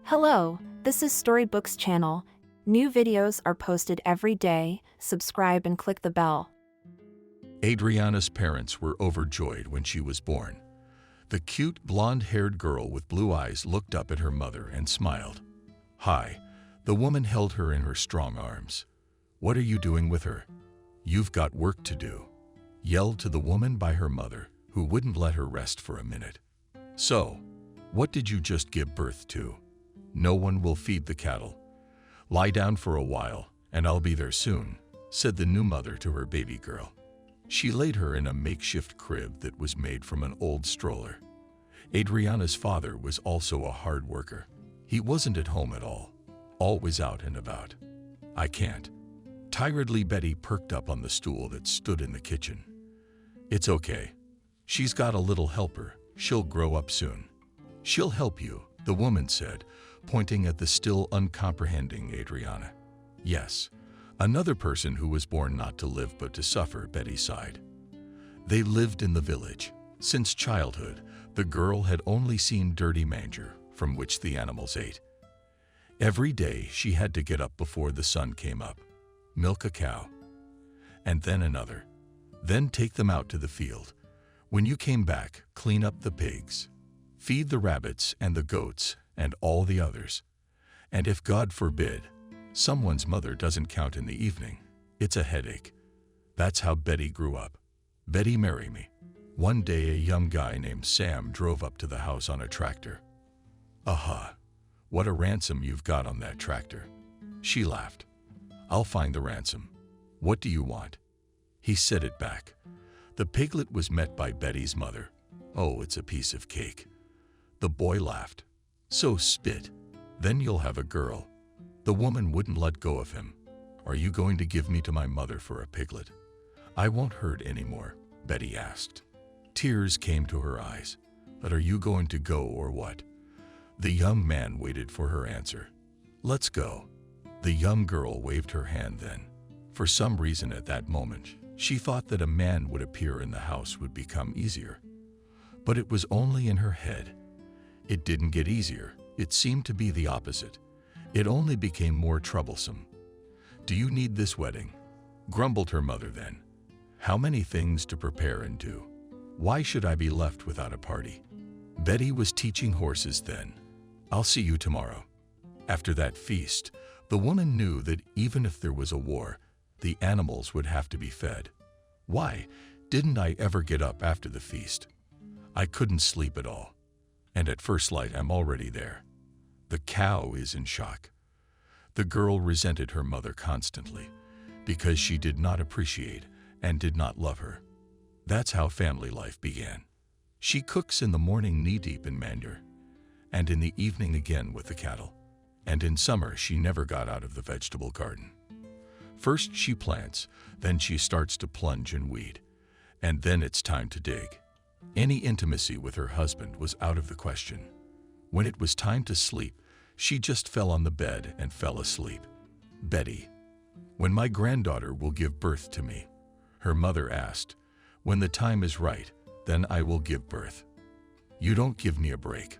Hello, this is Storybooks channel. New videos are posted every day. Subscribe and click the bell. Adriana's parents were overjoyed when she was born. The cute, blonde-haired girl with blue eyes looked up at her mother and smiled. "Hi." The woman held her in her strong arms. "What are you doing with her?" "You've got work to do," yelled to the woman by her mother, who wouldn't let her rest for a minute. "So, what did you just give birth to?" "No one will feed the cattle. Lie down for a while, and I'll be there soon," said the new mother to her baby girl. She laid her in a makeshift crib that was made from an old stroller. Adriana's father was also a hard worker. He wasn't at home at all, always out and about. "I can't." Tiredly, Betty perked up on the stool that stood in the kitchen. "It's okay. She's got a little helper. She'll grow up soon." "She'll help you," the woman said, pointing at the still uncomprehending Adriana. "Yes, another person who was born not to live but to suffer," Betty sighed. They lived in the village. Since childhood, the girl had only seen dirty manger from which the animals ate. Every day she had to get up before the sun came up, milk a cow, and then another, then take them out to the field. When you came back, clean up the pigs, feed the rabbits and the goats and all the others. And if, God forbid, someone's mother doesn't count in the evening, it's a headache. That's how Betty grew up. "Betty, marry me." One day a young guy named Sam drove up to the house on a tractor. "Aha, what a ransom you've got on that tractor." She laughed. "I'll find the ransom. What do you want?" He set it back. The piglet was met by Betty's mother. "Oh, it's a piece of cake." The boy laughed. "So spit. Then you'll have a girl." The woman wouldn't let go of him. "Are you going to give me to my mother for a piglet?" "I won't hurt anymore," Betty asked. Tears came to her eyes. "But are you going to go or what?" The young man waited for her answer. "Let's go." The young girl waved her hand then. For some reason at that moment, she thought that a man would appear in the house would become easier. But it was only in her head. It didn't get easier. It seemed to be the opposite. It only became more troublesome. "Do you need this wedding?" grumbled her mother then. "How many things to prepare and do. Why should I be left without a party?" Betty was teaching horses then. "I'll see you tomorrow." After that feast, the woman knew that even if there was a war, the animals would have to be fed. "Why didn't I ever get up after the feast? I couldn't sleep at all. And at first light I'm already there." The cow is in shock. The girl resented her mother constantly because she did not appreciate and did not love her. That's how family life began. She cooks in the morning knee-deep in manure, and in the evening again with the cattle. And in summer she never got out of the vegetable garden. First she plants, then she starts to plunge and weed, and then it's time to dig. Any intimacy with her husband was out of the question. When it was time to sleep, she just fell on the bed and fell asleep. "Betty, when my granddaughter will give birth to me?" her mother asked. "When the time is right, then I will give birth." "You don't give me a break.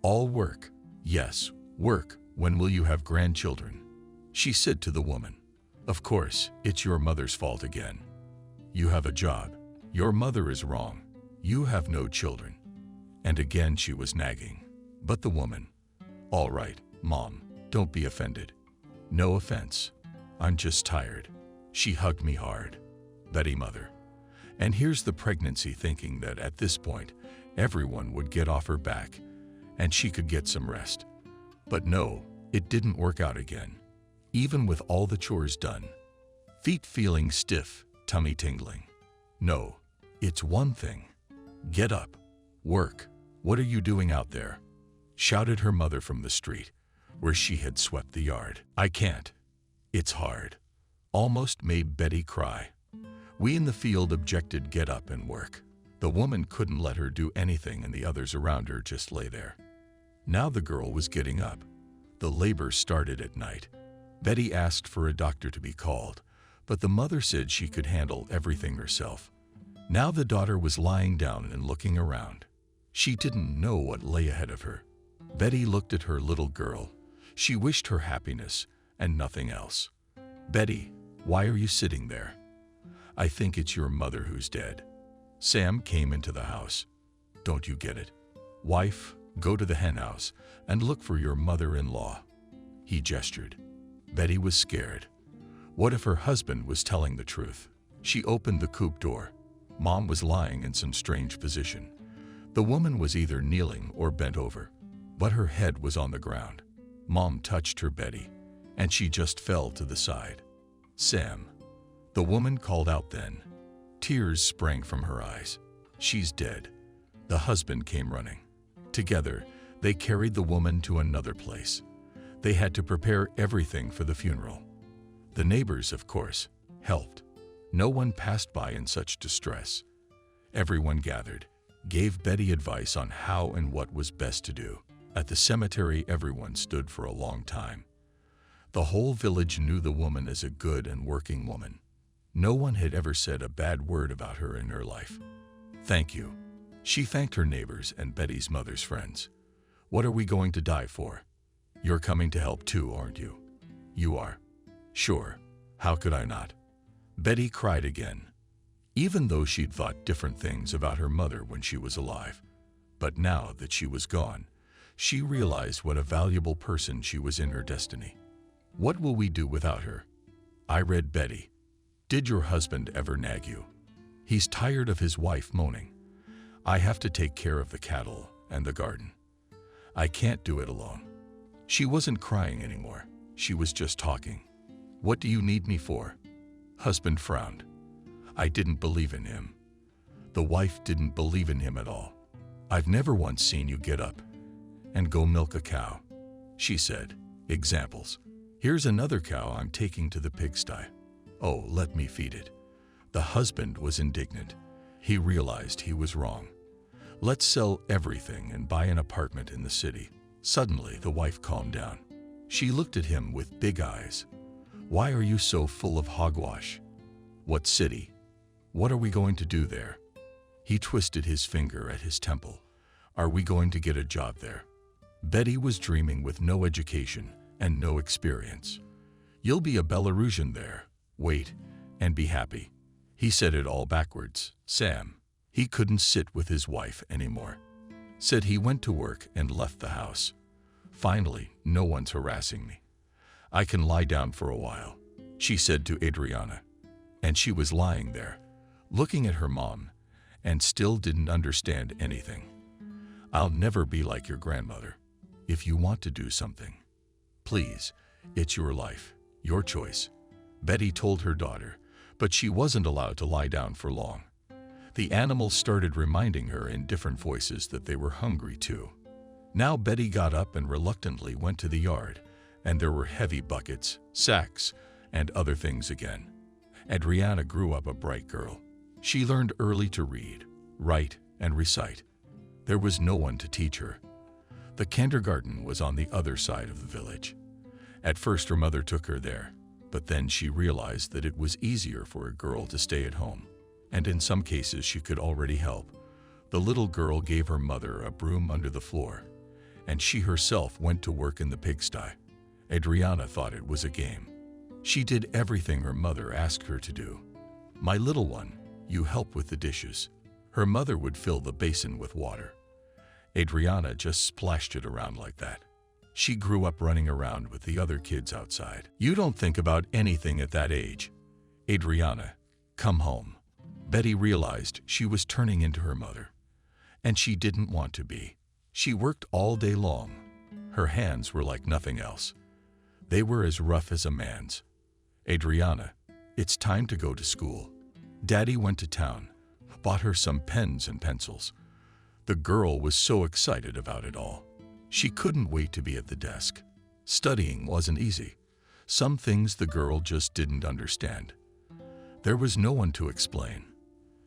All work." "Yes, work. When will you have grandchildren?" She said to the woman. "Of course, it's your mother's fault again. You have a job. Your mother is wrong. You have no children." And again she was nagging. But the woman, "All right, Mom, don't be offended." "No offense. I'm just tired." She hugged me hard. Betty mother. And here's the pregnancy thinking that at this point, everyone would get off her back and she could get some rest. But no, it didn't work out again. Even with all the chores done, feet feeling stiff, tummy tingling. No, it's one thing. "Get up. Work. What are you doing out there?" shouted her mother from the street, where she had swept the yard. "I can't. It's hard." Almost made Betty cry. We in the field objected, "Get up and work." The woman couldn't let her do anything and the others around her just lay there. Now the girl was getting up. The labor started at night. Betty asked for a doctor to be called, but the mother said she could handle everything herself. Now the daughter was lying down and looking around. She didn't know what lay ahead of her. Betty looked at her little girl. She wished her happiness and nothing else. "Betty, why are you sitting there?" "I think it's your mother who's dead." Sam came into the house. "Don't you get it? Wife, go to the henhouse and look for your mother-in-law." He gestured. Betty was scared. What if her husband was telling the truth? She opened the coop door. Mom was lying in some strange position. The woman was either kneeling or bent over, but her head was on the ground. Mom touched her Betty, and she just fell to the side. "Sam." The woman called out then. Tears sprang from her eyes. "She's dead." The husband came running. Together, they carried the woman to another place. They had to prepare everything for the funeral. The neighbors, of course, helped. No one passed by in such distress. Everyone gathered, gave Betty advice on how and what was best to do. At the cemetery, everyone stood for a long time. The whole village knew the woman as a good and working woman. No one had ever said a bad word about her in her life. "Thank you." She thanked her neighbors and Betty's mother's friends. "What are we going to die for?" "You're coming to help too, aren't you?" "You are." "Sure. How could I not?" Betty cried again, even though she'd thought different things about her mother when she was alive. But now that she was gone, she realized what a valuable person she was in her destiny. "What will we do without her?" I read Betty. "Did your husband ever nag you? He's tired of his wife moaning. I have to take care of the cattle and the garden. I can't do it alone." She wasn't crying anymore. She was just talking. "What do you need me for?" Husband frowned. "I didn't believe in him." The wife didn't believe in him at all. "I've never once seen you get up and go milk a cow," she said. "Examples. Here's another cow I'm taking to the pigsty. Oh, let me feed it." The husband was indignant. He realized he was wrong. "Let's sell everything and buy an apartment in the city." Suddenly, the wife calmed down. She looked at him with big eyes. "Why are you so full of hogwash? What city? What are we going to do there?" He twisted his finger at his temple. "Are we going to get a job there?" Betty was dreaming with no education and no experience. "You'll be a Belarusian there. Wait and be happy." He said it all backwards. Sam. He couldn't sit with his wife anymore. Said he went to work and left the house. "Finally, no one's harassing me. I can lie down for a while," she said to Adriana. And she was lying there, looking at her mom, and still didn't understand anything. "I'll never be like your grandmother. If you want to do something, please, it's your life, your choice," Betty told her daughter, but she wasn't allowed to lie down for long. The animals started reminding her in different voices that they were hungry too. Now Betty got up and reluctantly went to the yard, and there were heavy buckets, sacks, and other things again. Adriana grew up a bright girl. She learned early to read, write, and recite. There was no one to teach her. The kindergarten was on the other side of the village. At first her mother took her there, but then she realized that it was easier for a girl to stay at home, and in some cases she could already help. The little girl gave her mother a broom under the floor, and she herself went to work in the pigsty. Adriana thought it was a game. She did everything her mother asked her to do. "My little one, you help with the dishes." Her mother would fill the basin with water. Adriana just splashed it around like that. She grew up running around with the other kids outside. You don't think about anything at that age. "Adriana, come home." Betty realized she was turning into her mother, and she didn't want to be. She worked all day long. Her hands were like nothing else. They were as rough as a man's. "Adriana, it's time to go to school." Daddy went to town, bought her some pens and pencils. The girl was so excited about it all. She couldn't wait to be at the desk. Studying wasn't easy. Some things the girl just didn't understand. There was no one to explain.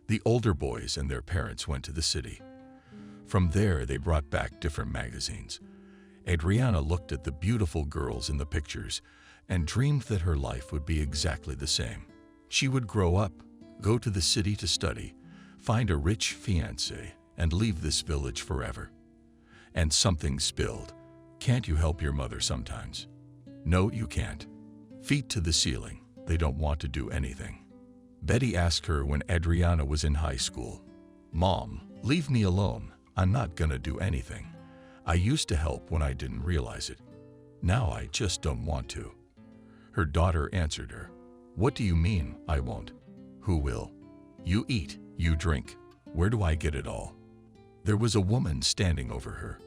The older boys and their parents went to the city. From there, they brought back different magazines. Adriana looked at the beautiful girls in the pictures and dreamed that her life would be exactly the same. She would grow up, go to the city to study, find a rich fiancé, and leave this village forever. and something spilled. Can't you help your mother sometimes? No, you can't. Feet to the ceiling. They don't want to do anything. Betty asked her when Adriana was in high school. Mom, leave me alone. I'm not gonna do anything. I used to help when I didn't realize it. Now I just don't want to. Her daughter answered her. What do you mean, I won't? Who will? You eat, you drink. Where do I get it all? There was a woman standing over her.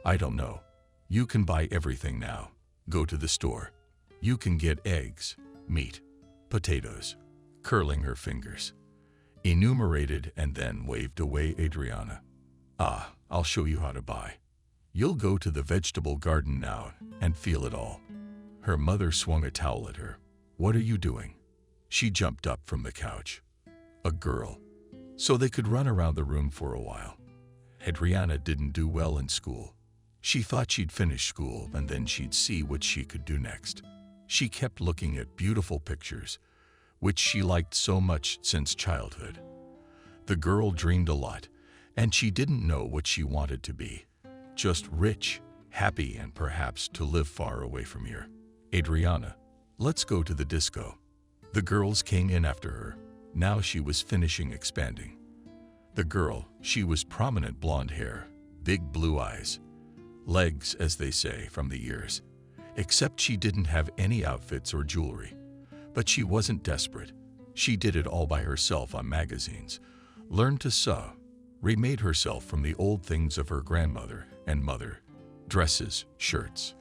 I don't know. You can buy everything now. Go to the store. You can get eggs, meat, potatoes, curling her fingers. Enumerated and then waved away Adriana. Ah, I'll show you how to buy. You'll go to the vegetable garden now and feel it all. Her mother swung a towel at her. What are you doing? She jumped up from the couch. A girl. So they could run around the room for a while. Adriana didn't do well in school. She thought she'd finish school and then she'd see what she could do next. She kept looking at beautiful pictures, which she liked so much since childhood. The girl dreamed a lot, and she didn't know what she wanted to be. Just rich, happy, and perhaps to live far away from here. Adriana, let's go to the disco. The girls came in after her. Now she was finishing expanding. The girl, she was prominent blonde hair, big blue eyes, legs, as they say, from the years. Except she didn't have any outfits or jewelry. But she wasn't desperate. She did it all by herself on magazines, learned to sew, remade herself from the old things of her grandmother and mother, dresses, shirts.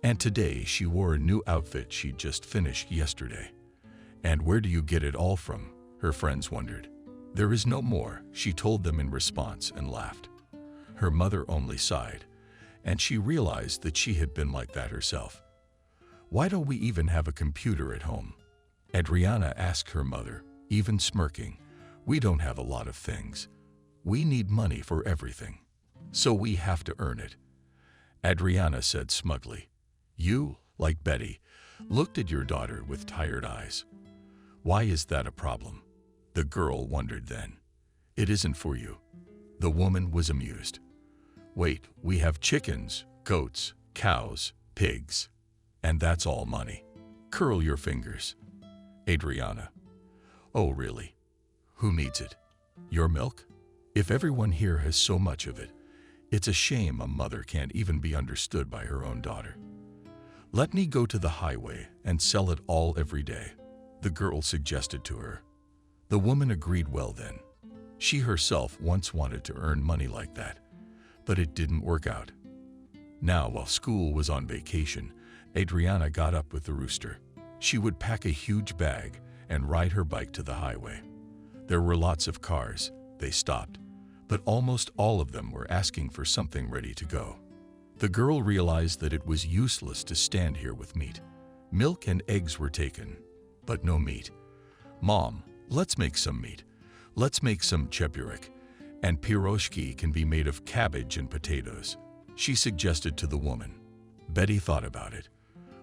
And today she wore a new outfit she'd just finished yesterday. And where do you get it all from? Her friends wondered. There is no more, she told them in response and laughed. Her mother only sighed, and she realized that she had been like that herself. Why don't we even have a computer at home? Adriana asked her mother, even smirking. We don't have a lot of things. We need money for everything. So we have to earn it. Adriana said smugly. You, like Betty, looked at your daughter with tired eyes. Why is that a problem? The girl wondered then. It isn't for you. The woman was amused. Wait, we have chickens, goats, cows, pigs. And that's all money. Curl your fingers. Adriana. Oh, really? Who needs it? Your milk? If everyone here has so much of it, it's a shame a mother can't even be understood by her own daughter. Let me go to the highway and sell it all every day, the girl suggested to her. The woman agreed well then. She herself once wanted to earn money like that, but it didn't work out. Now, while school was on vacation, Adriana got up with the rooster. She would pack a huge bag and ride her bike to the highway. There were lots of cars. They stopped, but almost all of them were asking for something ready to go. The girl realized that it was useless to stand here with meat. Milk and eggs were taken, but no meat. Mom, let's make some meat. Let's make some cheburek, and piroshki can be made of cabbage and potatoes, she suggested to the woman. Betty thought about it.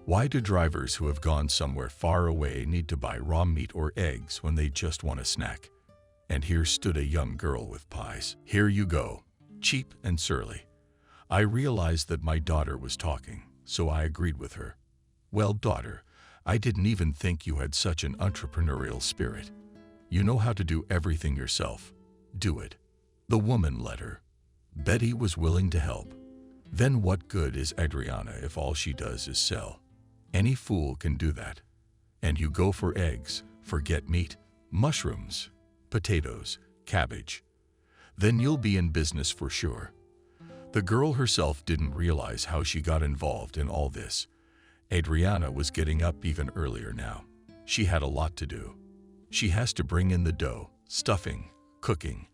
Why do drivers who have gone somewhere far away need to buy raw meat or eggs when they just want a snack? And here stood a young girl with pies. Here you go, cheap and surly. I realized that my daughter was talking, so I agreed with her. Well, daughter, I didn't even think you had such an entrepreneurial spirit. You know how to do everything yourself. Do it. The woman led her. Betty was willing to help. Then what good is Adriana if all she does is sell? Any fool can do that. And you go for eggs, forget meat, mushrooms, potatoes, cabbage. Then you'll be in business for sure. The girl herself didn't realize how she got involved in all this. Adriana was getting up even earlier now. She had a lot to do. She has to bring in the dough, stuffing, cooking,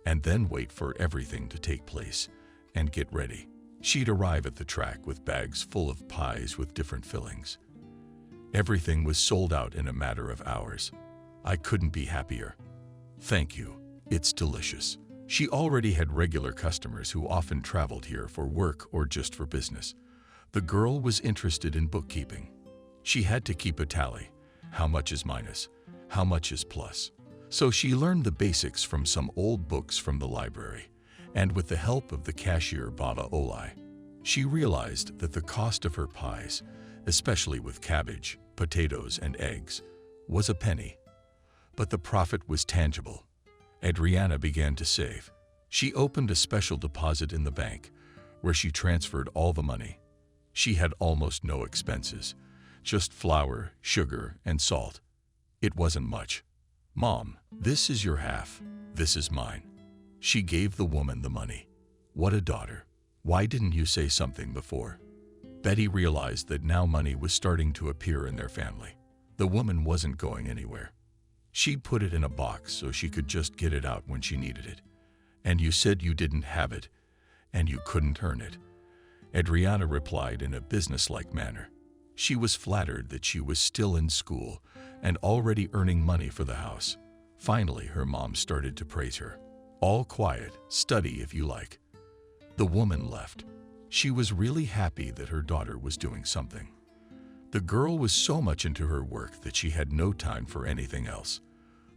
and then wait for everything to take place and get ready. She'd arrive at the track with bags full of pies with different fillings. Everything was sold out in a matter of hours. I couldn't be happier. Thank you. It's delicious. She already had regular customers who often traveled here for work or just for business. The girl was interested in bookkeeping. She had to keep a tally. How much is minus? How much is plus? So she learned the basics from some old books from the library and with the help of the cashier Baba Olai, she realized that the cost of her pies, especially with cabbage, potatoes, and eggs, was a penny. But the profit was tangible. Adriana began to save. She opened a special deposit in the bank, where she transferred all the money. She had almost no expenses, just flour, sugar, and salt. It wasn't much. "Mom, this is your half, this is mine." She gave the woman the money. What a daughter. Why didn't you say something before? Betty realized that now money was starting to appear in their family. The woman wasn't going anywhere. She'd put it in a box so she could just get it out when she needed it. "And you said you didn't have it, and you couldn't earn it," Adriana replied in a businesslike manner. She was flattered that she was still in school and already earning money for the house. Finally, her mom started to praise her. "All quiet, study if you like." The woman left. She was really happy that her daughter was doing something. The girl was so much into her work that she had no time for anything else.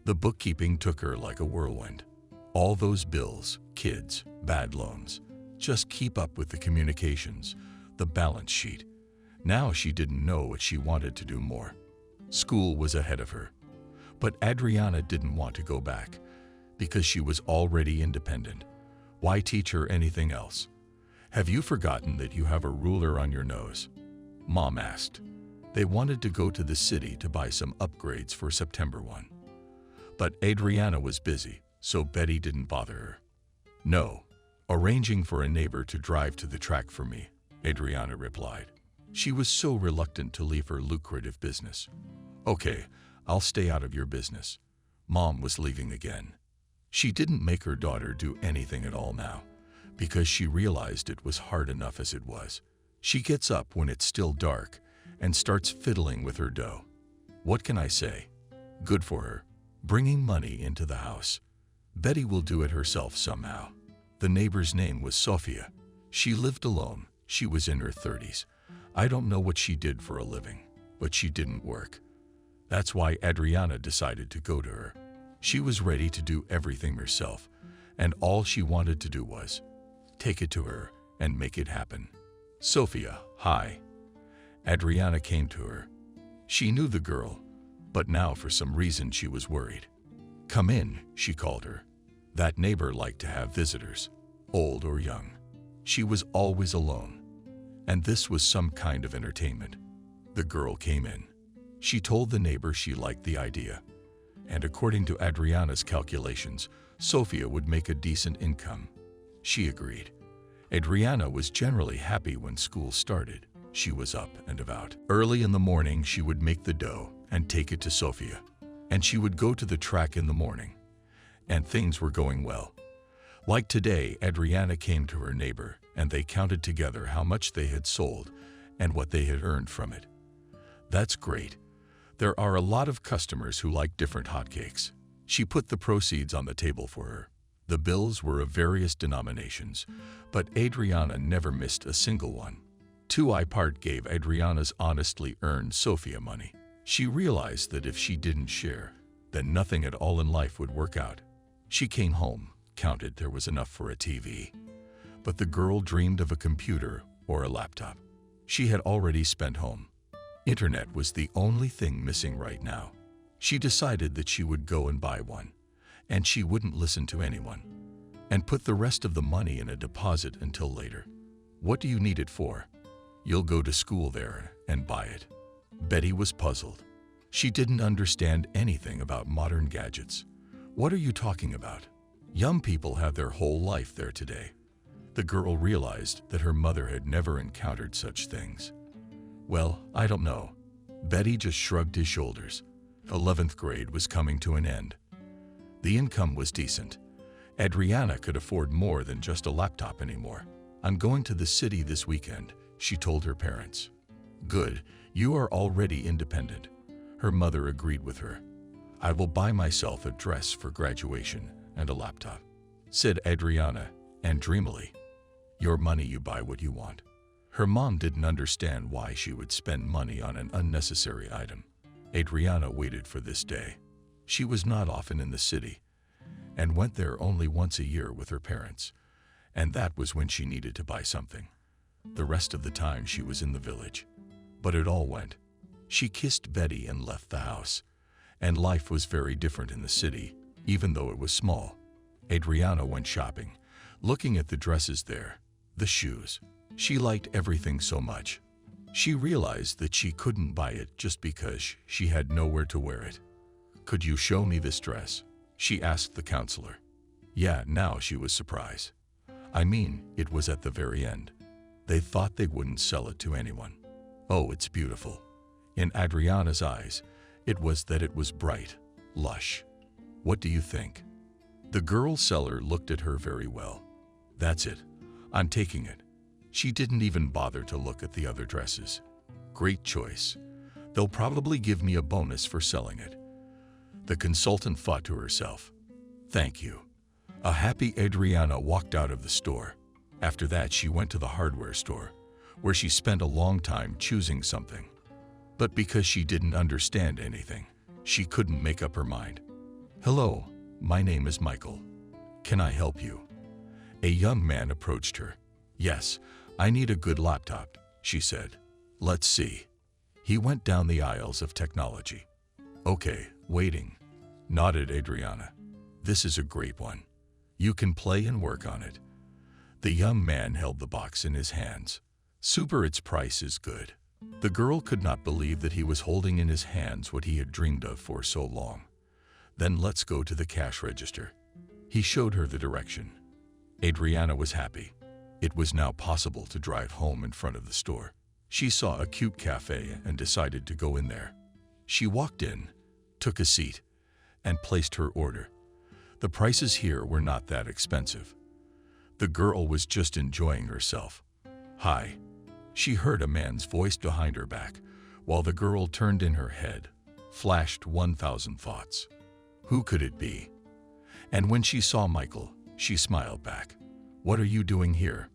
The bookkeeping took her like a whirlwind. All those bills, kids, bad loans. Just keep up with the communications, the balance sheet. Now she didn't know what she wanted to do more. School was ahead of her. But Adriana didn't want to go back, because she was already independent. Why teach her anything else? "Have you forgotten that you have a ruler on your nose?" Mom asked. They wanted to go to the city to buy some upgrades for September 1. But Adriana was busy, so Betty didn't bother her. "No, arranging for a neighbor to drive to the track for me," Adriana replied. She was so reluctant to leave her lucrative business. "Okay, I'll stay out of your business." Mom was leaving again. She didn't make her daughter do anything at all now, because she realized it was hard enough as it was. She gets up when it's still dark and starts fiddling with her dough. What can I say? Good for her. Bringing money into the house. Betty will do it herself somehow. The neighbor's name was Sofia. She lived alone. She was in her 30s. I don't know what she did for a living, but she didn't work. That's why Adriana decided to go to her. She was ready to do everything herself, and all she wanted to do was take it to her and make it happen. "Sofia, hi." Adriana came to her. She knew the girl, but now for some reason she was worried. "Come in," she called her. That neighbor liked to have visitors, old or young. She was always alone, and this was some kind of entertainment. The girl came in. She told the neighbor she liked the idea, and according to Adriana's calculations, Sofia would make a decent income. She agreed. Adriana was generally happy when school started. She was up and about. Early in the morning, she would make the dough and take it to Sofia, and she would go to the track in the morning. And things were going well. Like today, Adriana came to her neighbor, and they counted together how much they had sold and what they had earned from it. That's great. There are a lot of customers who like different hotcakes. She put the proceeds on the table for her. The bills were of various denominations, but Adriana never missed a single one. 2i part gave Adriana's honestly earned Sofia money. She realized that if she didn't share, then nothing at all in life would work out. She came home, counted there was enough for a TV. But the girl dreamed of a computer or a laptop. She had already spent home. Internet was the only thing missing right now. She decided that she would go and buy one, and she wouldn't listen to anyone, and put the rest of the money in a deposit until later. "What do you need it for?" "You'll go to school there and buy it." Betty was puzzled. She didn't understand anything about modern gadgets. "What are you talking about? Young people have their whole life there today." The girl realized that her mother had never encountered such things. "Well, I don't know." Betty just shrugged his shoulders. 11th grade was coming to an end. The income was decent. Adriana could afford more than just a laptop anymore. "I'm going to the city this weekend," she told her parents. "Good, you are already independent." Her mother agreed with her. "I will buy myself a dress for graduation and a laptop," said Adriana, and dreamily, "Your money, you buy what you want." Her mom didn't understand why she would spend money on an unnecessary item. Adriana waited for this day. She was not often in the city, and went there only once a year with her parents, and that was when she needed to buy something. The rest of the time she was in the village. But it all went. She kissed Betty and left the house. And life was very different in the city, even though it was small. Adriana went shopping, looking at the dresses there, the shoes. She liked everything so much. She realized that she couldn't buy it just because she had nowhere to wear it. "Could you show me this dress?" she asked the counselor. Yeah, now she was surprised. I mean, it was at the very end. They thought they wouldn't sell it to anyone. Oh, it's beautiful. In Adriana's eyes, it was that it was bright, lush. What do you think? The girl seller looked at her very well. That's it. I'm taking it. She didn't even bother to look at the other dresses. Great choice. They'll probably give me a bonus for selling it. The consultant thought to herself. Thank you. A happy Adriana walked out of the store. After that, she went to the hardware store, where she spent a long time choosing something. But because she didn't understand anything, she couldn't make up her mind. "Hello, my name is Michael. Can I help you?" A young man approached her. "Yes, I need a good laptop," she said. "Let's see." He went down the aisles of technology. "Okay, waiting," nodded Adriana. "This is a great one. You can play and work on it." The young man held the box in his hands. Super, its price is good. The girl could not believe that he was holding in his hands what he had dreamed of for so long. "Then let's go to the cash register." He showed her the direction. Adriana was happy. It was now possible to drive home in front of the store. She saw a cute cafe and decided to go in there. She walked in, took a seat, and placed her order. The prices here were not that expensive. The girl was just enjoying herself. "Hi." She heard a man's voice behind her back, while the girl turned in her head, flashed 1,000 thoughts. Who could it be? And when she saw Michael, she smiled back. "What are you doing here?"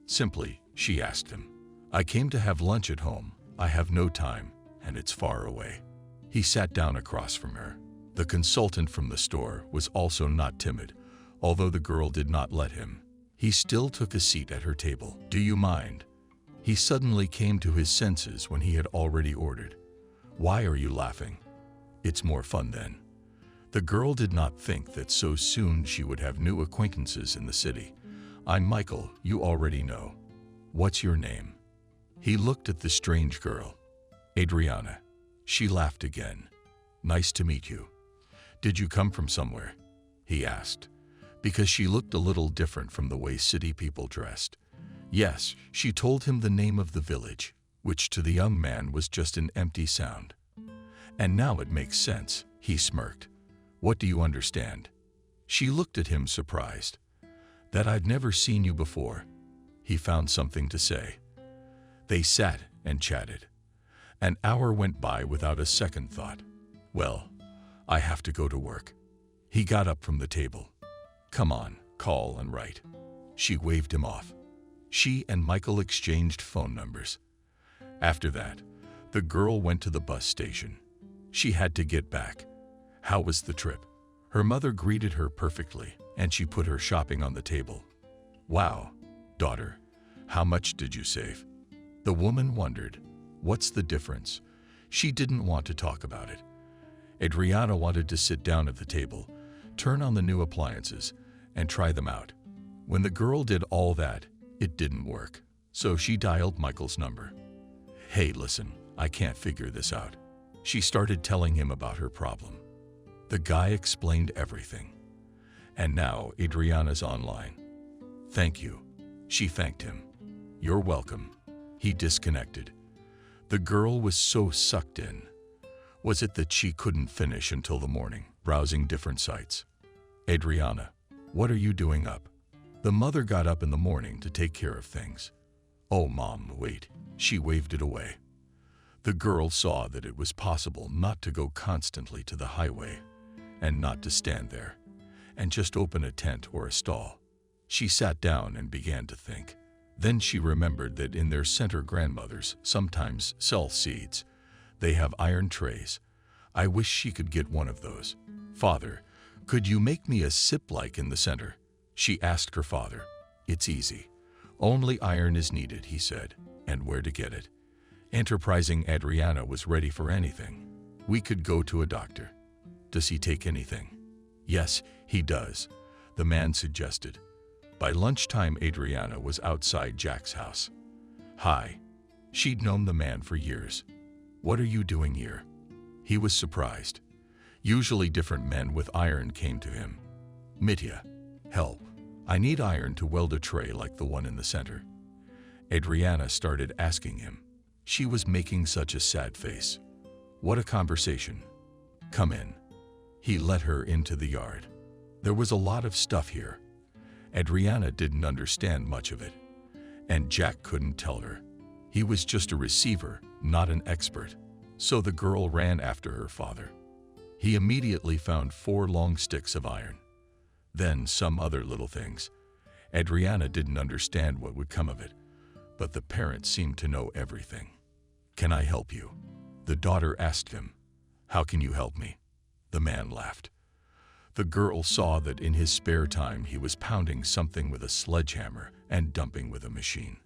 Simply, she asked him. "I came to have lunch at home. I have no time, and it's far away." He sat down across from her. The consultant from the store was also not timid, although the girl did not let him. He still took a seat at her table. "Do you mind?" He suddenly came to his senses when he had already ordered. "Why are you laughing? It's more fun then." The girl did not think that so soon she would have new acquaintances in the city. "I'm Michael, you already know. What's your name?" He looked at the strange girl. "Adriana." She laughed again. "Nice to meet you. Did you come from somewhere?" he asked, because she looked a little different from the way city people dressed. Yes, she told him the name of the village, which to the young man was just an empty sound. "And now it makes sense," he smirked. "What do you understand?" She looked at him surprised. "That I've never seen you before." He found something to say. They sat and chatted. An hour went by without a second thought. "Well, I have to go to work." He got up from the table. "Come on, call and write." She waved him off. She and Michael exchanged phone numbers. After that, the girl went to the bus station. She had to get back. How was the trip? Her mother greeted her perfectly, and she put her shopping on the table. "Wow, daughter, how much did you save?" The woman wondered. What's the difference? She didn't want to talk about it. Adriana wanted to sit down at the table, turn on the new appliances, and try them out. When the girl did all that, it didn't work, so she dialed Michael's number. "Hey, listen, I can't figure this out." She started telling him about her problem. The guy explained everything. And now Adriana's online. "Thank you." She thanked him. "You're welcome." He disconnected. The girl was so sucked in. Was it that she couldn't finish until the morning, browsing different sites? "Adriana, what are you doing up?" The mother got up in the morning to take care of things. "Oh, Mom, wait." She waved it away. The girl saw that it was possible not to go constantly to the highway, and not to stand there, and just open a tent or a stall. She sat down and began to think. Then she remembered that in their center grandmothers sometimes sell seeds. They have iron trays. I wish she could get one of those. "Father, could you make me a sip like in the center?" she asked her father. It's easy. Only iron is needed, he said, and where to get it. Enterprising Adriana was ready for anything. We could go to a doctor. Does he take anything? Yes, he does, the man suggested. By lunchtime, Adriana was outside Jack's house. Hi. She'd known the man for years. What are you doing here? He was surprised. Usually different men with iron came to him. Mitya, help. I need iron to weld a tray like the one in the center. Adriana started asking him. She was making such a sad face. What a conversation. Come in. He let her into the yard. There was a lot of stuff here. Adriana didn't understand much of it, and Jack couldn't tell her. He was just a receiver, not an expert. So the girl ran after her father. He immediately found 4 long sticks of iron. Then some other little things. Adriana didn't understand what would come of it, but the parents seemed to know everything. Can I help you? The daughter asked him. How can you help me? The man laughed. The girl saw that in his spare time he was pounding something with a sledgehammer and dumping with a machine.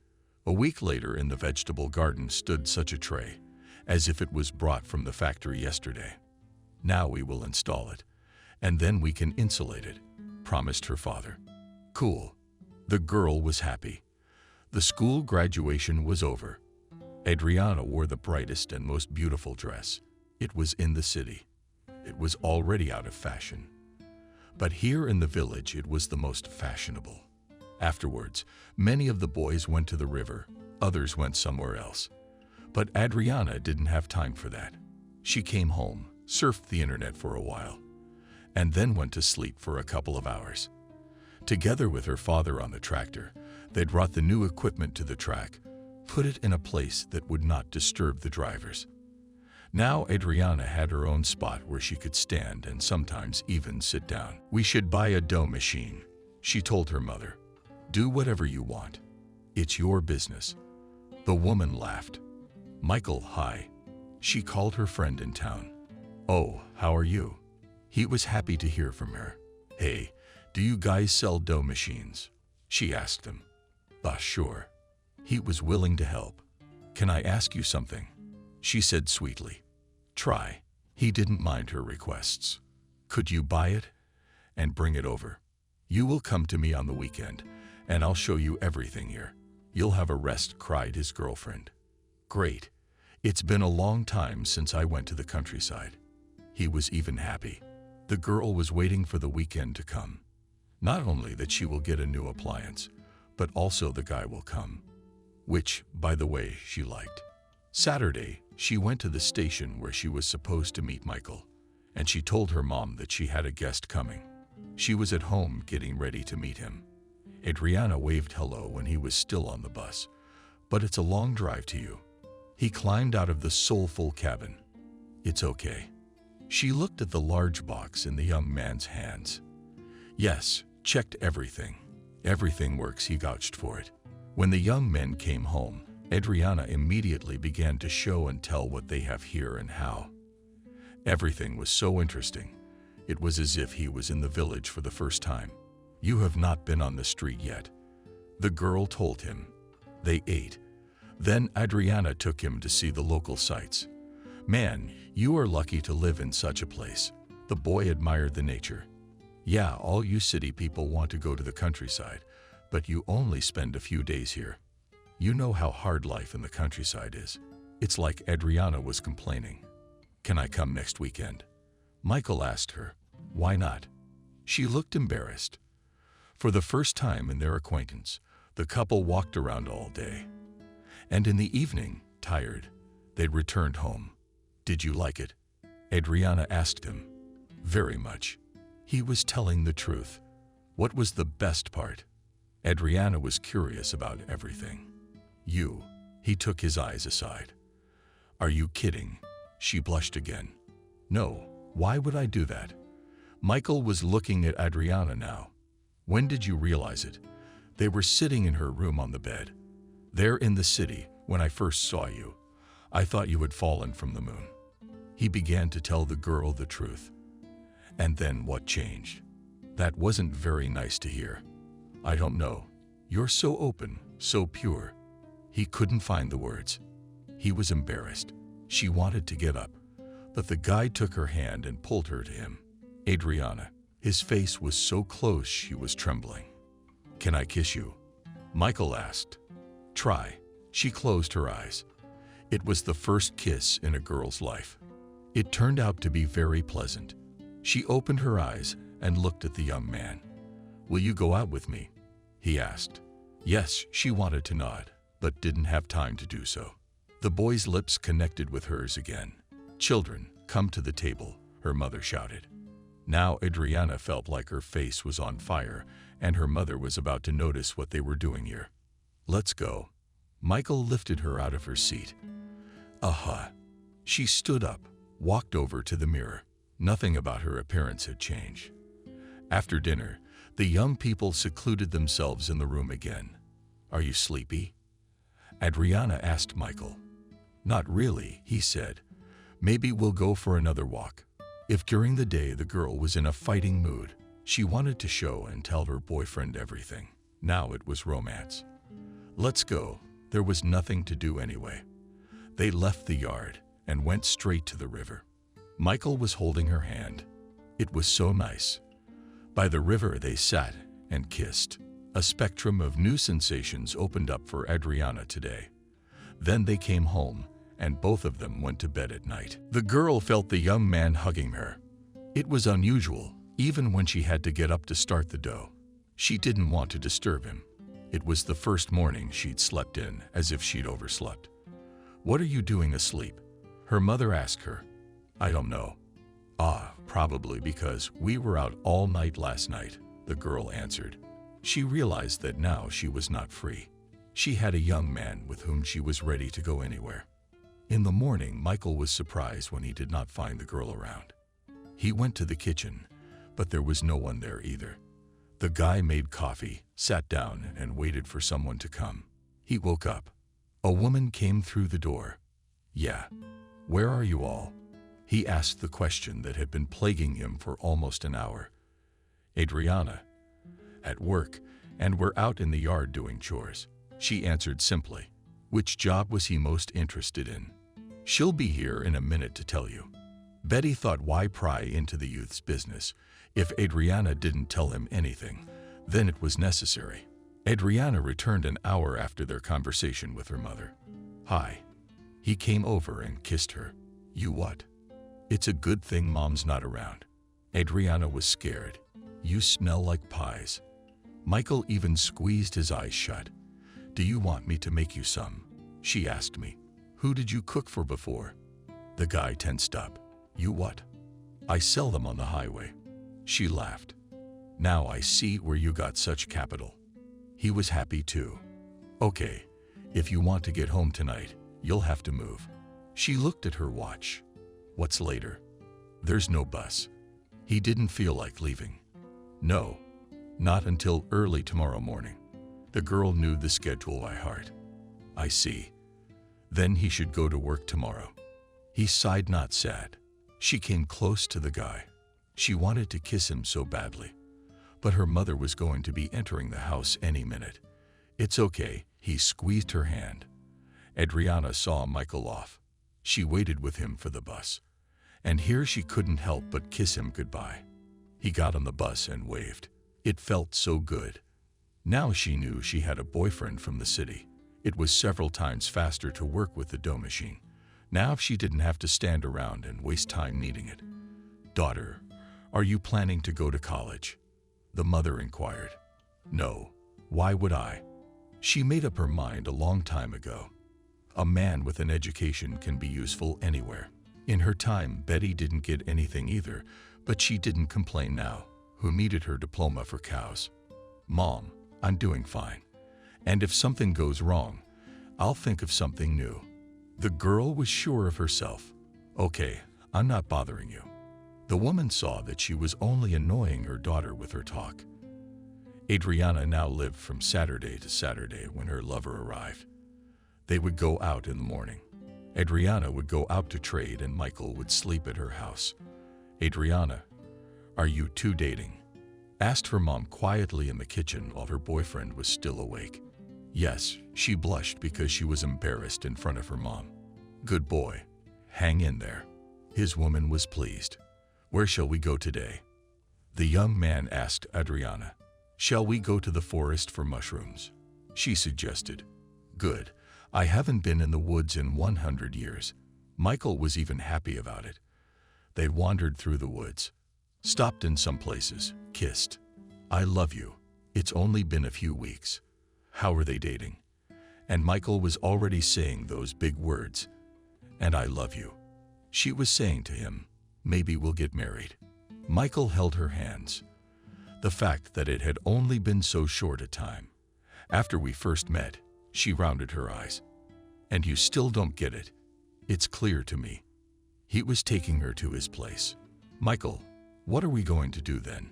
A week later in the vegetable garden stood such a tray, as if it was brought from the factory yesterday. Now we will install it, and then we can insulate it, promised her father. Cool. The girl was happy. The school graduation was over. Adriana wore the brightest and most beautiful dress. It was in the city. It was already out of fashion. But here in the village it was the most fashionable. Afterwards, many of the boys went to the river, others went somewhere else. But Adriana didn't have time for that. She came home, surfed the internet for a while, and then went to sleep for a couple of hours. Together with her father on the tractor, they brought the new equipment to the track, put it in a place that would not disturb the drivers. Now Adriana had her own spot where she could stand and sometimes even sit down. We should buy a dough machine, she told her mother. Do whatever you want. It's your business. The woman laughed. Michael, hi. She called her friend in town. Oh, how are you? He was happy to hear from her. Hey, do you guys sell dough machines? She asked him. Sure. He was willing to help. Can I ask you something? She said sweetly. Try. He didn't mind her requests. Could you buy it and bring it over? You will come to me on the weekend, and I'll show you everything here. You'll have a rest, cried his girlfriend. Great. It's been a long time since I went to the countryside. He was even happy. The girl was waiting for the weekend to come. Not only that she will get a new appliance, but also the guy will come. Which, by the way, she liked. Saturday, she went to the station where she was supposed to meet Michael, and she told her mom that she had a guest coming. She was at home getting ready to meet him. Adriana waved hello when he was still on the bus. But it's a long drive to you. He climbed out of the soulful cabin. It's okay. She looked at the large box in the young man's hands. Yes, checked everything. Everything works, he vouched for it. When the young men came home, Adriana immediately began to show and tell what they have here and how. Everything was so interesting. It was as if he was in the village for the first time. You have not been on the street yet. The girl told him. They ate. Then Adriana took him to see the local sights. Man, you are lucky to live in such a place. The boy admired the nature. Yeah, all you city people want to go to the countryside, but you only spend a few days here. You know how hard life in the countryside is. It's like Adriana was complaining. Can I come next weekend? Michael asked her. Why not? She looked embarrassed. For the first time in their acquaintance, the couple walked around all day. And in the evening, tired, they returned home. Did you like it? Adriana asked him. Very much. He was telling the truth. What was the best part? Adriana was curious about everything. You. He took his eyes aside. Are you kidding? She blushed again. No, why would I do that? Michael was looking at Adriana now. When did you realize it? They were sitting in her room on the bed. There in the city, when I first saw you, I thought you had fallen from the moon. He began to tell the girl the truth. And then what changed? That wasn't very nice to hear. I don't know. You're so open, so pure. He couldn't find the words. He was embarrassed. She wanted to get up, but the guy took her hand and pulled her to him. Adriana. His face was so close she was trembling. Can I kiss you? Michael asked. Try. She closed her eyes. It was the first kiss in a girl's life. It turned out to be very pleasant. She opened her eyes and looked at the young man. Will you go out with me? He asked. Yes, she wanted to nod, but didn't have time to do so. The boy's lips connected with hers again. Children, come to the table, her mother shouted. Now Adriana felt like her face was on fire and her mother was about to notice what they were doing here. Let's go. Michael lifted her out of her seat. Aha. She stood up, walked over to the mirror. Nothing about her appearance had changed. After dinner, the young people secluded themselves in the room again. Are you sleepy? Adriana asked Michael. Not really, he said. Maybe we'll go for another walk. If during the day the girl was in a fighting mood, she wanted to show and tell her boyfriend everything. Now it was romance. Let's go. There was nothing to do anyway. They left the yard and went straight to the river. Michael was holding her hand. It was so nice. By the river they sat and kissed. A spectrum of new sensations opened up for Adriana today. Then they came home, and both of them went to bed at night. The girl felt the young man hugging her. It was unusual, even when she had to get up to start the dough. She didn't want to disturb him. It was the first morning she'd slept in, as if she'd overslept. What are you doing asleep? Her mother asked her. I don't know. Probably because we were out all night last night, the girl answered. She realized that now she was not free. She had a young man with whom she was ready to go anywhere. In the morning, Michael was surprised when he did not find the girl around. He went to the kitchen, but there was no one there either. The guy made coffee, sat down, and waited for someone to come. He woke up. A woman came through the door. Yeah. Where are you all? He asked the question that had been plaguing him for almost an hour. Adriana. At work, and we're out in the yard doing chores. She answered simply. Which job was he most interested in? She'll be here in a minute to tell you. Betty thought, why pry into the youth's business? If Adriana didn't tell him anything, then it was necessary. Adriana returned an hour after their conversation with her mother. Hi. He came over and kissed her. You what? It's a good thing Mom's not around. Adriana was scared. You smell like pies. Michael even squeezed his eyes shut. Do you want me to make you some? She asked me. Who did you cook for before? The guy tensed up. You what? I sell them on the highway. She laughed. Now I see where you got such capital. He was happy too. Okay, if you want to get home tonight, you'll have to move. She looked at her watch. What's later? There's no bus. He didn't feel like leaving. No, not until early tomorrow morning. The girl knew the schedule by heart. I see. Then he should go to work tomorrow. He sighed, not sad. She came close to the guy. She wanted to kiss him so badly. But her mother was going to be entering the house any minute. It's okay, he squeezed her hand. Adriana saw Michael off. She waited with him for the bus. And here she couldn't help but kiss him goodbye. He got on the bus and waved. It felt so good. Now she knew she had a boyfriend from the city. It was several times faster to work with the dough machine. Now she didn't have to stand around and waste time kneading it. Daughter, are you planning to go to college? The mother inquired. No. Why would I? She made up her mind a long time ago. A man with an education can be useful anywhere. In her time, Betty didn't get anything either, but she didn't complain now. Who needed her diploma for cows? Mom, I'm doing fine. And if something goes wrong, I'll think of something new. The girl was sure of herself. Okay, I'm not bothering you. The woman saw that she was only annoying her daughter with her talk. Adriana now lived from Saturday to Saturday when her lover arrived. They would go out in the morning. Adriana would go out to trade and Michael would sleep at her house. Adriana, are you two dating? asked her mom quietly in the kitchen while her boyfriend was still awake. Yes, she blushed because she was embarrassed in front of her mom. Good boy. Hang in there. His woman was pleased. Where shall we go today? The young man asked Adriana. Shall we go to the forest for mushrooms? She suggested. Good. I haven't been in the woods in 100 years. Michael was even happy about it. They wandered through the woods, stopped in some places, kissed. I love you. It's only been a few weeks. How are they dating? And Michael was already saying those big words. And I love you. She was saying to him, maybe we'll get married. Michael held her hands. The fact that it had only been so short a time. After we first met, she rounded her eyes. And you still don't get it. It's clear to me. He was taking her to his place. Michael, what are we going to do then?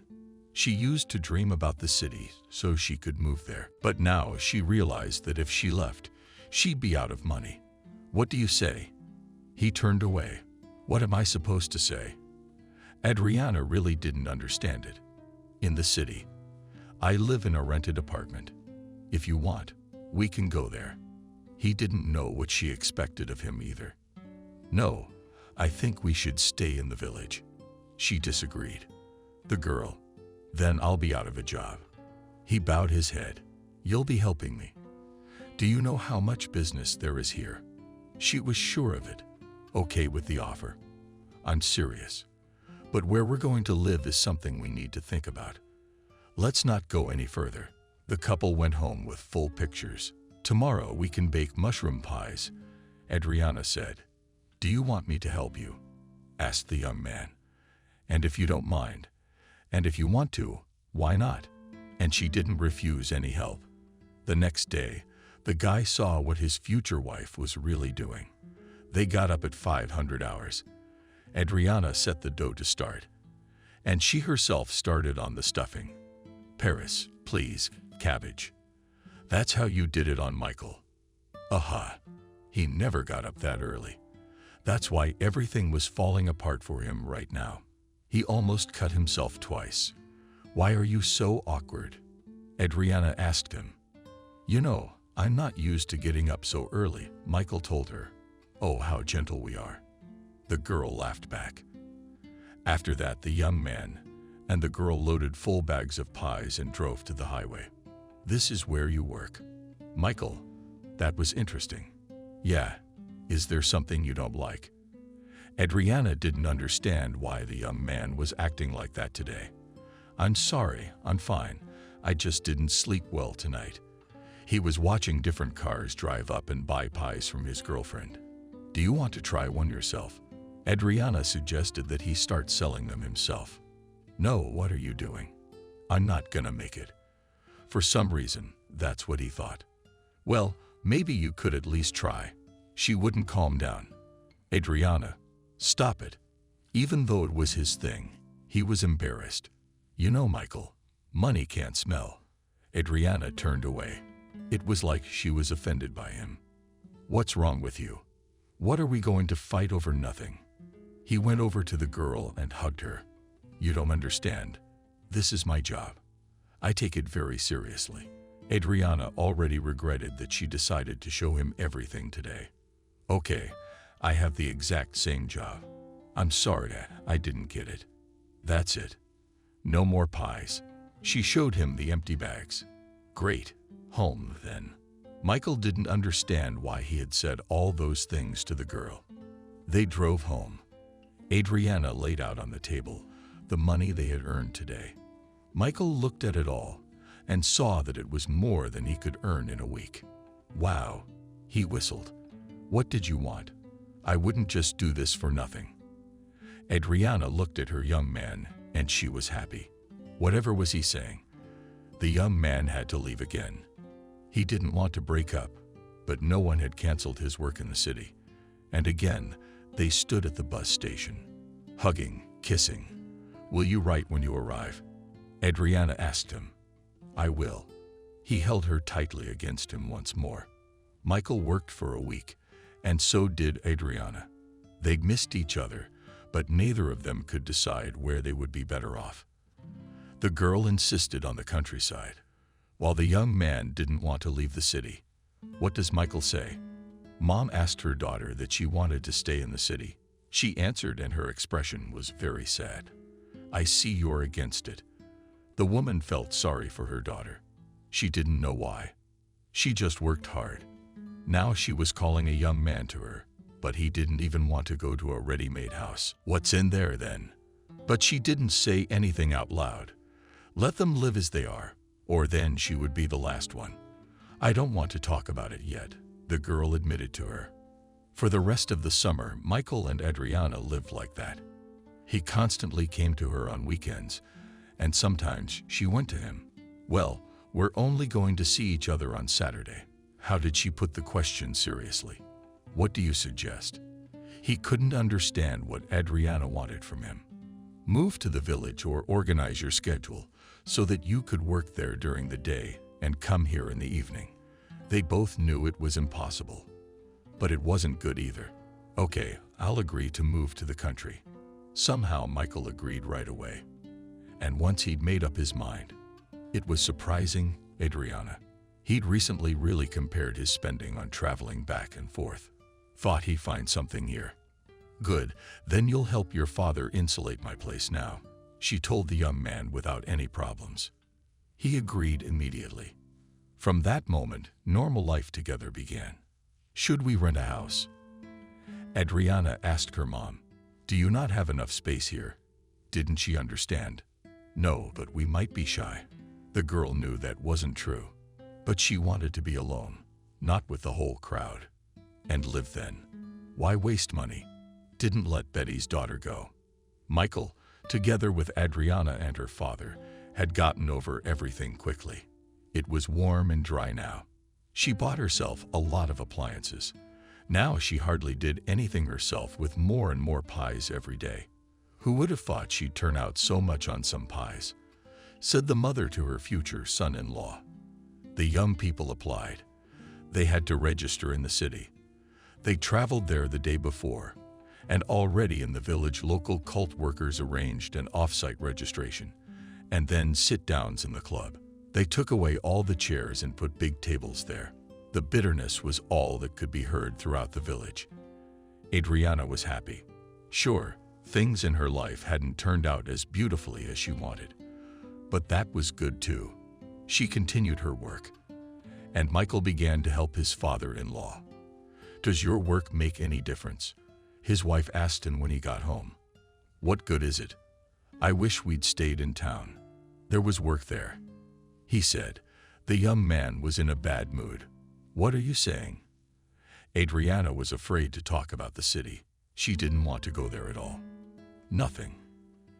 She used to dream about the city so she could move there. But now she realized that if she left, she'd be out of money. What do you say? He turned away. What am I supposed to say? Adriana really didn't understand it. In the city. I live in a rented apartment. If you want, we can go there. He didn't know what she expected of him either. No, I think we should stay in the village. She disagreed. The girl. Then I'll be out of a job. He bowed his head. You'll be helping me. Do you know how much business there is here? She was sure of it. Okay with the offer. I'm serious. But where we're going to live is something we need to think about. Let's not go any further. The couple went home with full pictures. Tomorrow we can bake mushroom pies, Adriana said. Do you want me to help you? Asked the young man. And if you don't mind. And if you want to, why not? And she didn't refuse any help. The next day, the guy saw what his future wife was really doing. They got up at 500 hours. Adriana set the dough to start. And she herself started on the stuffing. Paris, please, cabbage. That's how you did it on Michael. Aha. He never got up that early. That's why everything was falling apart for him right now. He almost cut himself twice. Why are you so awkward? Adriana asked him. You know, I'm not used to getting up so early, Michael told her. Oh, how gentle we are. The girl laughed back. After that, the young man and the girl loaded full bags of pies and drove to the highway. This is where you work. Michael, that was interesting. Yeah, is there something you don't like? Adriana didn't understand why the young man was acting like that today. I'm sorry, I'm fine. I just didn't sleep well tonight. He was watching different cars drive up and buy pies from his girlfriend. Do you want to try one yourself? Adriana suggested that he start selling them himself. No, what are you doing? I'm not gonna make it. For some reason, that's what he thought. Well, maybe you could at least try. She wouldn't calm down. Adriana, stop it. Even though it was his thing, he was embarrassed. You know, Michael, money can't smell. Adriana turned away. It was like she was offended by him. What's wrong with you? What are we going to fight over nothing? He went over to the girl and hugged her. You don't understand. This is my job. I take it very seriously. Adriana already regretted that she decided to show him everything today. Okay, I have the exact same job. I'm sorry I didn't get it. That's it. No more pies. She showed him the empty bags. Great. Home, then. Michael didn't understand why he had said all those things to the girl. They drove home. Adriana laid out on the table the money they had earned today. Michael looked at it all and saw that it was more than he could earn in a week. Wow, he whistled. What did you want? I wouldn't just do this for nothing. Adriana looked at her young man and she was happy. Whatever was he saying? The young man had to leave again. He didn't want to break up, but no one had canceled his work in the city. And again, they stood at the bus station, hugging, kissing. Will you write when you arrive? Adriana asked him. I will. He held her tightly against him once more. Michael worked for a week, and so did Adriana. They missed each other, but neither of them could decide where they would be better off. The girl insisted on the countryside, while the young man didn't want to leave the city. What does Michael say? Mom asked her daughter that she wanted to stay in the city. She answered, and her expression was very sad. I see you're against it. The woman felt sorry for her daughter. She didn't know why. She just worked hard. Now she was calling a young man to her, but he didn't even want to go to a ready-made house. What's in there then? But she didn't say anything out loud. Let them live as they are, or then she would be the last one. I don't want to talk about it yet, the girl admitted to her. For the rest of the summer, Michael and Adriana lived like that. He constantly came to her on weekends, and sometimes she went to him. Well, we're only going to see each other on Saturday. How did she put the question seriously? What do you suggest? He couldn't understand what Adriana wanted from him. Move to the village or organize your schedule so that you could work there during the day and come here in the evening. They both knew it was impossible. But it wasn't good either. Okay, I'll agree to move to the country. Somehow Michael agreed right away. And once he'd made up his mind, it was surprising Adriana. He'd recently really compared his spending on traveling back and forth. Thought he'd find something here. Good, then you'll help your father insulate my place now, she told the young man without any problems. He agreed immediately. From that moment, normal life together began. Should we rent a house? Adriana asked her mom. Do you not have enough space here? Didn't she understand? No, but we might be shy. The girl knew that wasn't true. But she wanted to be alone, not with the whole crowd. And live then. Why waste money? Didn't let Betty's daughter go. Michael, together with Adriana and her father, had gotten over everything quickly. It was warm and dry now. She bought herself a lot of appliances. Now she hardly did anything herself, with more and more pies every day. Who would have thought she'd turn out so much on some pies? Said the mother to her future son-in-law. The young people applied. They had to register in the city. They traveled there the day before, and already in the village local cult workers arranged an off-site registration, and then sit-downs in the club. They took away all the chairs and put big tables there. The bitterness was all that could be heard throughout the village. Adriana was happy. Sure, things in her life hadn't turned out as beautifully as she wanted, but that was good too. She continued her work, and Michael began to help his father-in-law. Does your work make any difference? His wife asked him when he got home. What good is it? I wish we'd stayed in town. There was work there. He said. The young man was in a bad mood. What are you saying? Adriana was afraid to talk about the city. She didn't want to go there at all. Nothing.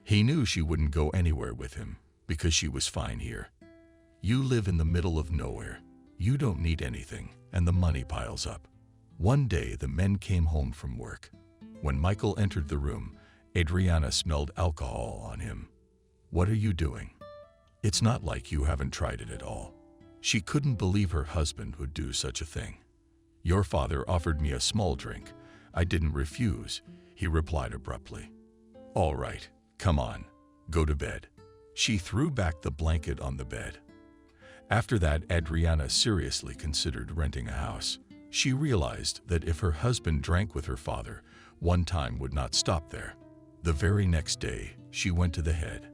He knew she wouldn't go anywhere with him because she was fine here. You live in the middle of nowhere. You don't need anything, and the money piles up. One day the men came home from work. When Michael entered the room, Adriana smelled alcohol on him. What are you doing? It's not like you haven't tried it at all. She couldn't believe her husband would do such a thing. Your father offered me a small drink. I didn't refuse, he replied abruptly. All right, come on, go to bed. She threw back the blanket on the bed. After that, Adriana seriously considered renting a house. She realized that if her husband drank with her father, one time would not stop there. The very next day, she went to the head,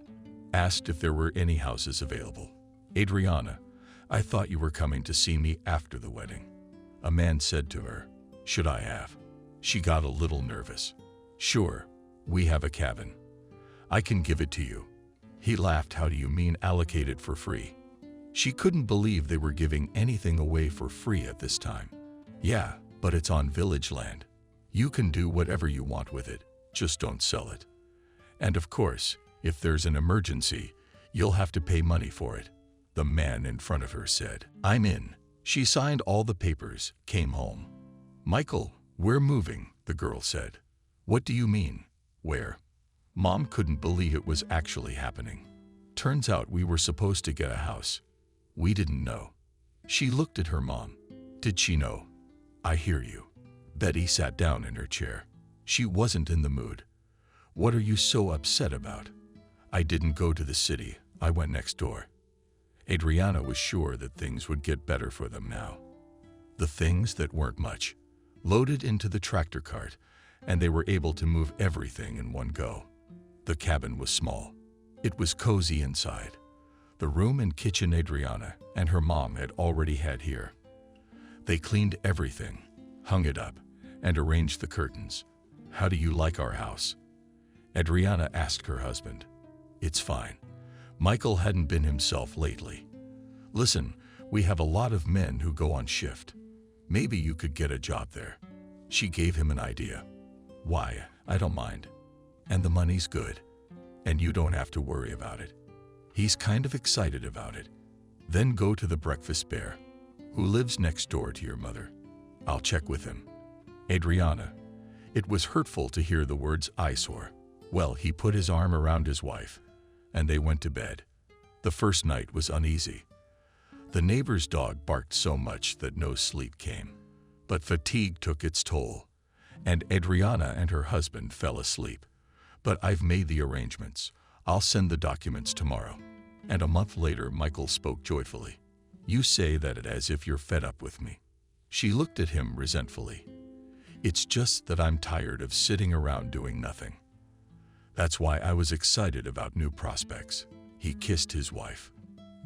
asked if there were any houses available. Adriana, I thought you were coming to see me after the wedding. A man said to her, should I have? She got a little nervous. Sure, we have a cabin. I can give it to you. He laughed. How do you mean allocate it for free? She couldn't believe they were giving anything away for free at this time. Yeah, but it's on village land. You can do whatever you want with it, just don't sell it. And of course, if there's an emergency, you'll have to pay money for it. The man in front of her said, I'm in. She signed all the papers, came home. Michael, we're moving, the girl said. What do you mean? Where? Mom couldn't believe it was actually happening. Turns out we were supposed to get a house. We didn't know. She looked at her mom. Did she know? I hear you. Betty sat down in her chair. She wasn't in the mood. What are you so upset about? I didn't go to the city. I went next door. Adriana was sure that things would get better for them now. The things that weren't much loaded into the tractor cart, and they were able to move everything in one go. The cabin was small. It was cozy inside. The room and kitchen Adriana and her mom had already had here. They cleaned everything, hung it up, and arranged the curtains. "How do you like our house?" Adriana asked her husband. "It's fine." Michael hadn't been himself lately. "Listen, we have a lot of men who go on shift. Maybe you could get a job there." She gave him an idea. "Why, I don't mind. And the money's good. And you don't have to worry about it." He's kind of excited about it. "Then go to the breakfast bear, who lives next door to your mother. I'll check with him." Adriana. It was hurtful to hear the words eyesore. Well, he put his arm around his wife, and they went to bed. The first night was uneasy. The neighbor's dog barked so much that no sleep came. But fatigue took its toll, and Adriana and her husband fell asleep. "But I've made the arrangements. I'll send the documents tomorrow." And a month later, Michael spoke joyfully. "You say that as if you're fed up with me." She looked at him resentfully. "It's just that I'm tired of sitting around doing nothing. That's why I was excited about new prospects." He kissed his wife.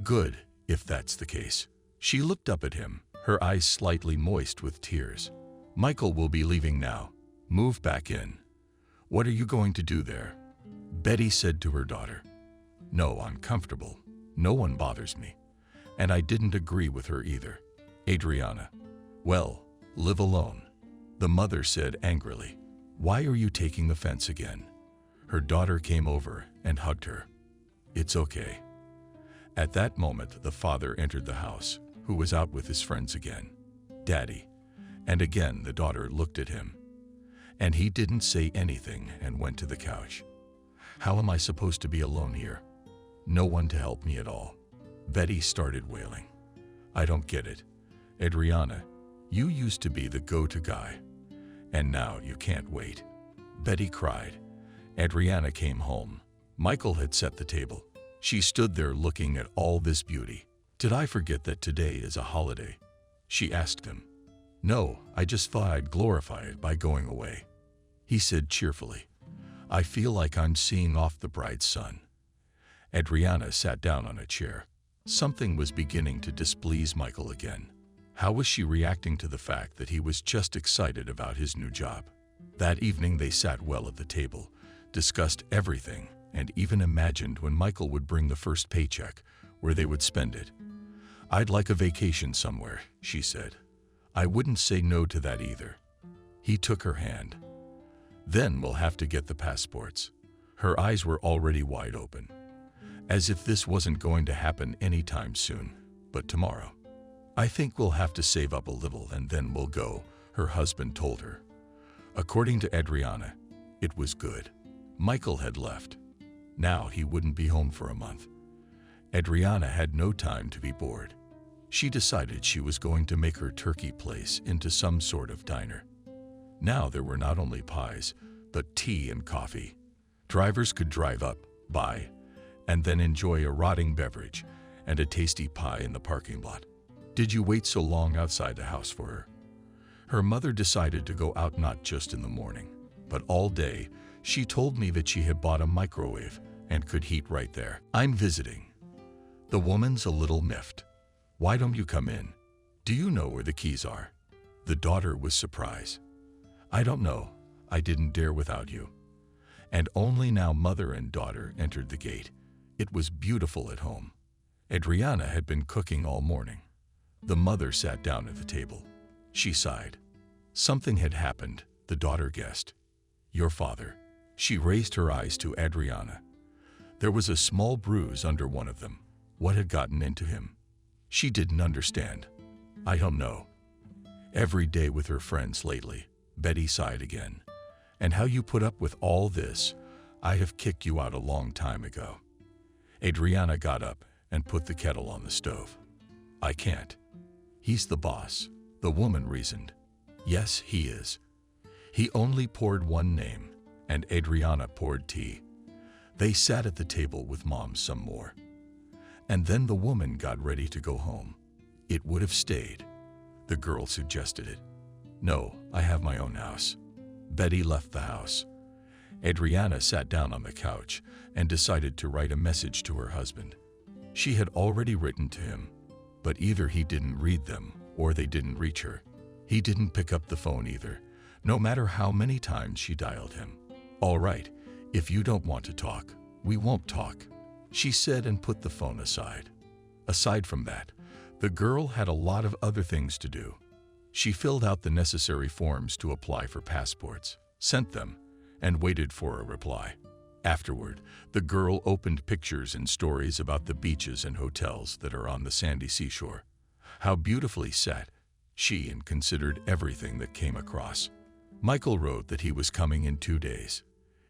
"Good, if that's the case." She looked up at him, her eyes slightly moist with tears. "Michael will be leaving now. Move back in." "What are you going to do there?" Betty said to her daughter. "No, I'm comfortable. No one bothers me." And I didn't agree with her either. Adriana. "Well, live alone." The mother said angrily. "Why are you taking the fence again?" Her daughter came over and hugged her. "It's okay." At that moment, the father entered the house, who was out with his friends again. "Daddy." And again the daughter looked at him. And he didn't say anything and went to the couch. "How am I supposed to be alone here? No one to help me at all." Betty started wailing. "I don't get it. Adriana, you used to be the go-to guy. And now you can't wait." Betty cried. Adriana came home. Michael had set the table. She stood there looking at all this beauty. "Did I forget that today is a holiday?" she asked him. "No, I just thought I'd glorify it by going away," he said cheerfully. "I feel like I'm seeing off the bride's son." Adriana sat down on a chair. Something was beginning to displease Michael again. How was she reacting to the fact that he was just excited about his new job? That evening they sat well at the table, discussed everything, and even imagined when Michael would bring the first paycheck, where they would spend it. "I'd like a vacation somewhere," she said. "I wouldn't say no to that either." He took her hand. "Then we'll have to get the passports." Her eyes were already wide open, as if this wasn't going to happen anytime soon, but tomorrow. "I think we'll have to save up a little and then we'll go," her husband told her. According to Adriana, it was good. Michael had left. Now he wouldn't be home for a month. Adriana had no time to be bored. She decided she was going to make her turkey place into some sort of diner. Now there were not only pies, but tea and coffee. Drivers could drive up, buy, and then enjoy a rotting beverage and a tasty pie in the parking lot. "Did you wait so long outside the house for her?" Her mother decided to go out not just in the morning, but all day. She told me that she had bought a microwave and could heat right there. "I'm visiting." The woman's a little miffed. "Why don't you come in? Do you know where the keys are?" The daughter was surprised. "I don't know. I didn't dare without you." And only now mother and daughter entered the gate. It was beautiful at home. Adriana had been cooking all morning. The mother sat down at the table. She sighed. Something had happened, the daughter guessed. "Your father." She raised her eyes to Adriana. There was a small bruise under one of them. What had gotten into him? She didn't understand. "I don't know. Every day with her friends lately." Betty sighed again. "And how you put up with all this? I'd have kicked you out a long time ago." Adriana got up and put the kettle on the stove. "I can't. He's the boss," the woman reasoned. "Yes, he is." He only poured one name, and Adriana poured tea. They sat at the table with Mom some more. And then the woman got ready to go home. It would have stayed. The girl suggested it. No, I have my own house. Betty left the house. Adriana sat down on the couch and decided to write a message to her husband. She had already written to him, but either he didn't read them or they didn't reach her. He didn't pick up the phone either, no matter how many times she dialed him. All right, if you don't want to talk, we won't talk, she said and put the phone aside. Aside from that, the girl had a lot of other things to do. She filled out the necessary forms to apply for passports, sent them, and waited for a reply. Afterward, the girl opened pictures and stories about the beaches and hotels that are on the sandy seashore. How beautifully set, she and considered everything that came across. Michael wrote that he was coming in 2 days.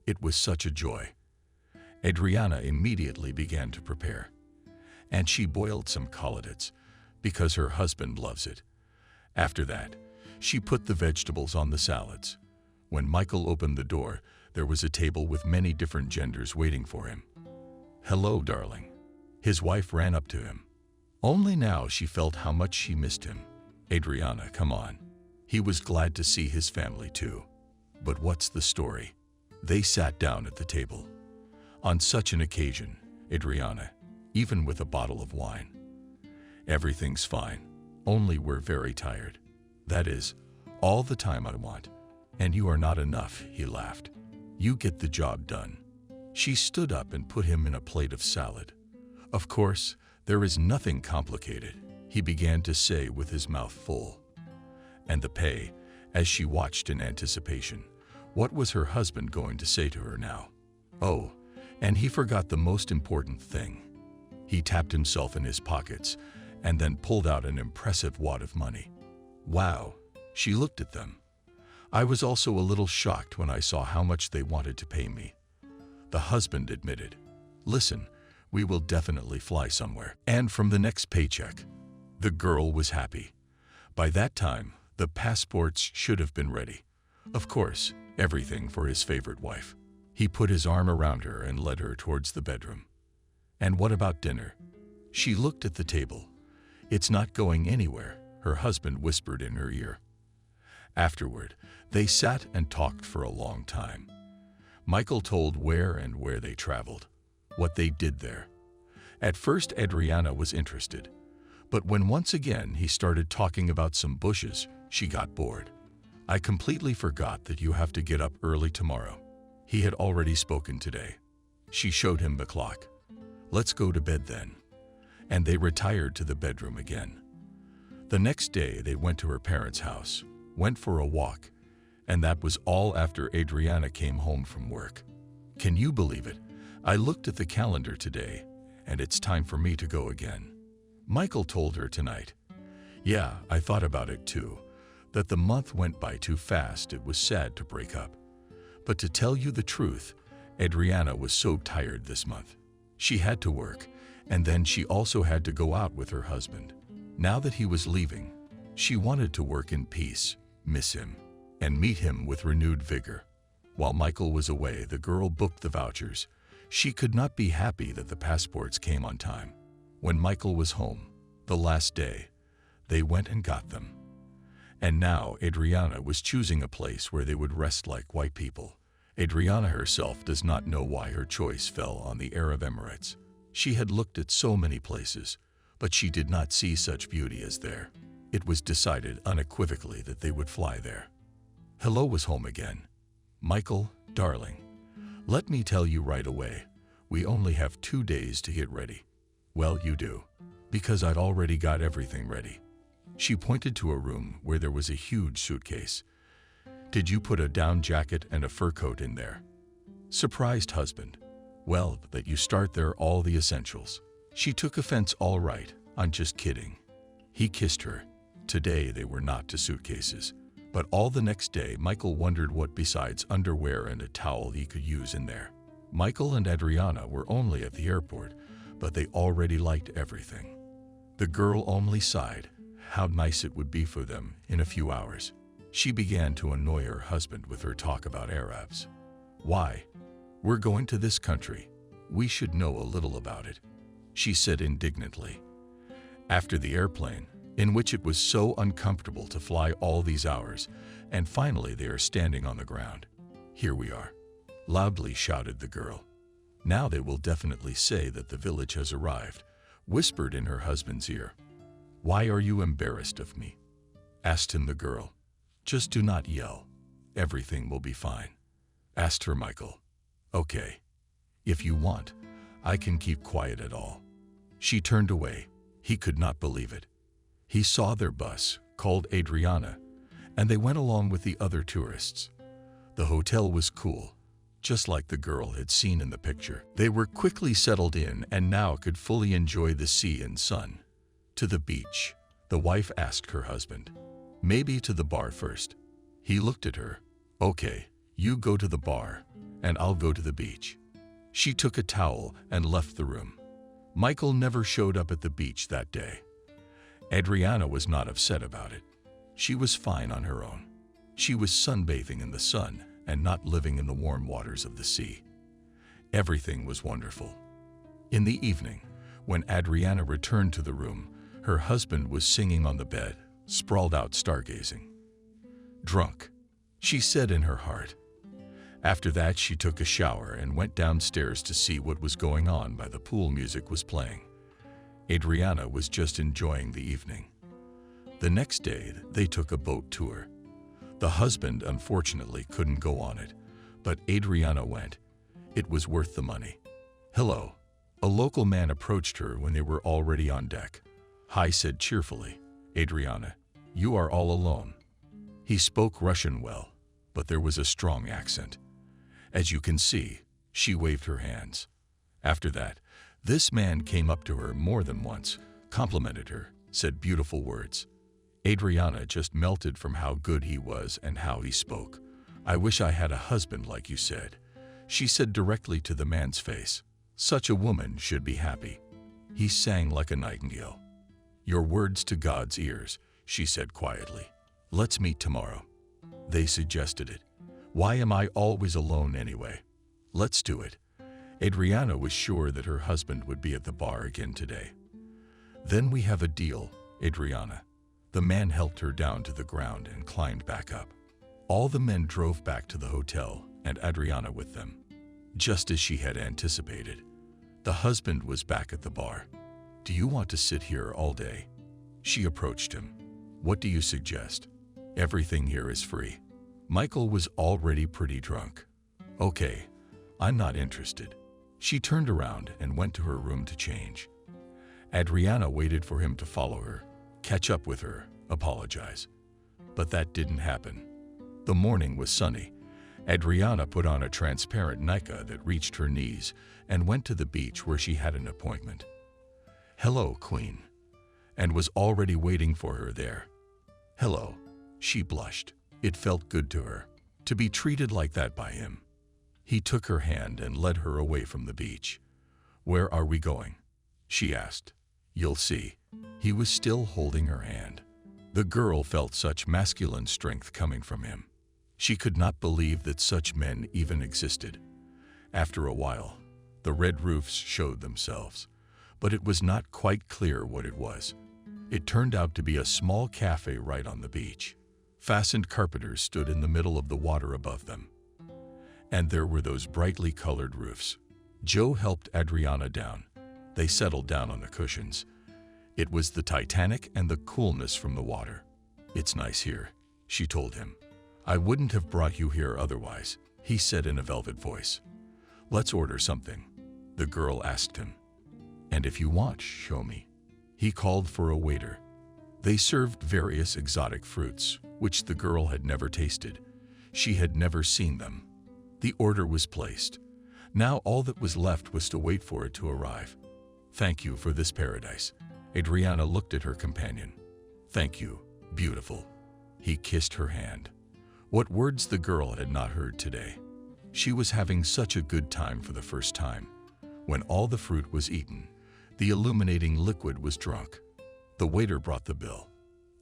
It was such a joy. Adriana immediately began to prepare. And she boiled some collards, because her husband loves it. After that, she put the vegetables on the salads. When Michael opened the door, there was a table with many different genders waiting for him. "Hello, darling." His wife ran up to him. Only now she felt how much she missed him. "Adriana, come on." He was glad to see his family too. But what's the story? They sat down at the table. On such an occasion, Adriana, even with a bottle of wine. "Everything's fine, only we're very tired. That is, all the time I want. And you are not enough," he laughed. "You get the job done." She stood up and put him in a plate of salad. "Of course, there is nothing complicated," he began to say with his mouth full. And the pay, as she watched in anticipation. What was her husband going to say to her now? Oh, and he forgot the most important thing. He tapped himself in his pockets and then pulled out an impressive wad of money. Wow, she looked at them. I was also a little shocked when I saw how much they wanted to pay me. The husband admitted, "Listen, we will definitely fly somewhere." And from the next paycheck, the girl was happy. By that time, the passports should have been ready. Of course, everything for his favorite wife. He put his arm around her and led her towards the bedroom. "And what about dinner?" She looked at the table. "It's not going anywhere," her husband whispered in her ear. Afterward, they sat and talked for a long time. Michael told where they traveled, what they did there. At first, Adriana was interested, but when once again he started talking about some bushes, she got bored. "I completely forgot that you have to get up early tomorrow." He had already spoken today. She showed him the clock. "Let's go to bed then." And they retired to the bedroom again. The next day, they went to her parents' house, went for a walk, and that was all after Adriana came home from work. Can you believe it? I looked at the calendar today, and it's time for me to go again. Michael told her tonight. Yeah, I thought about it too, that the month went by too fast. It was sad to break up. But to tell you the truth, Adriana was so tired this month. She had to work, and then she also had to go out with her husband. Now that he was leaving, she wanted to work in peace, miss him, and meet him with renewed vigor. While Michael was away, the girl booked the vouchers. She could not be happy that the passports came on time. When Michael was home, the last day, they went and got them. And now Adriana was choosing a place where they would rest like white people. Adriana herself does not know why her choice fell on the Arab Emirates. She had looked at so many places, but she did not see such beauty as there. It was decided unequivocally that they would fly there. Hello was home again. "Michael, darling, let me tell you right away, we only have 2 days to get ready." "Well, you do, because I'd already got everything ready." She pointed to a room where there was a huge suitcase. "Did you put a down jacket and a fur coat in there?" Surprised husband. "Well, that you start there all the essentials." She took offense. "All right, I'm just kidding." He kissed her. Today they were not to suitcases. But all the next day, Michael wondered what besides underwear and a towel he could use in there. Michael and Adriana were only at the airport, but they already liked everything. The girl only sighed. How nice it would be for them in a few hours. She began to annoy her husband with her talk about Arabs. "Why? We're going to this country. We should know a little about it." she said indignantly. After the airplane, in which it was so uncomfortable to fly all these hours, and finally they are standing on the ground. Here we are, loudly shouted the girl. Now they will definitely say that the village has arrived, whispered in her husband's ear. Why are you embarrassed of me? Asked him the girl. Just do not yell. Everything will be fine. Asked her Michael. Okay. If you want, I can keep quiet at all. She turned away. He could not believe it. He saw their bus, called Adriana, and they went along with the other tourists. The hotel was cool, just like the girl had seen in the picture. They were quickly settled in and now could fully enjoy the sea and sun. To the beach, the wife asked her husband. Maybe to the bar first. He looked at her. Okay, you go to the bar, and I'll go to the beach. She took a towel and left the room. Michael never showed up at the beach that day. Adriana was not upset about it. She was fine on her own. She was sunbathing in the sun and not living in the warm waters of the sea. Everything was wonderful. In the evening, when Adriana returned to the room, her husband was singing on the bed, sprawled out stargazing. Drunk, she said in her heart. After that, she took a shower and went downstairs to see what was going on while the pool music was playing. Adriana was just enjoying the evening. The next day, they took a boat tour. The husband, unfortunately, couldn't go on it, but Adriana went. It was worth the money. Hello. A local man approached her when they were already on deck. Hi, said cheerfully. Adriana, you are all alone. He spoke Russian well, but there was a strong accent. As you can see, she waved her hands. After that, this man came up to her more than once, complimented her, said beautiful words. Adriana just melted from how good he was and how he spoke. I wish I had a husband like you said, she said directly to the man's face. Such a woman should be happy. He sang like a nightingale. Your words to God's ears, she said quietly. Let's meet tomorrow. They suggested it. Why am I always alone anyway? Let's do it. Adriana was sure that her husband would be at the bar again today. Then we have a deal, Adriana. The man helped her down to the ground and climbed back up. All the men drove back to the hotel and Adriana with them. Just as she had anticipated, the husband was back at the bar. Do you want to sit here all day? She approached him. What do you suggest? Everything here is free. Michael was already pretty drunk. Okay, I'm not interested. She turned around and went to her room to change. Adriana waited for him to follow her, catch up with her, apologize. But that didn't happen. The morning was sunny. Adriana put on a transparent nika that reached her knees and went to the beach where she had an appointment. Hello, Queen, and was already waiting for her there. Hello, she blushed. It felt good to her to be treated like that by him. He took her hand and led her away from the beach. Where are we going? She asked. You'll see. He was still holding her hand. The girl felt such masculine strength coming from him. She could not believe that such men even existed. After a while, the red roofs showed themselves, but it was not quite clear what it was. It turned out to be a small cafe right on the beach. Fastened carpenters stood in the middle of the water above them. And there were those brightly colored roofs. Joe helped Adriana down. They settled down on the cushions. It was the Titanic and the coolness from the water. It's nice here, she told him. I wouldn't have brought you here otherwise, he said in a velvet voice. Let's order something, the girl asked him. And if you want, show me. He called for a waiter. They served various exotic fruits, which the girl had never tasted. She had never seen them. The order was placed. Now all that was left was to wait for it to arrive. Thank you for this paradise. Adriana looked at her companion. Thank you, beautiful. He kissed her hand. What words the girl had not heard today. She was having such a good time for the first time. When all the fruit was eaten, the illuminating liquid was drunk. The waiter brought the bill.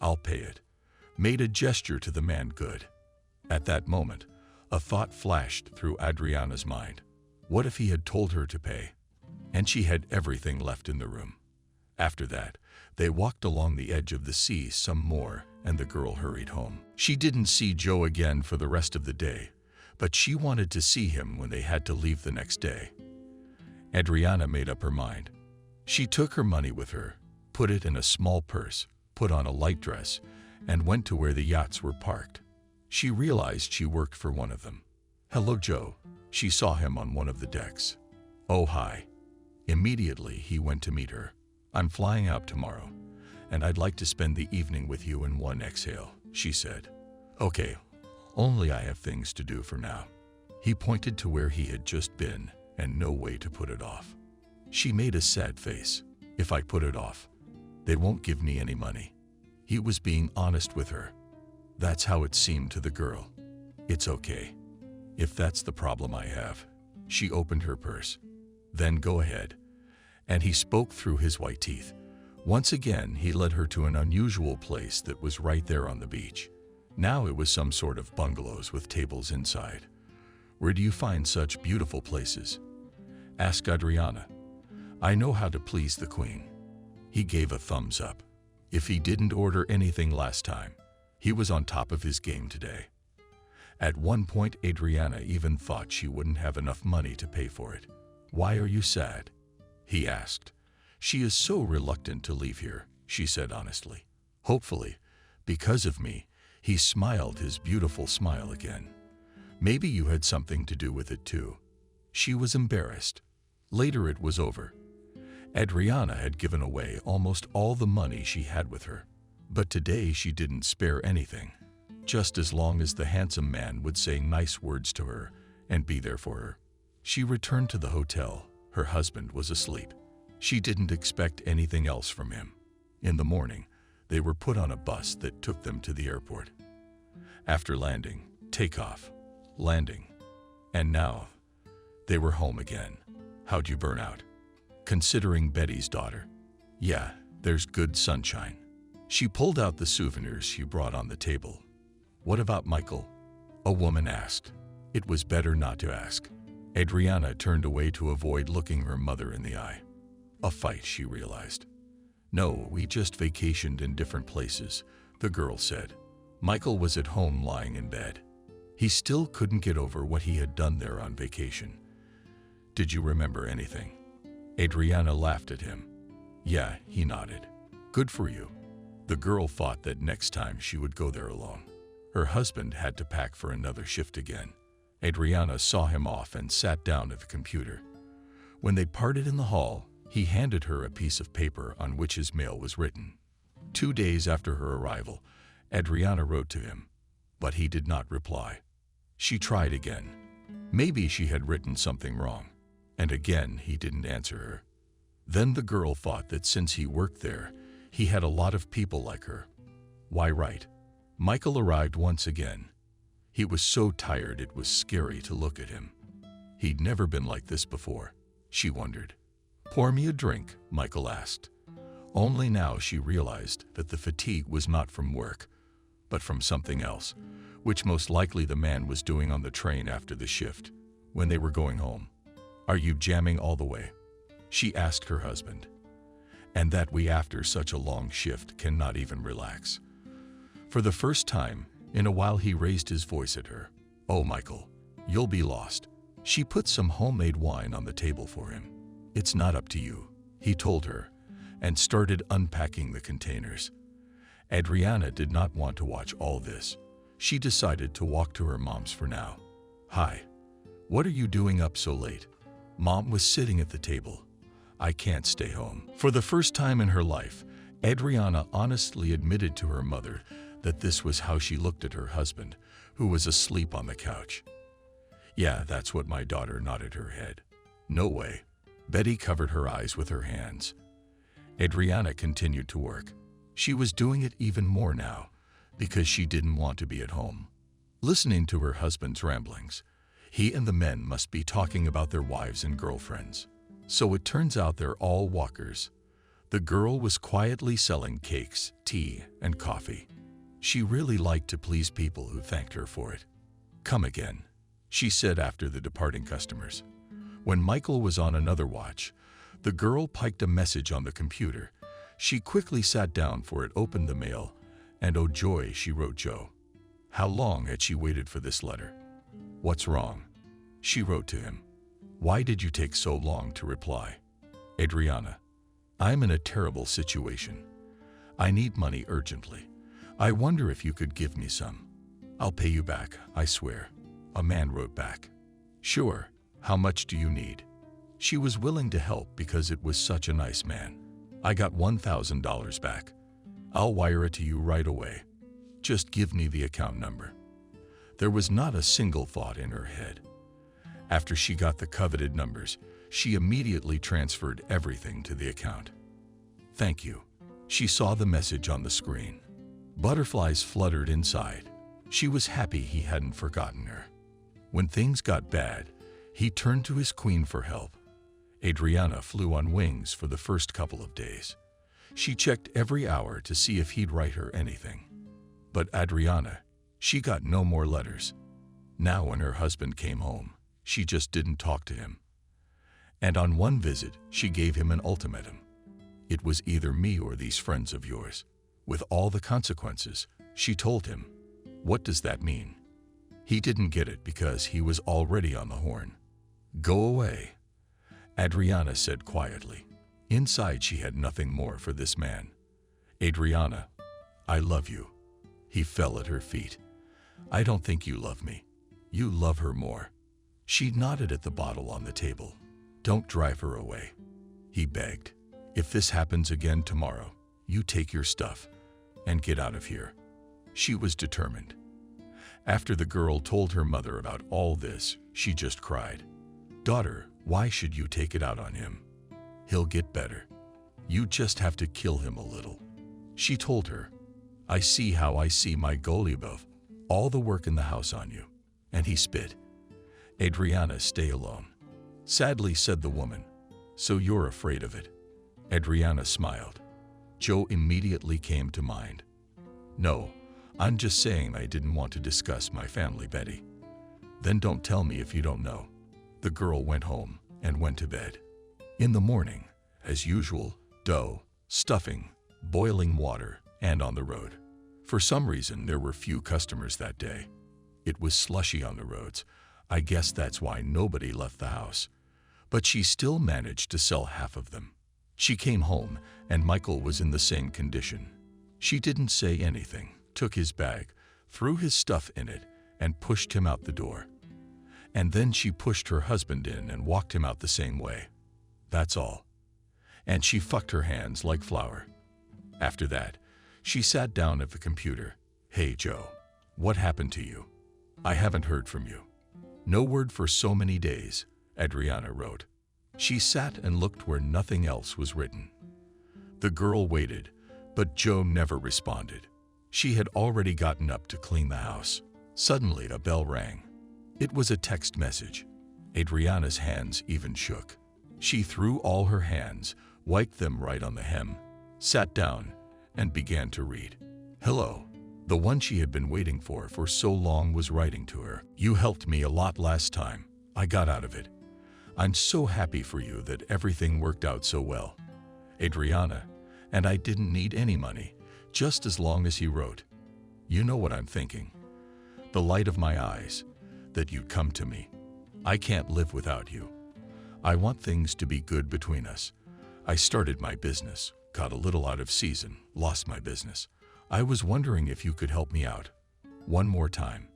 I'll pay it. Made a gesture to the man good. At that moment, a thought flashed through Adriana's mind. What if he had told her to pay? and she had everything left in the room. After that, they walked along the edge of the sea some more, and the girl hurried home. She didn't see Joe again for the rest of the day, but she wanted to see him when they had to leave the next day. Adriana made up her mind. She took her money with her, put it in a small purse, put on a light dress, and went to where the yachts were parked. She realized she worked for one of them. "Hello, Joe." She saw him on one of the decks. "Oh, hi." Immediately, he went to meet her. "I'm flying out tomorrow, and I'd like to spend the evening with you in one exhale," she said. "Okay, only I have things to do for now." He pointed to where he had just been, and no way to put it off. She made a sad face. "If I put it off, they won't give me any money." He was being honest with her. That's how it seemed to the girl. "It's okay. If that's the problem I have." She opened her purse. "Then go ahead." And he spoke through his white teeth. Once again, he led her to an unusual place that was right there on the beach. Now it was some sort of bungalows with tables inside. "Where do you find such beautiful places?" asked Adriana. "I know how to please the queen." He gave a thumbs up. If he didn't order anything last time, he was on top of his game today. At one point, Adriana even thought she wouldn't have enough money to pay for it. "Why are you sad?" he asked. "She is so reluctant to leave here," she said honestly. "Hopefully, because of me." He smiled his beautiful smile again. "Maybe you had something to do with it too." She was embarrassed. Later it was over. Adriana had given away almost all the money she had with her. But today she didn't spare anything. Just as long as the handsome man would say nice words to her and be there for her. She returned to the hotel. Her husband was asleep. She didn't expect anything else from him. In the morning, they were put on a bus that took them to the airport. After landing, takeoff, landing, and now they were home again. "How'd you burn out?" Considering Betty's daughter. "Yeah, there's good sunshine." She pulled out the souvenirs she brought on the table. "What about Michael?" a woman asked. It was better not to ask. Adriana turned away to avoid looking her mother in the eye. A fight, she realized. "No, we just vacationed in different places," the girl said. Michael was at home lying in bed. He still couldn't get over what he had done there on vacation. "Did you remember anything?" Adriana laughed at him. "Yeah," he nodded. "Good for you." The girl thought that next time she would go there alone. Her husband had to pack for another shift again. Adriana saw him off and sat down at the computer. When they parted in the hall, he handed her a piece of paper on which his mail was written. 2 days after her arrival, Adriana wrote to him, but he did not reply. She tried again. Maybe she had written something wrong, and again he didn't answer her. Then the girl thought that since he worked there, he had a lot of people like her. Why write? Michael arrived once again. He was so tired it was scary to look at him. He'd never been like this before, she wondered. "Pour me a drink," Michael asked. Only now she realized that the fatigue was not from work, but from something else, which most likely the man was doing on the train after the shift, when they were going home. "Are you jamming all the way?" she asked her husband. "And that we after such a long shift cannot even relax." For the first time in a while he raised his voice at her. "Oh, Michael, you'll be lost." She put some homemade wine on the table for him. "It's not up to you," he told her, and started unpacking the containers. Adriana did not want to watch all this. She decided to walk to her mom's for now. "Hi. What are you doing up so late?" Mom was sitting at the table. "I can't stay home." For the first time in her life, Adriana honestly admitted to her mother that this was how she looked at her husband, who was asleep on the couch. "Yeah, that's what my daughter," nodded her head. "No way." Betty covered her eyes with her hands. Adriana continued to work. She was doing it even more now, because she didn't want to be at home. Listening to her husband's ramblings, he and the men must be talking about their wives and girlfriends. So it turns out they're all walkers. The girl was quietly selling cakes, tea, and coffee. She really liked to please people who thanked her for it. "Come again," she said after the departing customers. When Michael was on another watch, The girl piked a message on the computer. She quickly sat down for it, opened the mail, and oh joy, she wrote Joe. How long had she waited for this letter? What's wrong? She wrote to him. Why did you take so long to reply? Adriana, I'm in a terrible situation. I need money urgently. I wonder if you could give me some. I'll pay you back, I swear. A man wrote back. Sure, how much do you need? She was willing to help because it was such a nice man. I got $1,000 back. I'll wire it to you right away. Just give me the account number. There was not a single thought in her head. After she got the coveted numbers, she immediately transferred everything to the account. Thank you. She saw the message on the screen. Butterflies fluttered inside. She was happy he hadn't forgotten her. When things got bad, he turned to his queen for help. Adriana flew on wings for the first couple of days. She checked every hour to see if he'd write her anything. But Adriana, she got no more letters. Now when her husband came home, she just didn't talk to him. And on one visit, she gave him an ultimatum. It was either me or these friends of yours. With all the consequences, she told him. What does that mean? He didn't get it because he was already on the horn. Go away, Adriana said quietly. Inside she had nothing more for this man. Adriana, I love you. He fell at her feet. I don't think you love me. You love her more. She nodded at the bottle on the table. Don't drive her away, he begged. If this happens again tomorrow, you take your stuff and get out of here. She was determined. After the girl told her mother about all this, she just cried. Daughter, why should you take it out on him? He'll get better. You just have to kill him a little. She told her, I see how I see my Golubov, all the work in the house on you. And he spit. Adriana, stay alone. Sadly said the woman. So you're afraid of it? Adriana smiled. Joe immediately came to mind. No, I'm just saying I didn't want to discuss my family, Betty. Then don't tell me if you don't know. The girl went home and went to bed. In the morning, as usual, dough, stuffing, boiling water, and on the road. For some reason, there were few customers that day. It was slushy on the roads. I guess that's why nobody left the house. But she still managed to sell half of them. She came home, and Michael was in the same condition. She didn't say anything, took his bag, threw his stuff in it, and pushed him out the door. And then she pushed her husband in and walked him out the same way. That's all. And she fucked her hands like flour. After that, she sat down at the computer. Hey, Joe, what happened to you? I haven't heard from you. No word for so many days, Adriana wrote. She sat and looked where nothing else was written. The girl waited, but Joe never responded. She had already gotten up to clean the house. Suddenly, a bell rang. It was a text message. Adriana's hands even shook. She threw all her hands, wiped them right on the hem, sat down, and began to read. Hello. The one she had been waiting for so long was writing to her. You helped me a lot last time. I got out of it. I'm so happy for you that everything worked out so well. Adriana, and I didn't need any money, just as long as he wrote. You know what I'm thinking. The light of my eyes, that you'd come to me. I can't live without you. I want things to be good between us. I started my business, got a little out of season, lost my business. I was wondering if you could help me out. One more time.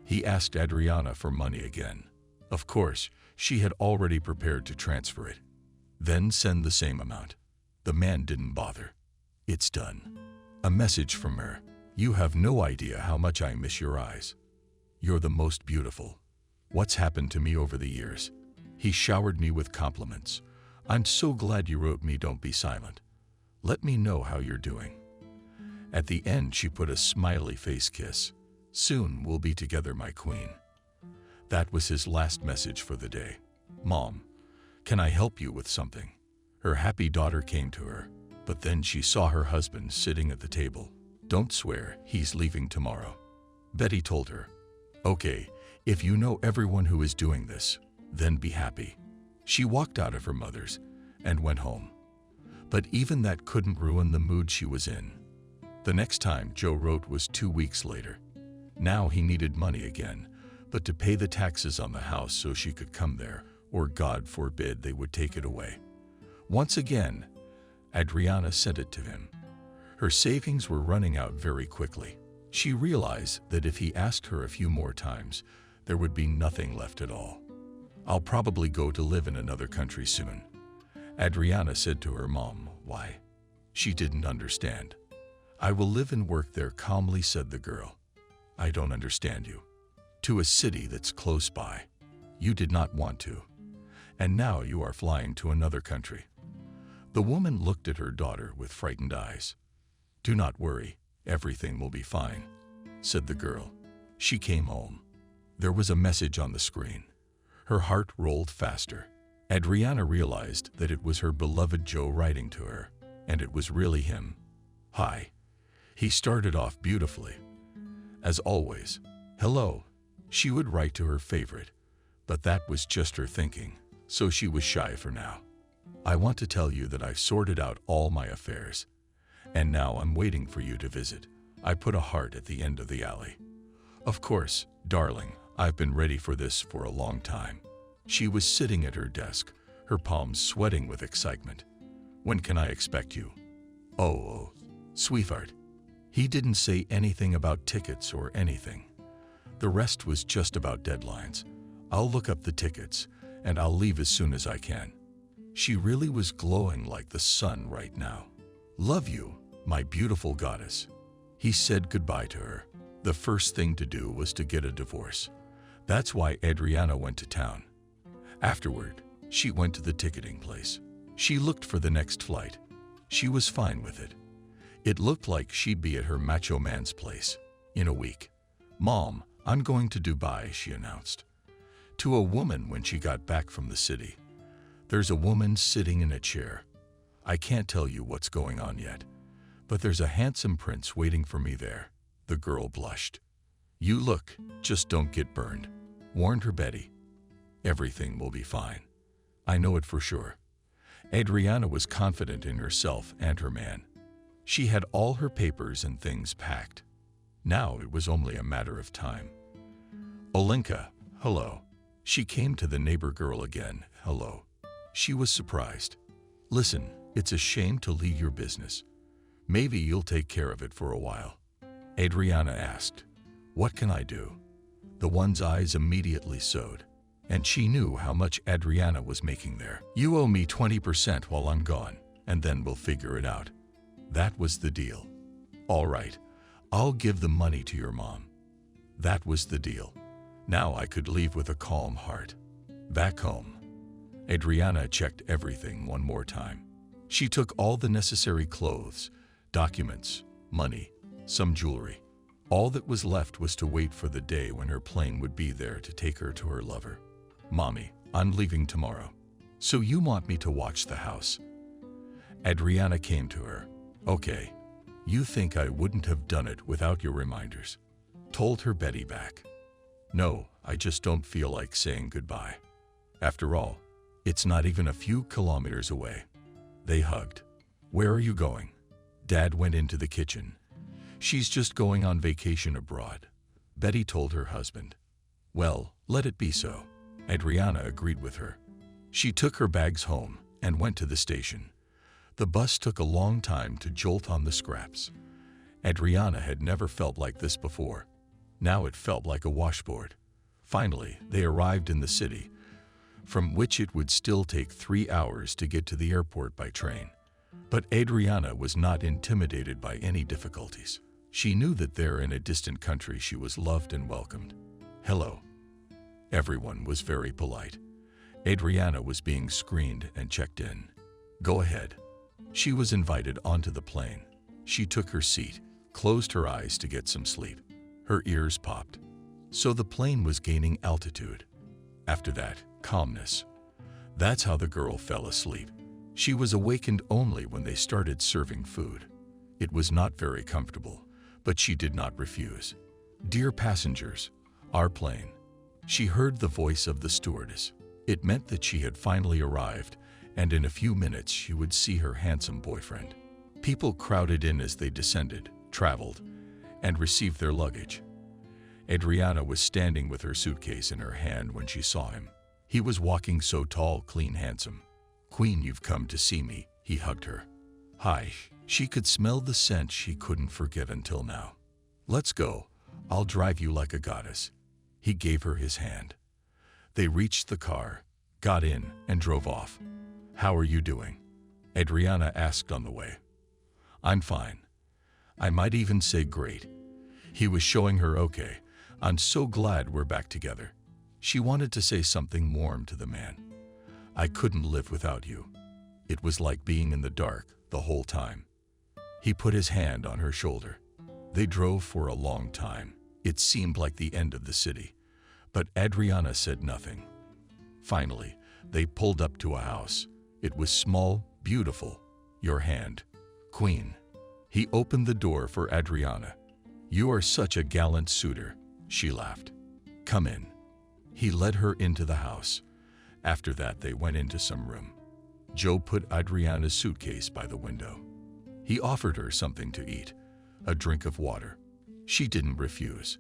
He asked Adriana for money again. Of course, she had already prepared to transfer it. Then send the same amount. The man didn't bother. It's done. A message from her. You have no idea how much I miss your eyes. You're the most beautiful. What's happened to me over the years? He showered me with compliments. I'm so glad you wrote me, don't be silent. Let me know how you're doing. At the end, she put a smiley face kiss. Soon we'll be together, my queen. That was his last message for the day. Mom, can I help you with something? Her happy daughter came to her, but then she saw her husband sitting at the table. Don't swear, he's leaving tomorrow. Betty told her, okay, if you know everyone who is doing this, then be happy. She walked out of her mother's, and went home. But even that couldn't ruin the mood she was in. The next time Joe wrote was 2 weeks later. Now he needed money again, but to pay the taxes on the house so she could come there, or God forbid they would take it away. Once again, Adriana sent it to him. Her savings were running out very quickly. She realized that if he asked her a few more times, there would be nothing left at all. "I'll probably go to live in another country soon," Adriana said to her mom. "Why?" She didn't understand. "I will live and work there," calmly said the girl. "I don't understand you. To a city that's close by. You did not want to. And now you are flying to another country." The woman looked at her daughter with frightened eyes. "Do not worry, everything will be fine," said the girl. She came home. There was a message on the screen. Her heart rolled faster. Adriana realized that it was her beloved Joe writing to her, and it was really him. "Hi." He started off beautifully. As always, "Hello." She would write to her favorite, but that was just her thinking, so she was shy for now. "I want to tell you that I've sorted out all my affairs, and now I'm waiting for you to visit." I put a heart at the end of the alley. "Of course, darling, I've been ready for this for a long time." She was sitting at her desk, her palms sweating with excitement. "When can I expect you?" Oh, sweetheart." He didn't say anything about tickets or anything. The rest was just about deadlines. "I'll look up the tickets, and I'll leave as soon as I can." She really was glowing like the sun right now. "Love you, my beautiful goddess." He said goodbye to her. The first thing to do was to get a divorce. That's why Adriana went to town. Afterward, she went to the ticketing place. She looked for the next flight. She was fine with it. It looked like she'd be at her macho man's place in a week. "Mom, I'm going to Dubai," she announced to a woman when she got back from the city. "There's a woman sitting in a chair. I can't tell you what's going on yet, but there's a handsome prince waiting for me there." The girl blushed. "You look, just don't get burned," warned her Betty. "Everything will be fine. I know it for sure." Adriana was confident in herself and her man. She had all her papers and things packed. Now it was only a matter of time. "Olenka, hello." She came to the neighbor girl again. "Hello." She was surprised. "Listen, it's a shame to leave your business. Maybe you'll take care of it for a while." Adriana asked, "What can I do?" The one's eyes immediately sewed, and she knew how much Adriana was making there. "You owe me 20% while I'm gone, and then we'll figure it out." That was the deal. "All right, I'll give the money to your mom." That was the deal. Now I could leave with a calm heart. Back home, Adriana checked everything one more time. She took all the necessary clothes, documents, money, some jewelry. All that was left was to wait for the day when her plane would be there to take her to her lover. "Mommy, I'm leaving tomorrow. So you want me to watch the house?" Adriana came to her. "Okay, you think I wouldn't have done it without your reminders?" Told her Betty back. "No, I just don't feel like saying goodbye. After all, it's not even a few kilometers away." They hugged. "Where are you going?" Dad went into the kitchen. "She's just going on vacation abroad," Betty told her husband. "Well, let it be so." Adriana agreed with her. She took her bags home and went to the station. The bus took a long time to jolt on the scraps. Adriana had never felt like this before. Now it felt like a washboard. Finally, they arrived in the city, from which it would still take 3 hours to get to the airport by train. But Adriana was not intimidated by any difficulties. She knew that there in a distant country she was loved and welcomed. "Hello." Everyone was very polite. Adriana was being screened and checked in. "Go ahead." She was invited onto the plane. She took her seat, closed her eyes to get some sleep. Her ears popped. So the plane was gaining altitude. After that, calmness. That's how the girl fell asleep. She was awakened only when they started serving food. It was not very comfortable, but she did not refuse. "Dear passengers, our plane." She heard the voice of the stewardess. It meant that she had finally arrived, and in a few minutes she would see her handsome boyfriend. People crowded in as they descended, traveled, and received their luggage. Adriana was standing with her suitcase in her hand when she saw him. He was walking so tall, clean, handsome. "Queen, you've come to see me," he hugged her. "Hi." She could smell the scent she couldn't forget until now. "Let's go. I'll drive you like a goddess." He gave her his hand. They reached the car, got in, and drove off. "How are you doing?" Adriana asked on the way. "I'm fine. I might even say great." He was showing her, "Okay, I'm so glad we're back together." She wanted to say something warm to the man. "I couldn't live without you." It was like being in the dark the whole time. He put his hand on her shoulder. They drove for a long time. It seemed like the end of the city, but Adriana said nothing. Finally, they pulled up to a house. It was small, beautiful. "Your hand, Queen." He opened the door for Adriana. "You are such a gallant suitor," she laughed. "Come in." He led her into the house. After that, they went into some room. Joe put Adriana's suitcase by the window. He offered her something to eat, a drink of water. She didn't refuse.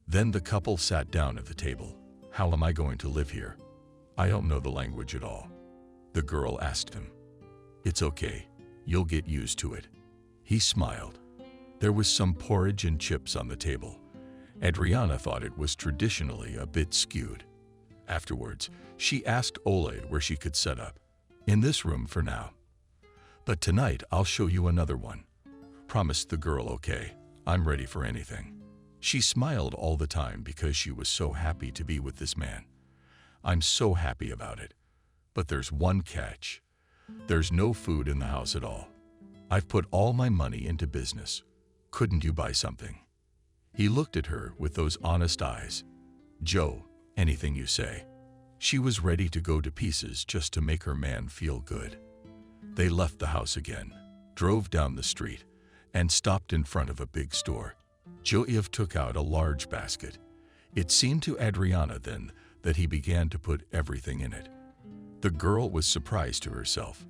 Then the couple sat down at the table. "How am I going to live here? I don't know the language at all." The girl asked him. "It's okay. You'll get used to it." He smiled. There was some porridge and chips on the table. Adriana thought it was traditionally a bit skewed. Afterwards, she asked Oleg where she could set up. "In this room for now. But tonight I'll show you another one," promised the girl. "Okay, I'm ready for anything." She smiled all the time because she was so happy to be with this man. "I'm so happy about it. But there's one catch. There's no food in the house at all. I've put all my money into business. Couldn't you buy something?" He looked at her with those honest eyes. "Joe, anything you say." She was ready to go to pieces just to make her man feel good. They left the house again, drove down the street, and stopped in front of a big store. Joev took out a large basket. It seemed to Adriana then that he began to put everything in it. The girl was surprised to herself,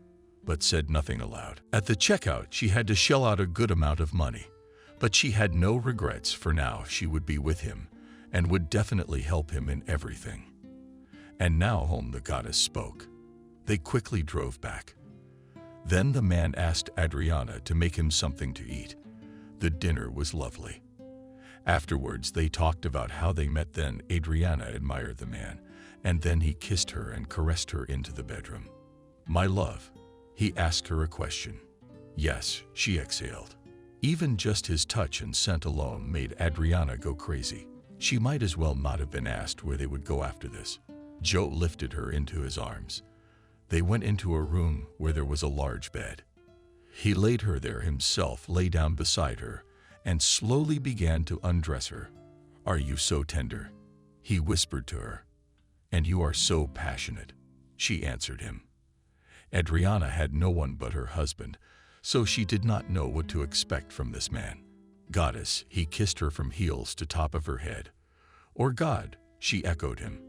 but said nothing aloud. At the checkout, she had to shell out a good amount of money, but she had no regrets, for now she would be with him and would definitely help him in everything. And now home, the goddess spoke. They quickly drove back. Then the man asked Adriana to make him something to eat. The dinner was lovely. Afterwards, they talked about how they met. Then Adriana admired the man, and then he kissed her and caressed her into the bedroom. "My love," he asked her a question. "Yes," she exhaled. Even just his touch and scent alone made Adriana go crazy. She might as well not have been asked where they would go after this. Joe lifted her into his arms. They went into a room where there was a large bed. He laid her there himself, lay down beside her, and slowly began to undress her. "Are you so tender?" he whispered to her. "And you are so passionate," she answered him. Adriana had no one but her husband, so she did not know what to expect from this man. "Goddess," he kissed her from heels to top of her head. "Or God," she echoed him.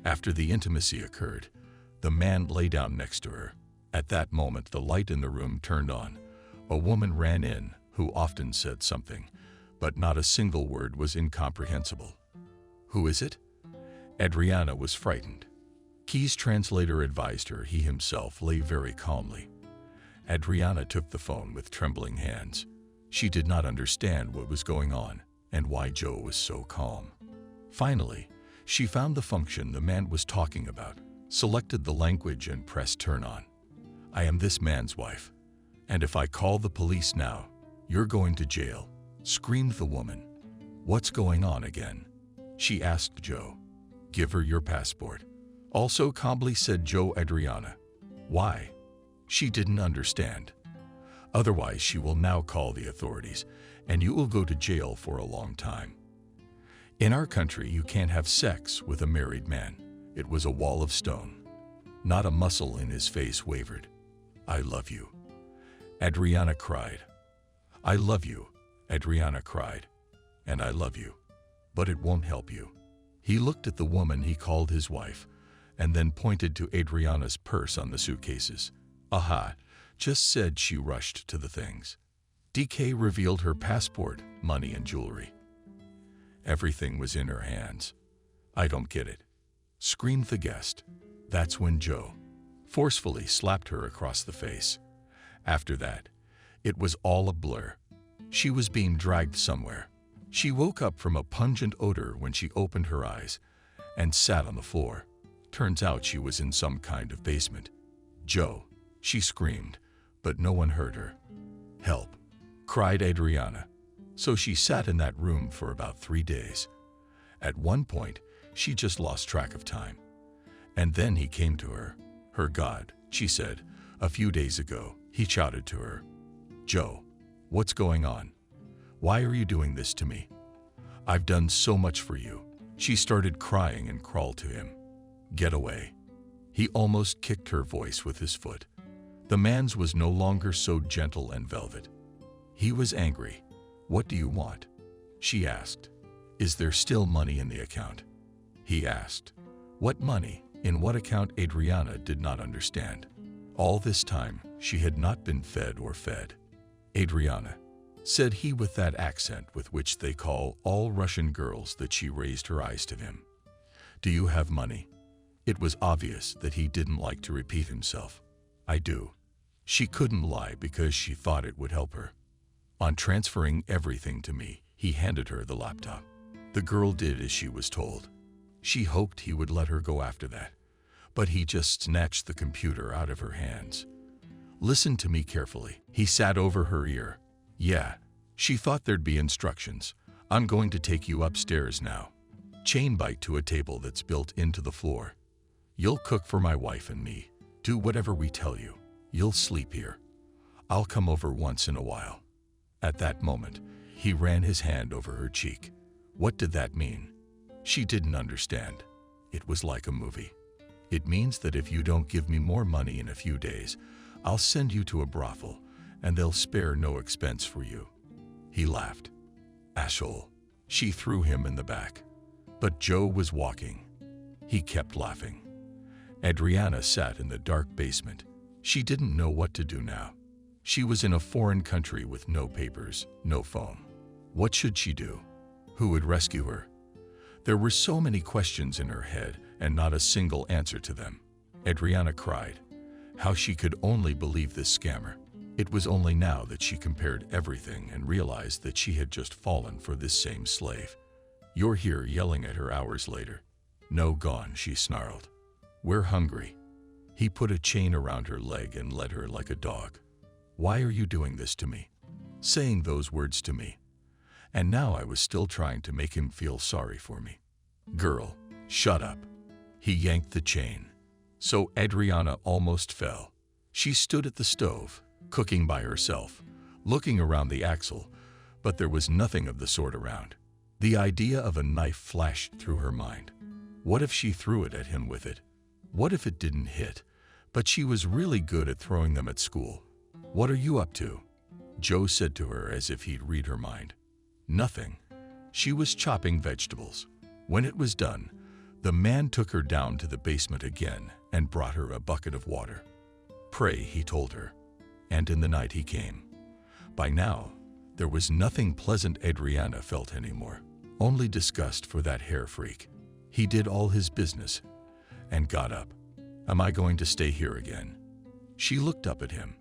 After the intimacy occurred, the man lay down next to her. At that moment, the light in the room turned on. A woman ran in who often said something, but not a single word was incomprehensible. "Who is it?" Adriana was frightened. Key's translator advised her. He himself lay very calmly. Adriana took the phone with trembling hands. She did not understand what was going on and why Joe was so calm. Finally, she found the function the man was talking about, selected the language and pressed turn on. "I am this man's wife, and if I call the police now, you're going to jail," screamed the woman. "What's going on again?" she asked Joe. "Give her your passport," also calmly said Joe. Adriana. "Why?" She didn't understand. "Otherwise, she will now call the authorities, and you will go to jail for a long time. In our country, you can't have sex with a married man." It was a wall of stone. Not a muscle in his face wavered. "I love you," Adriana cried. "I love you," Adriana cried. "And I love you. But it won't help you." He looked at the woman he called his wife, and then pointed to Adriana's purse on the suitcases. Aha, just said. She rushed to the things. DK revealed her passport, money, and jewelry. Everything was in her hands. I don't get it, screamed the guest. That's when Joe forcefully slapped her across the face. After that, it was all a blur. She was being dragged somewhere. She woke up from a pungent odor when she opened her eyes and sat on the floor. Turns out she was in some kind of basement. Joe, she screamed, but no one heard her. Help, cried Adriana. So she sat in that room for about 3 days. At one point, she just lost track of time. And then he came to her. Her God, she said, a few days ago. He shouted to her. Joe, what's going on? Why are you doing this to me? I've done so much for you. She started crying and crawled to him. Get away. He almost kicked her voice with his foot. The man's was no longer so gentle and velvet. He was angry. What do you want? She asked. Is there still money in the account? He asked. What money? In what account? Adriana did not understand. All this time, she had not been fed or fed. Adriana, said he with that accent with which they call all Russian girls that she raised her eyes to him. Do you have money? It was obvious that he didn't like to repeat himself. I do. She couldn't lie because she thought it would help her. On transferring everything to me, he handed her the laptop. The girl did as she was told. She hoped he would let her go after that, but he just snatched the computer out of her hands. Listen to me carefully. He sat over her ear. Yeah, she thought there'd be instructions. I'm going to take you upstairs now. Chain bite to a table that's built into the floor. You'll cook for my wife and me. Do whatever we tell you. You'll sleep here. I'll come over once in a while. At that moment, he ran his hand over her cheek. What did that mean? She didn't understand. It was like a movie. It means that if you don't give me more money in a few days, I'll send you to a brothel, and they'll spare no expense for you. He laughed. Asshole. She threw him in the back. But Joe was walking. He kept laughing. Adriana sat in the dark basement. She didn't know what to do now. She was in a foreign country with no papers, no phone. What should she do? Who would rescue her? There were so many questions in her head and not a single answer to them. Adriana cried. How she could only believe this scammer. It was only now that she compared everything and realized that she had just fallen for this same slave. You're here, yelling at her hours later. No, gone, she snarled. We're hungry. He put a chain around her leg and led her like a dog. Why are you doing this to me? Saying those words to me. And now I was still trying to make him feel sorry for me. Girl, shut up. He yanked the chain. So Adriana almost fell. She stood at the stove, cooking by herself, looking around the axle, but there was nothing of the sort around. The idea of a knife flashed through her mind. What if she threw it at him with it? What if it didn't hit? But she was really good at throwing them at school. What are you up to? Joe said to her as if he'd read her mind. Nothing. She was chopping vegetables. When it was done, the man took her down to the basement again and brought her a bucket of water. Pray, he told her. And in the night he came. By now, there was nothing pleasant Adriana felt anymore, only disgust for that hair freak. He did all his business and got up. Am I going to stay here again? She looked up at him.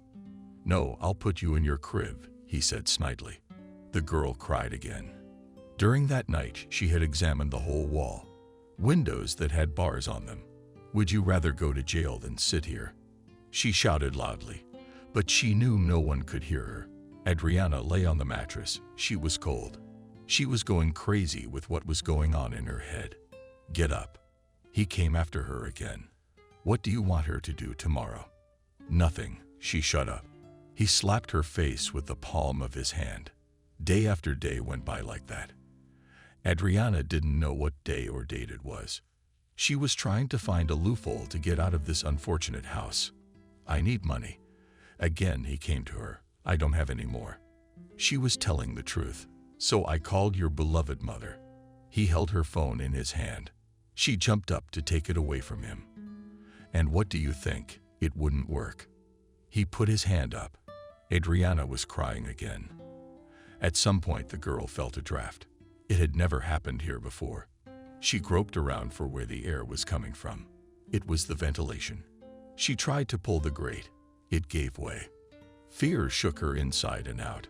No, I'll put you in your crib, he said snidely. The girl cried again. During that night, she had examined the whole wall, windows that had bars on them. Would you rather go to jail than sit here? She shouted loudly, but she knew no one could hear her. Adriana lay on the mattress. She was cold. She was going crazy with what was going on in her head. Get up. He came after her again. What do you want her to do tomorrow? Nothing. She shut up. He slapped her face with the palm of his hand. Day after day went by like that. Adriana didn't know what day or date it was. She was trying to find a loophole to get out of this unfortunate house. I need money. Again he came to her. I don't have any more. She was telling the truth. So I called your beloved mother. He held her phone in his hand. She jumped up to take it away from him. And what do you think? It wouldn't work. He put his hand up. Adriana was crying again. At some point, the girl felt a draft. It had never happened here before. She groped around for where the air was coming from. It was the ventilation. She tried to pull the grate. It gave way. Fear shook her inside and out.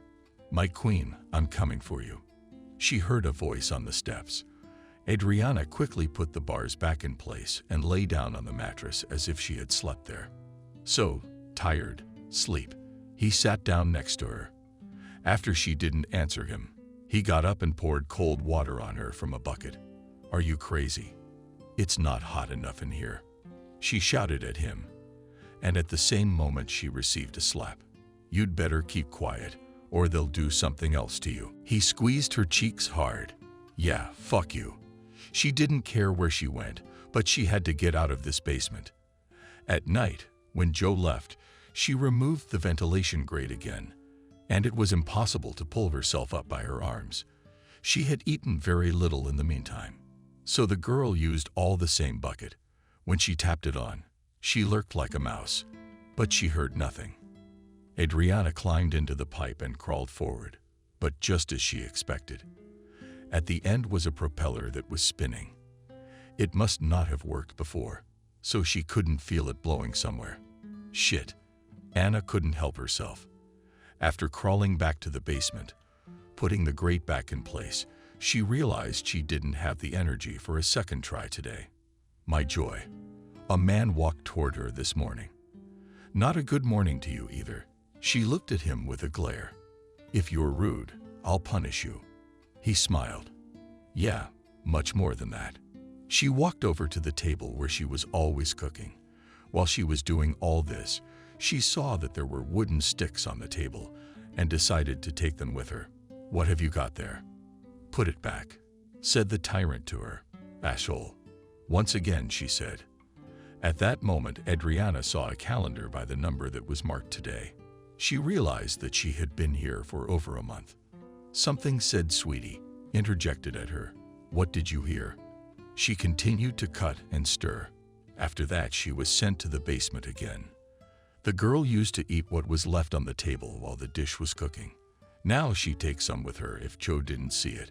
"My queen, I'm coming for you." She heard a voice on the steps. Adriana quickly put the bars back in place and lay down on the mattress as if she had slept there. "So, tired, sleep." He sat down next to her. After she didn't answer him, he got up and poured cold water on her from a bucket. "Are you crazy? It's not hot enough in here," she shouted at him. And at the same moment she received a slap. "You'd better keep quiet, or they'll do something else to you." He squeezed her cheeks hard. "Yeah, fuck you." She didn't care where she went, but she had to get out of this basement. At night, when Joe left, she removed the ventilation grate again, and it was impossible to pull herself up by her arms. She had eaten very little in the meantime, so the girl used all the same bucket. When she tapped it on, she lurked like a mouse, but she heard nothing. Adriana climbed into the pipe and crawled forward, but just as she expected. At the end was a propeller that was spinning. It must not have worked before, so she couldn't feel it blowing somewhere. Shit. Anna couldn't help herself. After crawling back to the basement, putting the grate back in place, she realized she didn't have the energy for a second try today. My joy. A man walked toward her this morning. "Not a good morning to you either." She looked at him with a glare. "If you're rude, I'll punish you." He smiled. "Yeah, much more than that." She walked over to the table where she was always cooking. While she was doing all this, she saw that there were wooden sticks on the table and decided to take them with her. "What have you got there?" "Put it back," said the tyrant to her. "Asshole." Once again, she said. At that moment, Adriana saw a calendar by the number that was marked today. She realized that she had been here for over a month. Something said, "Sweetie," interjected at her. "What did you hear?" She continued to cut and stir. After that, she was sent to the basement again. The girl used to eat what was left on the table while the dish was cooking. Now she'd take some with her if Joe didn't see it.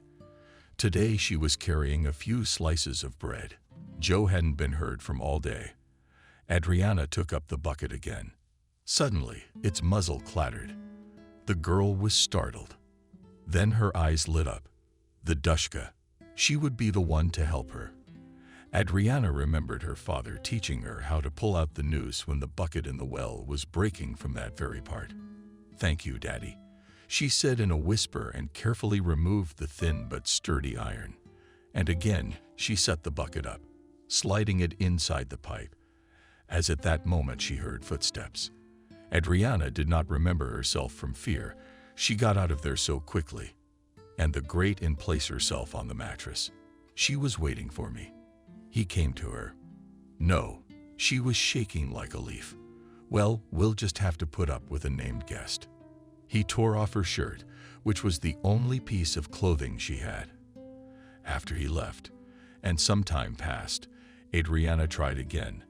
Today she was carrying a few slices of bread. Joe hadn't been heard from all day. Adriana took up the bucket again. Suddenly, its muzzle clattered. The girl was startled. Then her eyes lit up. The Dushka. She would be the one to help her. Adriana remembered her father teaching her how to pull out the noose when the bucket in the well was breaking from that very part. "Thank you, Daddy," she said in a whisper and carefully removed the thin but sturdy iron. And again, she set the bucket up, sliding it inside the pipe. As at that moment she heard footsteps. Adriana did not remember herself from fear. She got out of there so quickly, and the grate in place herself on the mattress. "She was waiting for me." He came to her. "No," she was shaking like a leaf. "Well, we'll just have to put up with a named guest." He tore off her shirt, which was the only piece of clothing she had. After he left, and some time passed, Adriana tried again,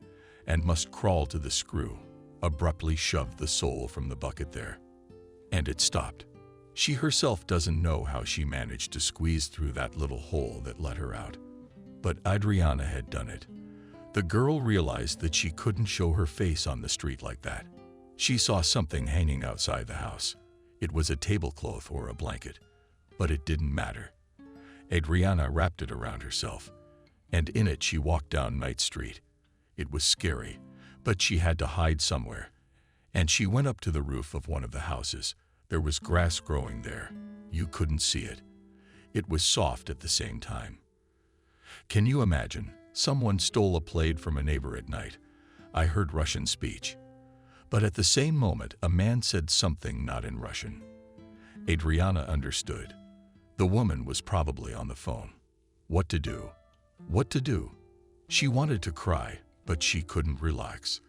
and must crawl to the screw, abruptly shoved the sole from the bucket there. And it stopped. She herself doesn't know how she managed to squeeze through that little hole that let her out. But Adriana had done it. The girl realized that she couldn't show her face on the street like that. She saw something hanging outside the house. It was a tablecloth or a blanket, but it didn't matter. Adriana wrapped it around herself, and in it she walked down Night Street. It was scary, but she had to hide somewhere, and she went up to the roof of one of the houses. There was grass growing there. You couldn't see it. It was soft at the same time. Can you imagine? Someone stole a plate from a neighbor at night. I heard Russian speech. But at the same moment, a man said something not in Russian. Adriana understood. The woman was probably on the phone. What to do? What to do? She wanted to cry, but she couldn't relax.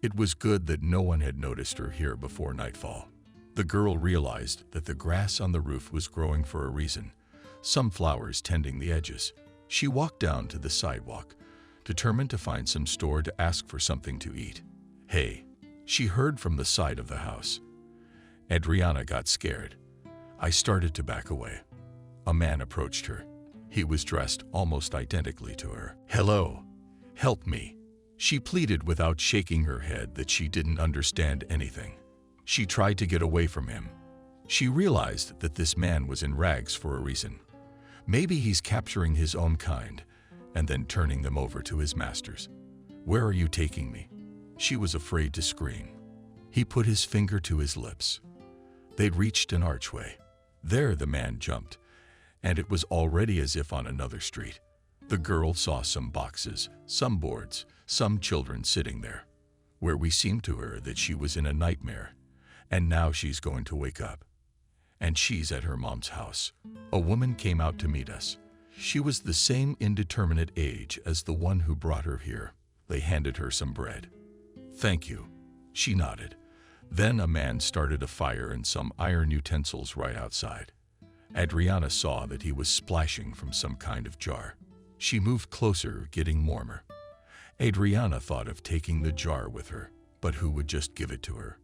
It was good that no one had noticed her here before nightfall. The girl realized that the grass on the roof was growing for a reason, some flowers tending the edges. She walked down to the sidewalk, determined to find some store to ask for something to eat. "Hey," she heard from the side of the house. Adriana got scared. I started to back away. A man approached her. He was dressed almost identically to her. "Hello, help me." She pleaded without shaking her head that she didn't understand anything. She tried to get away from him. She realized that this man was in rags for a reason. Maybe he's capturing his own kind and then turning them over to his masters. "Where are you taking me?" She was afraid to scream. He put his finger to his lips. They'd reached an archway. There the man jumped, and it was already as if on another street. The girl saw some boxes, some boards, some children sitting there, where we seemed to her that she was in a nightmare, and now she's going to wake up. And she's at her mom's house. A woman came out to meet us. She was the same indeterminate age as the one who brought her here. They handed her some bread. "Thank you." She nodded. Then a man started a fire and some iron utensils right outside. Adriana saw that he was splashing from some kind of jar. She moved closer, getting warmer. Adriana thought of taking the jar with her, but who would just give it to her?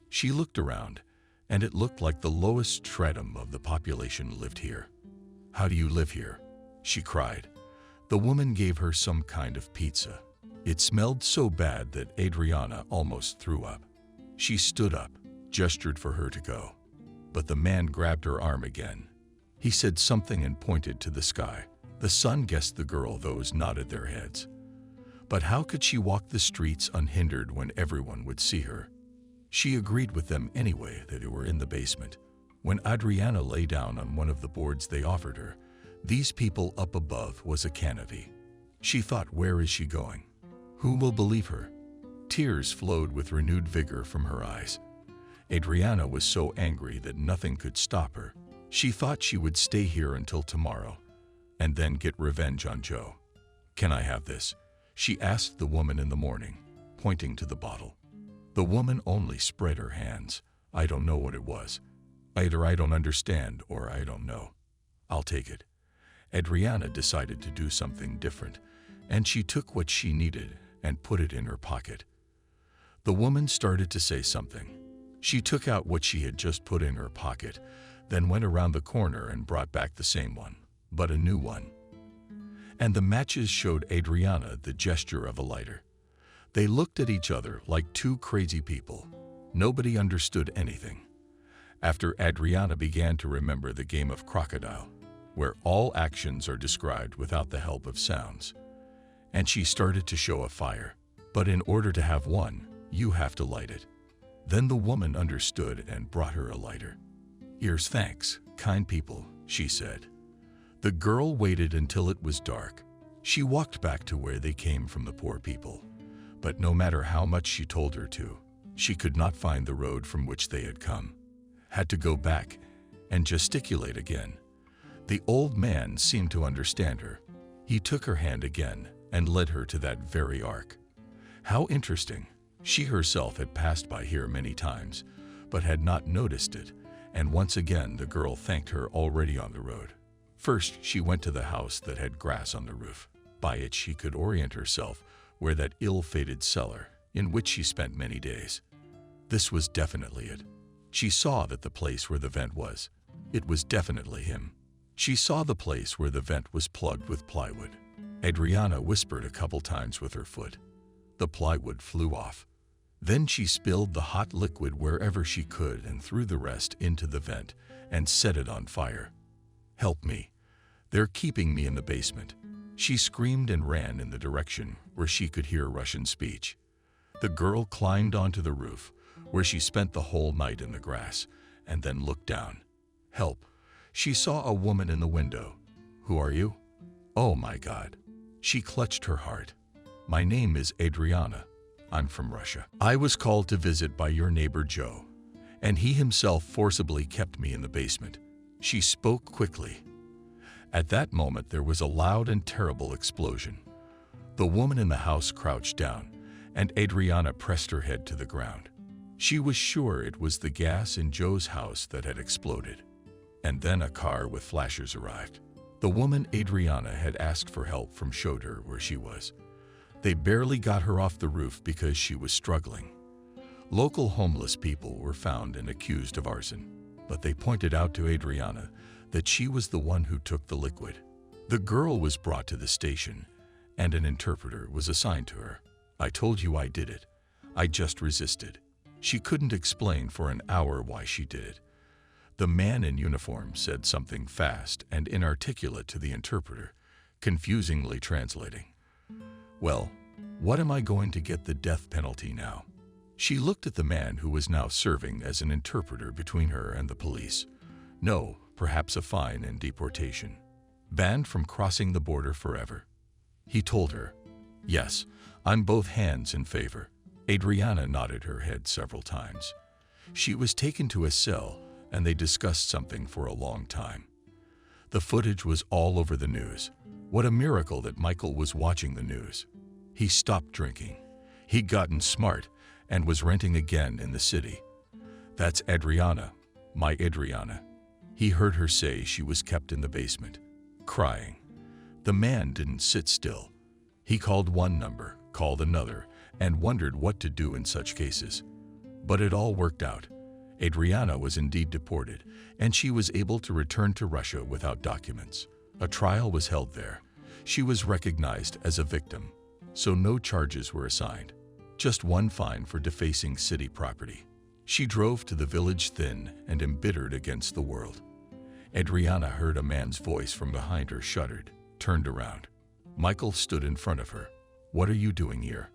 She looked around, and it looked like the lowest stratum of the population lived here. "How do you live here?" she cried. The woman gave her some kind of pizza. It smelled so bad that Adriana almost threw up. She stood up, gestured for her to go, but the man grabbed her arm again. He said something and pointed to the sky. The son guessed the girl, those nodded their heads. But how could she walk the streets unhindered when everyone would see her? She agreed with them anyway that they were in the basement. When Adriana lay down on one of the boards they offered her, these people up above was a canopy. She thought, where is she going? Who will believe her? Tears flowed with renewed vigor from her eyes. Adriana was so angry that nothing could stop her. She thought she would stay here until tomorrow and then get revenge on Joe. "Can I have this?" she asked the woman in the morning, pointing to the bottle. The woman only spread her hands. "I don't know what it was. Either I don't understand or I don't know. I'll take it." Adriana decided to do something different, and she took what she needed and put it in her pocket. The woman started to say something. She took out what she had just put in her pocket, then went around the corner and brought back the same one, but a new one. And the matches showed Adriana the gesture of a lighter. They looked at each other like two crazy people. Nobody understood anything. After Adriana began to remember the game of crocodile, where all actions are described without the help of sounds, and she started to show a fire. But in order to have one, you have to light it. Then the woman understood and brought her a lighter. "Here's thanks, kind people," she said. The girl waited until it was dark. She walked back to where they came from, the poor people. But no matter how much she told her to, she could not find the road from which they had come. Had to go back and gesticulate again. The old man seemed to understand her. He took her hand again and led her to that very ark. How interesting. She herself had passed by here many times, but had not noticed it, and once again the girl thanked her already on the road. First, she went to the house that had grass on the roof. By it she could orient herself where that ill-fated cellar, in which she spent many days. This was definitely it. She saw that the place where the vent was. It was definitely him. She saw the place where the vent was plugged with plywood. Adriana whispered a couple times with her foot. The plywood flew off. Then she spilled the hot liquid wherever she could and threw the rest into the vent and set it on fire. "Help me. They're keeping me in the basement." She screamed and ran in the direction where she could hear Russian speech. The girl climbed onto the roof, where she spent the whole night in the grass, and then looked down. "Help." She saw a woman in the window. "Who are you?" "Oh my God." She clutched her heart. "My name is Adriana. I'm from Russia. I was called to visit by your neighbor Joe, and he himself forcibly kept me in the basement." She spoke quickly. At that moment there was a loud and terrible explosion. The woman in the house crouched down, and Adriana pressed her head to the ground. She was sure it was the gas in Joe's house that had exploded. And then a car with flashers arrived. The woman Adriana had asked for help from showed her where she was. They barely got her off the roof because she was struggling. Local homeless people were found and accused of arson, but they pointed out to Adriana that she was the one who took the liquid. The girl was brought to the station, and an interpreter was assigned to her. "I told you I did it. I just resisted." She couldn't explain for an hour why she did it. The man in uniform said something fast and inarticulate to the interpreter, confusingly translating. "Well, what am I going to get the death penalty now?" She looked at the man who was now serving as an interpreter between her and the police. "No, perhaps a fine and deportation. Banned from crossing the border forever." He told her. "Yes, I'm both hands in favor." Adriana nodded her head several times. She was taken to a cell, and they discussed something for a long time. The footage was all over the news. What a miracle that Michael was watching the news. He stopped drinking. He'd gotten smart and was renting again in the city. "That's Adriana, my Adriana." He heard her say she was kept in the basement, crying. The man didn't sit still. He called one number, called another, and wondered what to do in such cases. But it all worked out. Adriana was indeed deported, and she was able to return to Russia without documents. A trial was held there. She was recognized as a victim, so no charges were assigned. Just one fine for defacing city property. She drove to the village thin and embittered against the world. Adriana heard a man's voice from behind her, shuddered, turned around. Michael stood in front of her. "What are you doing here?"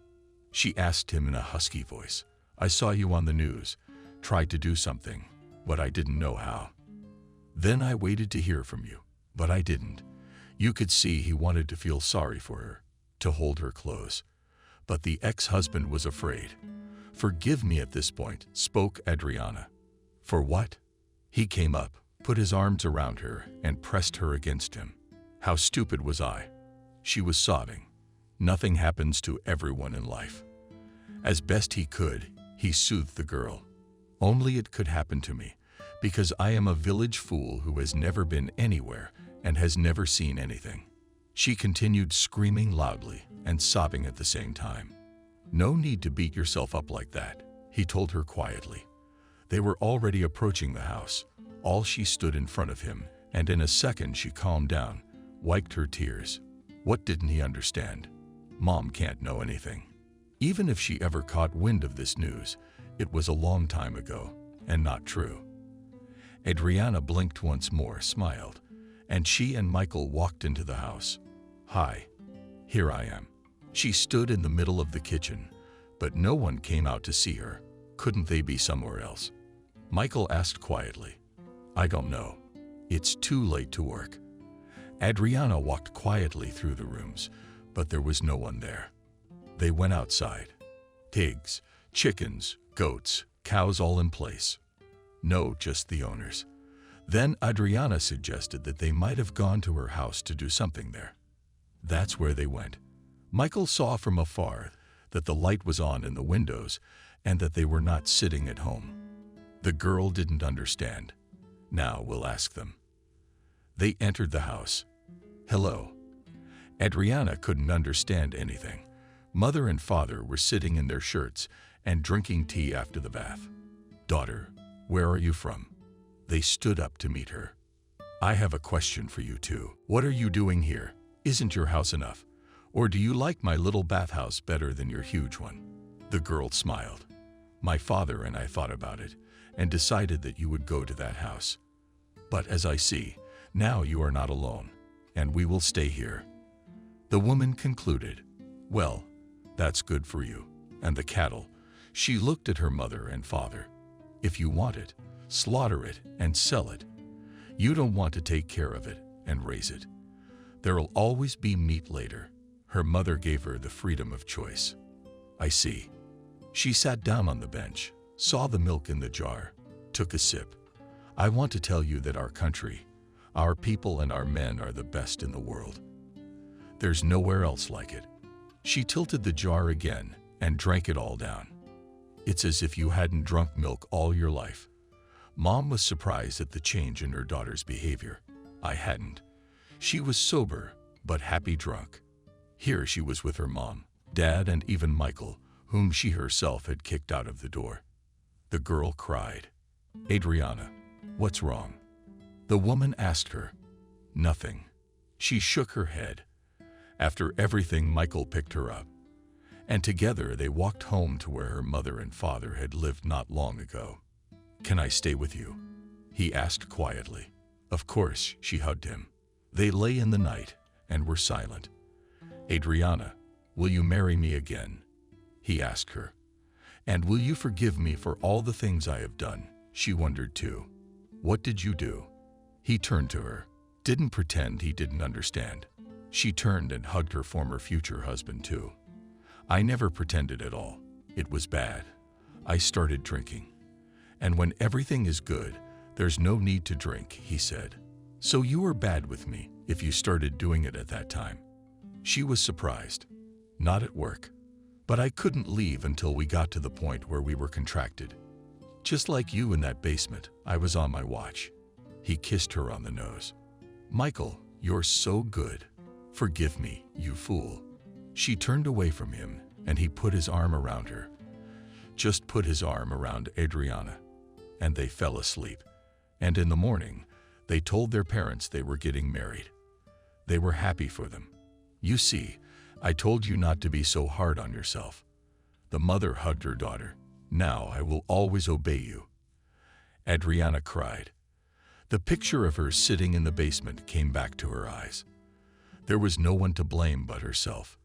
She asked him in a husky voice. "I saw you on the news, tried to do something, but I didn't know how. Then I waited to hear from you, but I didn't." You could see he wanted to feel sorry for her, to hold her close. But the ex-husband was afraid. "Forgive me at this point," spoke Adriana. "For what?" He came up, put his arms around her, and pressed her against him. "How stupid was I?" She was sobbing. Nothing happens to everyone in life. As best he could, he soothed the girl. "Only it could happen to me, because I am a village fool who has never been anywhere and has never seen anything." She continued screaming loudly and sobbing at the same time. "No need to beat yourself up like that," he told her quietly. They were already approaching the house. All she stood in front of him, and in a second she calmed down, wiped her tears. What didn't he understand? Mom can't know anything. Even if she ever caught wind of this news, it was a long time ago, and not true. Adriana blinked once more, smiled, and she and Michael walked into the house. "Hi, here I am." She stood in the middle of the kitchen, but no one came out to see her. Couldn't they be somewhere else? Michael asked quietly. "I don't know. It's too late to work." Adriana walked quietly through the rooms, but there was no one there. They went outside. Pigs, chickens, goats, cows, all in place. No, just the owners. Then Adriana suggested that they might have gone to her house to do something there. That's where they went. Michael saw from afar that the light was on in the windows and that they were not sitting at home. The girl didn't understand. Now we'll ask them. They entered the house. "Hello." Adriana couldn't understand anything. Mother and father were sitting in their shirts and drinking tea after the bath. "Daughter, where are you from?" They stood up to meet her. "I have a question for you too. What are you doing here? Isn't your house enough? Or do you like my little bathhouse better than your huge one?" The girl smiled. "My father and I thought about it and decided that you would go to that house. But as I see, now you are not alone, and we will stay here." The woman concluded, "Well, that's good for you. And the cattle." She looked at her mother and father. "If you want it, slaughter it and sell it. You don't want to take care of it and raise it. There'll always be meat later." Her mother gave her the freedom of choice. "I see." She sat down on the bench, saw the milk in the jar, took a sip. "I want to tell you that our country, our people and our men are the best in the world. There's nowhere else like it." She tilted the jar again and drank it all down. "It's as if you hadn't drunk milk all your life." Mom was surprised at the change in her daughter's behavior. I hadn't. She was sober, but happy drunk. Here she was with her mom, Dad and even Michael, whom she herself had kicked out of the door. The girl cried. "Adriana, what's wrong?" The woman asked her. "Nothing." She shook her head. After everything, Michael picked her up, and together they walked home to where her mother and father had lived not long ago. "Can I stay with you?" he asked quietly. Of course, she hugged him. They lay in the night and were silent. "Adriana, will you marry me again?" he asked her. "And will you forgive me for all the things I have done?" She wondered too. "What did you do?" He turned to her, didn't pretend he didn't understand. She turned and hugged her former future husband too. "I never pretended at all. It was bad. I started drinking. And when everything is good, there's no need to drink," he said. "So you were bad with me if you started doing it at that time." She was surprised. "Not at work. But I couldn't leave until we got to the point where we were contracted. Just like you in that basement, I was on my watch." He kissed her on the nose. "Michael, you're so good. Forgive me, you fool." She turned away from him, and he put his arm around her. Just put his arm around Adriana, and they fell asleep. And in the morning, they told their parents they were getting married. They were happy for them. "You see, I told you not to be so hard on yourself." The mother hugged her daughter. "Now I will always obey you." Adriana cried. The picture of her sitting in the basement came back to her eyes. There was no one to blame but herself.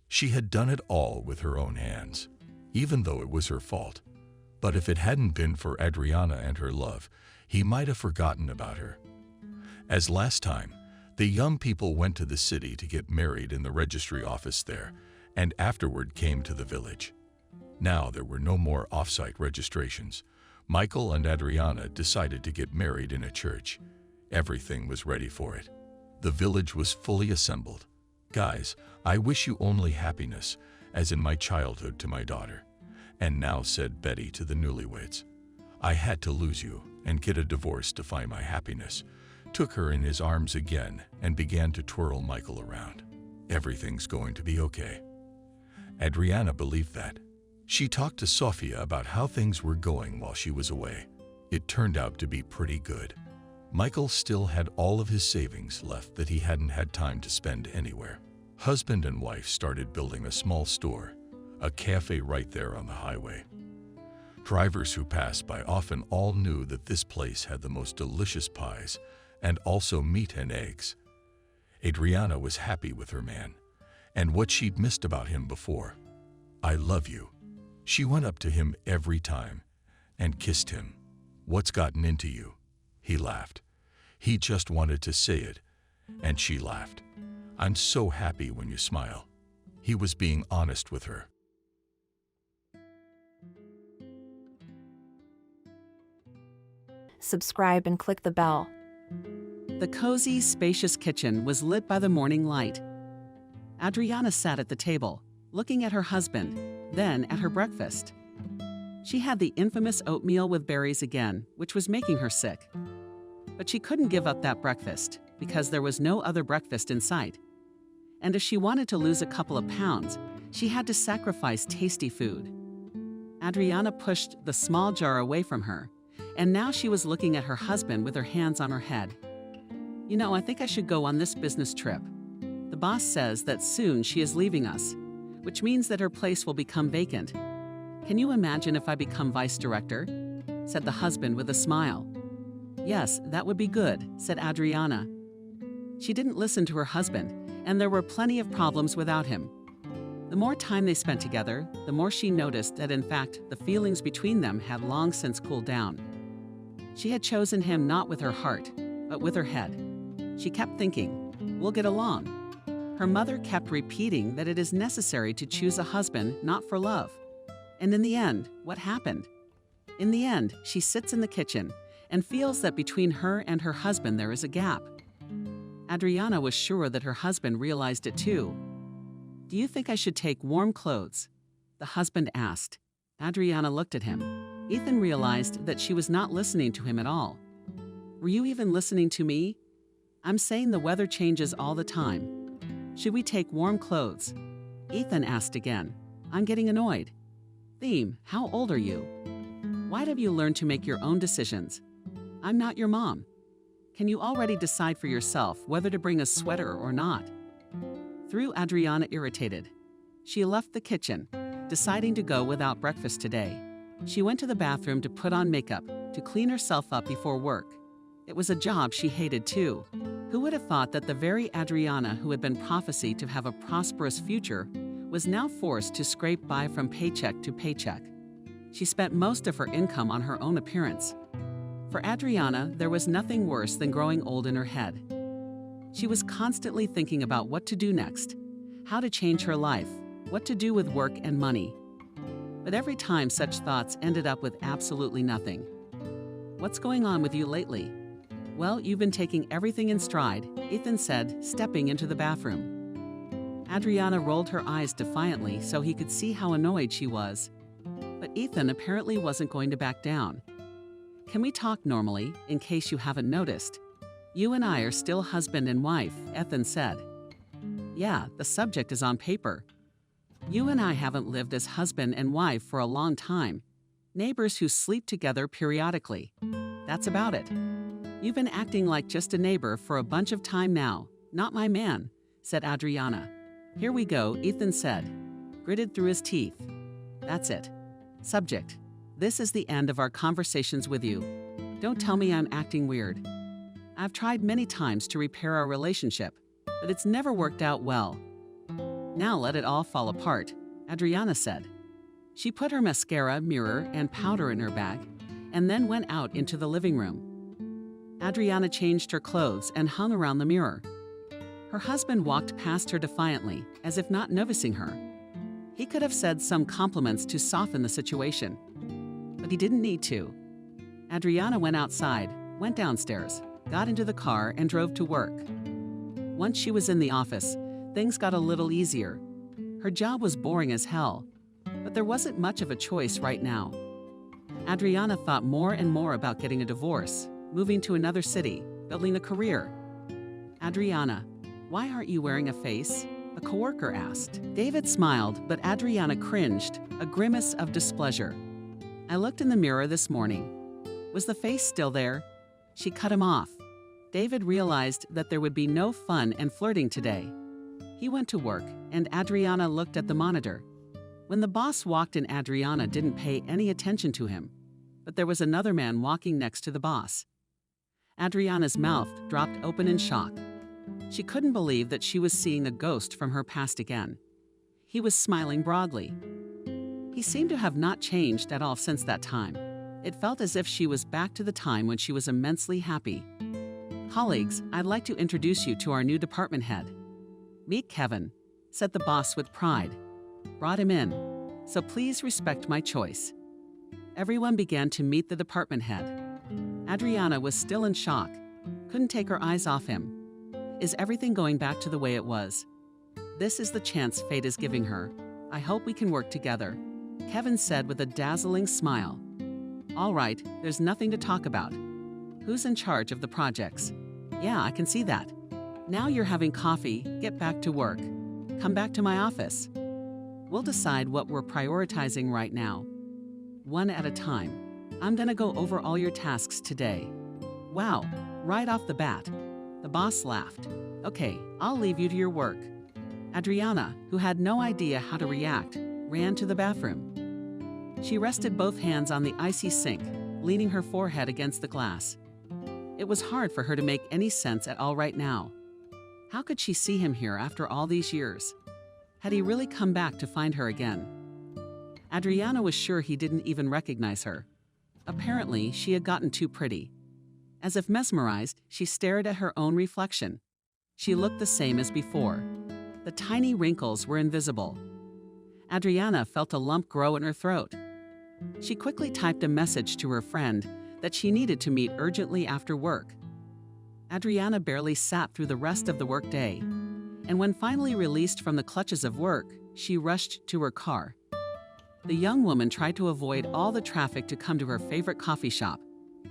She had done it all with her own hands, even though it was her fault. But if it hadn't been for Adriana and her love, he might have forgotten about her. As last time, the young people went to the city to get married in the registry office there, and afterward came to the village. Now there were no more off-site registrations. Michael and Adriana decided to get married in a church. Everything was ready for it. The village was fully assembled. "Guys, I wish you only happiness, as in my childhood to my daughter." And now said Betty to the newlyweds, "I had to lose you and get a divorce to find my happiness," took her in his arms again and began to twirl Michael around. "Everything's going to be okay." Adriana believed that. She talked to Sofia about how things were going while she was away. It turned out to be pretty good. Michael still had all of his savings left that he hadn't had time to spend anywhere. Husband and wife started building a small store, a cafe right there on the highway. Drivers who passed by often all knew that this place had the most delicious pies and also meat and eggs. Adriana was happy with her man and what she'd missed about him before. "I love you." She went up to him every time and kissed him. "What's gotten into you?" He laughed. He just wanted to say it, and she laughed. "I'm so happy when you smile." He was being honest with her. Subscribe and click the bell. The cozy, spacious kitchen was lit by the morning light. Adriana sat at the table, looking at her husband, then at her breakfast. She had the infamous oatmeal with berries again, which was making her sick. But she couldn't give up that breakfast because there was no other breakfast in sight. And if she wanted to lose a couple of pounds, she had to sacrifice tasty food. Adriana pushed the small jar away from her, and now she was looking at her husband with her hands on her head. "You know, I think I should go on this business trip. The boss says that soon she is leaving us, which means that her place will become vacant. Can you imagine if I become vice director?" said the husband with a smile. "Yes, that would be good," said Adriana. She didn't listen to her husband, and there were plenty of problems without him. The more time they spent together, the more she noticed that in fact the feelings between them had long since cooled down. She had chosen him not with her heart, but with her head. She kept thinking, "We'll get along." Her mother kept repeating that it is necessary to choose a husband not for love. And in the end, what happened? In the end, she sits in the kitchen and feels that between her and her husband there is a gap. Adriana was sure that her husband realized it too. "Do you think I should take warm clothes?" the husband asked. Adriana looked at him. Ethan realized that she was not listening to him at all. "Were you even listening to me? I'm saying the weather changes all the time. Should we take warm clothes?" Ethan asked again. I'm getting annoyed. Theme, how old are you? Why have you learned to make your own decisions? I'm not your mom. Can you already decide for yourself whether to bring a sweater or not? Threw Adriana irritated. She left the kitchen, deciding to go without breakfast today. She went to the bathroom to put on makeup, to clean herself up before work. It was a job she hated too. Who would have thought that the very Adriana who had been prophesied to have a prosperous future was now forced to scrape by from paycheck to paycheck? She spent most of her income on her own appearance. For Adriana, there was nothing worse than growing old in her head. She was constantly thinking about what to do next, how to change her life, what to do with work and money. But every time such thoughts ended up with absolutely nothing. What's going on with you lately? Well, you've been taking everything in stride, Ethan said, stepping into the bathroom. Adriana rolled her eyes defiantly so he could see how annoyed she was. But Ethan apparently wasn't going to back down. Can we talk normally, in case you haven't noticed? You and I are still husband and wife, Ethan said. Yeah, the subject is on paper. You and I haven't lived as husband and wife for a long time. Neighbors who sleep together periodically. That's about it. You've been acting like just a neighbor for a bunch of time now. Not my man, said Adriana. Here we go, Ethan said, gritted through his teeth. That's it. Subject. This is the end of our conversations with you. Don't tell me I'm acting weird. I've tried many times to repair our relationship, but it's never worked out well. Now let it all fall apart, Adriana said. She put her mascara, mirror, and powder in her bag, and then went out into the living room. Adriana changed her clothes and hung around the mirror. Her husband walked past her defiantly, as if not noticing her. He could have said some compliments to soften the situation, but he didn't need to. Adriana went outside, went downstairs, got into the car, and drove to work. Once she was in the office, things got a little easier. Her job was boring as hell, but there wasn't much of a choice right now. Adriana thought more and more about getting a divorce, moving to another city, building a career. Adriana, why aren't you wearing a face? A coworker asked. David smiled, but Adriana cringed, a grimace of displeasure. I looked in the mirror this morning. Was the face still there? She cut him off. David realized that there would be no fun and flirting today. He went to work, and Adriana looked at the monitor. When the boss walked in, Adriana didn't pay any attention to him, but there was another man walking next to the boss. Adriana's mouth dropped open in shock. She couldn't believe that she was seeing a ghost from her past again. He was smiling broadly. He seemed to have not changed at all since that time. It felt as if she was back to the time when she was immensely happy. Colleagues, I'd like to introduce you to our new department head. Meet Kevin, said the boss with pride. Brought him in, so please respect my choice. Everyone began to meet the department head. Adriana was still in shock, couldn't take her eyes off him. Is everything going back to the way it was? This is the chance fate is giving her. I hope we can work together, Kevin said with a dazzling smile. All right, there's nothing to talk about. Who's in charge of the projects? Yeah, I can see that. Now you're having coffee, get back to work. Come back to my office. We'll decide what we're prioritizing right now. One at a time. I'm gonna go over all your tasks today. Wow, right off the bat. The boss laughed. Okay, I'll leave you to your work. Adriana, who had no idea how to react, ran to the bathroom. She rested both hands on the icy sink, leaning her forehead against the glass. It was hard for her to make any sense at all right now. How could she see him here after all these years? Had he really come back to find her again? Adriana was sure he didn't even recognize her. Apparently, she had gotten too pretty. As if mesmerized, she stared at her own reflection. She looked the same as before. The tiny wrinkles were invisible. Adriana felt a lump grow in her throat. She quickly typed a message to her friend that she needed to meet urgently after work. Adriana barely sat through the rest of the workday, and when finally released from the clutches of work, she rushed to her car. The young woman tried to avoid all the traffic to come to her favorite coffee shop.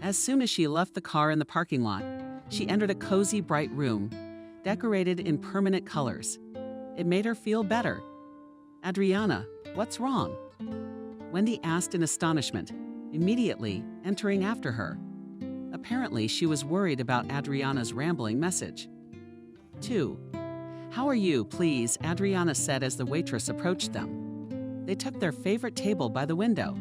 As soon as she left the car in the parking lot, she entered a cozy, bright room, decorated in permanent colors. It made her feel better. "Adriana, what's wrong?" Wendy asked in astonishment, immediately entering after her. Apparently, she was worried about Adriana's rambling message. 2. "How are you, please?" Adriana said as the waitress approached them. They took their favorite table by the window.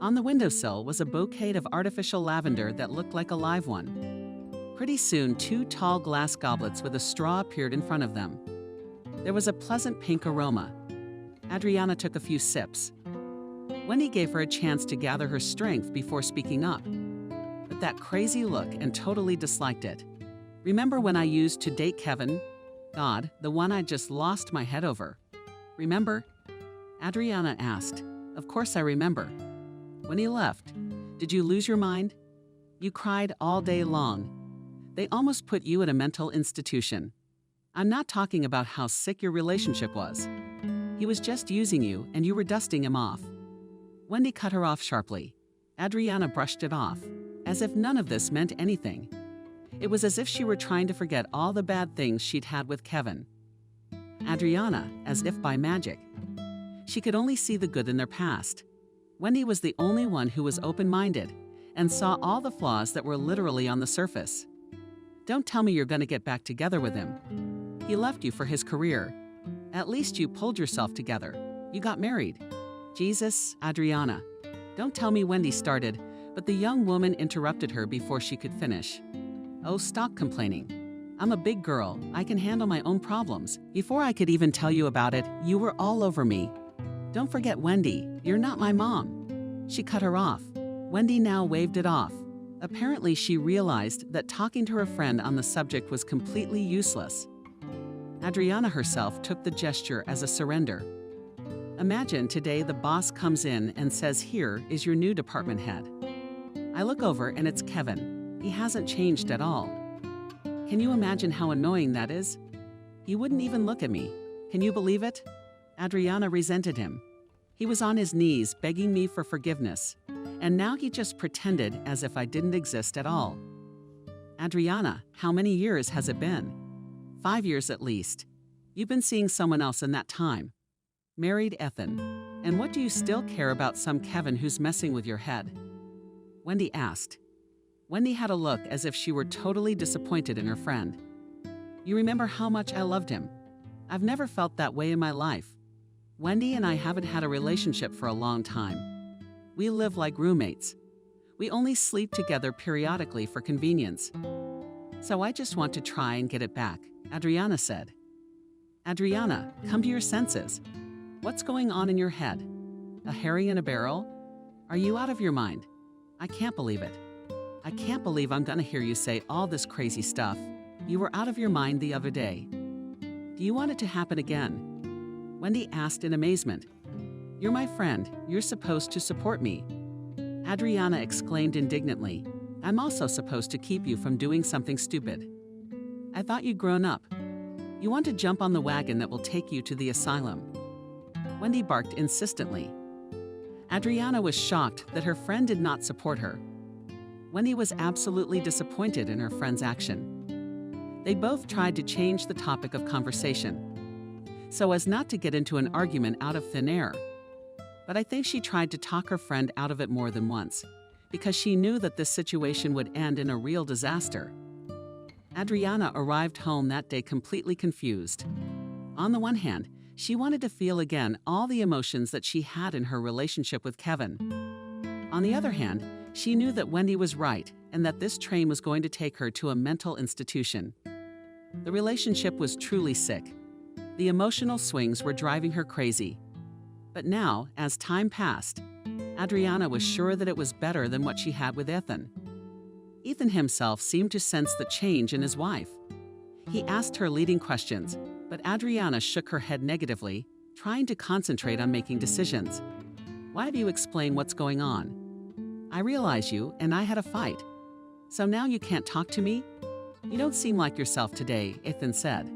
On the windowsill was a bouquet of artificial lavender that looked like a live one. Pretty soon, 2 tall glass goblets with a straw appeared in front of them. There was a pleasant pink aroma. Adriana took a few sips. Wendy gave her a chance to gather her strength before speaking up. But that crazy look and totally disliked it. "Remember when I used to date Kevin? God, the one I just lost my head over. Remember?" Adriana asked. "Of course I remember." "When he left, did you lose your mind? You cried all day long. They almost put you in a mental institution. I'm not talking about how sick your relationship was. He was just using you and you were dusting him off." Wendy cut her off sharply. Adriana brushed it off, as if none of this meant anything. It was as if she were trying to forget all the bad things she'd had with Kevin. Adriana, as if by magic. She could only see the good in their past. Wendy was the only one who was open-minded and saw all the flaws that were literally on the surface. "Don't tell me you're going to get back together with him. He left you for his career. At least you pulled yourself together. You got married." "Jesus, Adriana." "Don't tell me Wendy started," but the young woman interrupted her before she could finish. "Oh, stop complaining. I'm a big girl. I can handle my own problems. Before I could even tell you about it, you were all over me. Don't forget Wendy, you're not my mom." She cut her off. Wendy now waved it off. Apparently, she realized that talking to her friend on the subject was completely useless. Adriana herself took the gesture as a surrender. Imagine today the boss comes in and says, "Here is your new department head." I look over and it's Kevin. He hasn't changed at all. Can you imagine how annoying that is? He wouldn't even look at me. Can you believe it? Adriana resented him. He was on his knees begging me for forgiveness, and now he just pretended as if I didn't exist at all. "Adriana, how many years has it been?" 5 years at least. You've been seeing someone else in that time. Married Ethan. And what do you still care about some Kevin who's messing with your head? Wendy asked. Wendy had a look as if she were totally disappointed in her friend. "You remember how much I loved him. I've never felt that way in my life. Wendy and I haven't had a relationship for a long time. We live like roommates. We only sleep together periodically for convenience. So I just want to try and get it back," Adriana said. "Adriana, come to your senses. What's going on in your head? A herring in a barrel? Are you out of your mind? I can't believe it. I can't believe I'm gonna hear you say all this crazy stuff. You were out of your mind the other day. Do you want it to happen again?" Wendy asked in amazement. "You're my friend. You're supposed to support me." Adriana exclaimed indignantly. "I'm also supposed to keep you from doing something stupid. I thought you'd grown up. You want to jump on the wagon that will take you to the asylum." Wendy barked insistently. Adriana was shocked that her friend did not support her. Wendy was absolutely disappointed in her friend's action. They both tried to change the topic of conversation, so as not to get into an argument out of thin air. But I think she tried to talk her friend out of it more than once, because she knew that this situation would end in a real disaster. Adriana arrived home that day completely confused. On the one hand, she wanted to feel again all the emotions that she had in her relationship with Kevin. On the other hand, she knew that Wendy was right and that this train was going to take her to a mental institution. The relationship was truly sick. The emotional swings were driving her crazy. But now, as time passed, Adriana was sure that it was better than what she had with Ethan. Ethan himself seemed to sense the change in his wife. He asked her leading questions, but Adriana shook her head negatively, trying to concentrate on making decisions. "Why do you explain what's going on? I realize you and I had a fight. So now you can't talk to me? You don't seem like yourself today," Ethan said.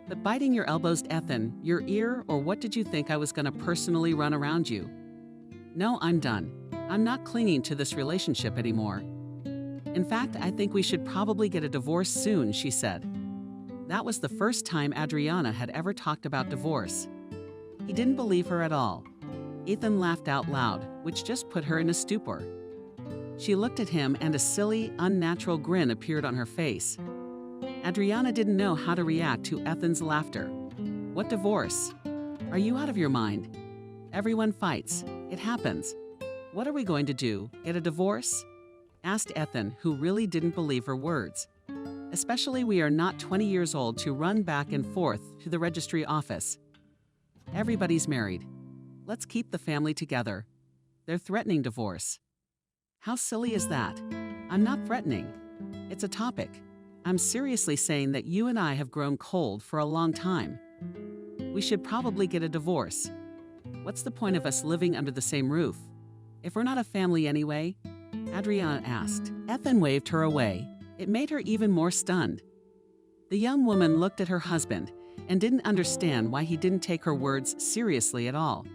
"But biting your elbows, Ethan, your ear, or what did you think I was going to personally run around you? No, I'm done. I'm not clinging to this relationship anymore. In fact, I think we should probably get a divorce soon," she said. That was the first time Adriana had ever talked about divorce. He didn't believe her at all. Ethan laughed out loud, which just put her in a stupor. She looked at him and a silly, unnatural grin appeared on her face. Adriana didn't know how to react to Ethan's laughter. What divorce? Are you out of your mind? Everyone fights. It happens. What are we going to do? Get a divorce? Asked Ethan, who really didn't believe her words. Especially we are not 20 years old to run back and forth to the registry office. Everybody's married. Let's keep the family together. They're threatening divorce. How silly is that? I'm not threatening. It's a topic. I'm seriously saying that you and I have grown cold for a long time. We should probably get a divorce. What's the point of us living under the same roof? If we're not a family anyway? Adriana asked. Ethan waved her away. It made her even more stunned. The young woman looked at her husband and didn't understand why he didn't take her words seriously at all.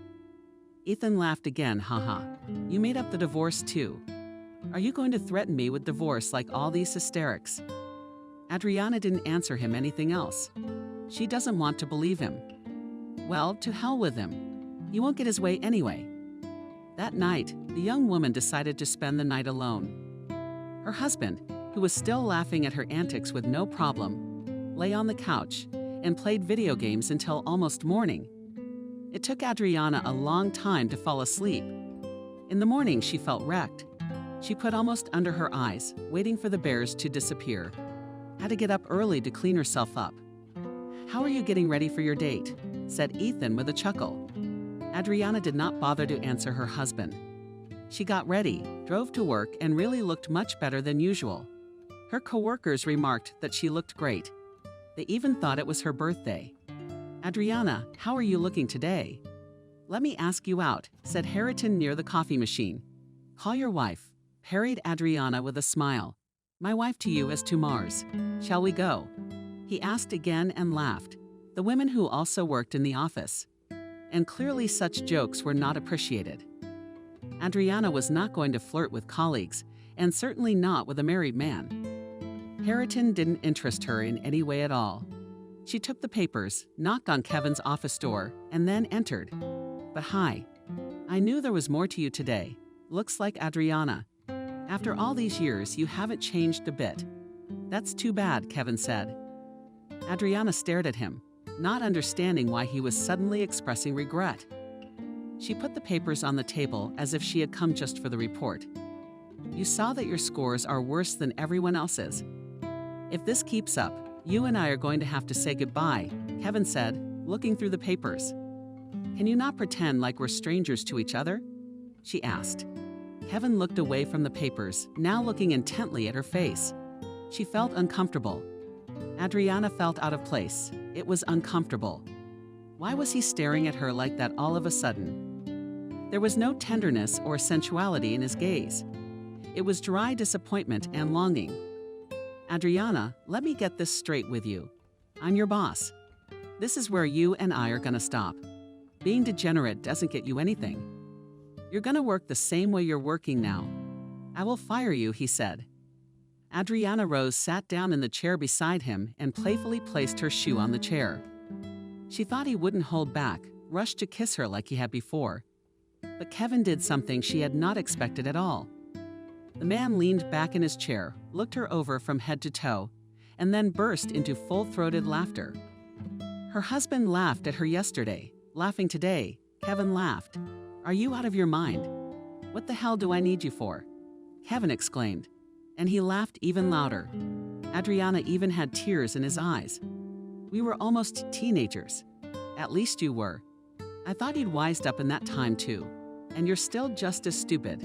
Ethan laughed again, haha. You made up the divorce too. Are you going to threaten me with divorce like all these hysterics? Adriana didn't answer him anything else. She doesn't want to believe him. Well, to hell with him. He won't get his way anyway. That night, the young woman decided to spend the night alone. Her husband, who was still laughing at her antics with no problem, lay on the couch and played video games until almost morning. It took Adriana a long time to fall asleep. In the morning, she felt wrecked. She put almost under her eyes, waiting for the bears to disappear. Had to get up early to clean herself up. How are you getting ready for your date? Said Ethan with a chuckle. Adriana did not bother to answer her husband. She got ready, drove to work, and really looked much better than usual. Her coworkers remarked that she looked great. They even thought it was her birthday. Adriana, how are you looking today? Let me ask you out, said Harriton near the coffee machine. Call your wife, parried Adriana with a smile. My wife to you as to Mars. Shall we go? He asked again and laughed. The women who also worked in the office. And clearly such jokes were not appreciated. Adriana was not going to flirt with colleagues, and certainly not with a married man. Harriton didn't interest her in any way at all. She took the papers, knocked on Kevin's office door, and then entered. But hi. I knew there was more to you today. Looks like Adriana. After all these years, you haven't changed a bit. That's too bad, Kevin said. Adriana stared at him, not understanding why he was suddenly expressing regret. She put the papers on the table as if she had come just for the report. You saw that your scores are worse than everyone else's. If this keeps up, you and I are going to have to say goodbye, Kevin said, looking through the papers. Can you not pretend like we're strangers to each other? She asked. Kevin looked away from the papers, now looking intently at her face. She felt uncomfortable. Adriana felt out of place. It was uncomfortable. Why was he staring at her like that all of a sudden? There was no tenderness or sensuality in his gaze. It was dry disappointment and longing. Adriana, let me get this straight with you. I'm your boss. This is where you and I are gonna stop. Being degenerate doesn't get you anything. You're gonna work the same way you're working now. I will fire you, he said. Adriana Rose sat down in the chair beside him and playfully placed her shoe on the chair. She thought he wouldn't hold back, rushed to kiss her like he had before. But Kevin did something she had not expected at all. The man leaned back in his chair, looked her over from head to toe, and then burst into full-throated laughter. Her husband laughed at her yesterday. Laughing today, Kevin laughed. Are you out of your mind? What the hell do I need you for? Kevin exclaimed, and he laughed even louder. Adriana even had tears in his eyes. We were almost teenagers. At least you were. I thought you'd wised up in that time too, and you're still just as stupid.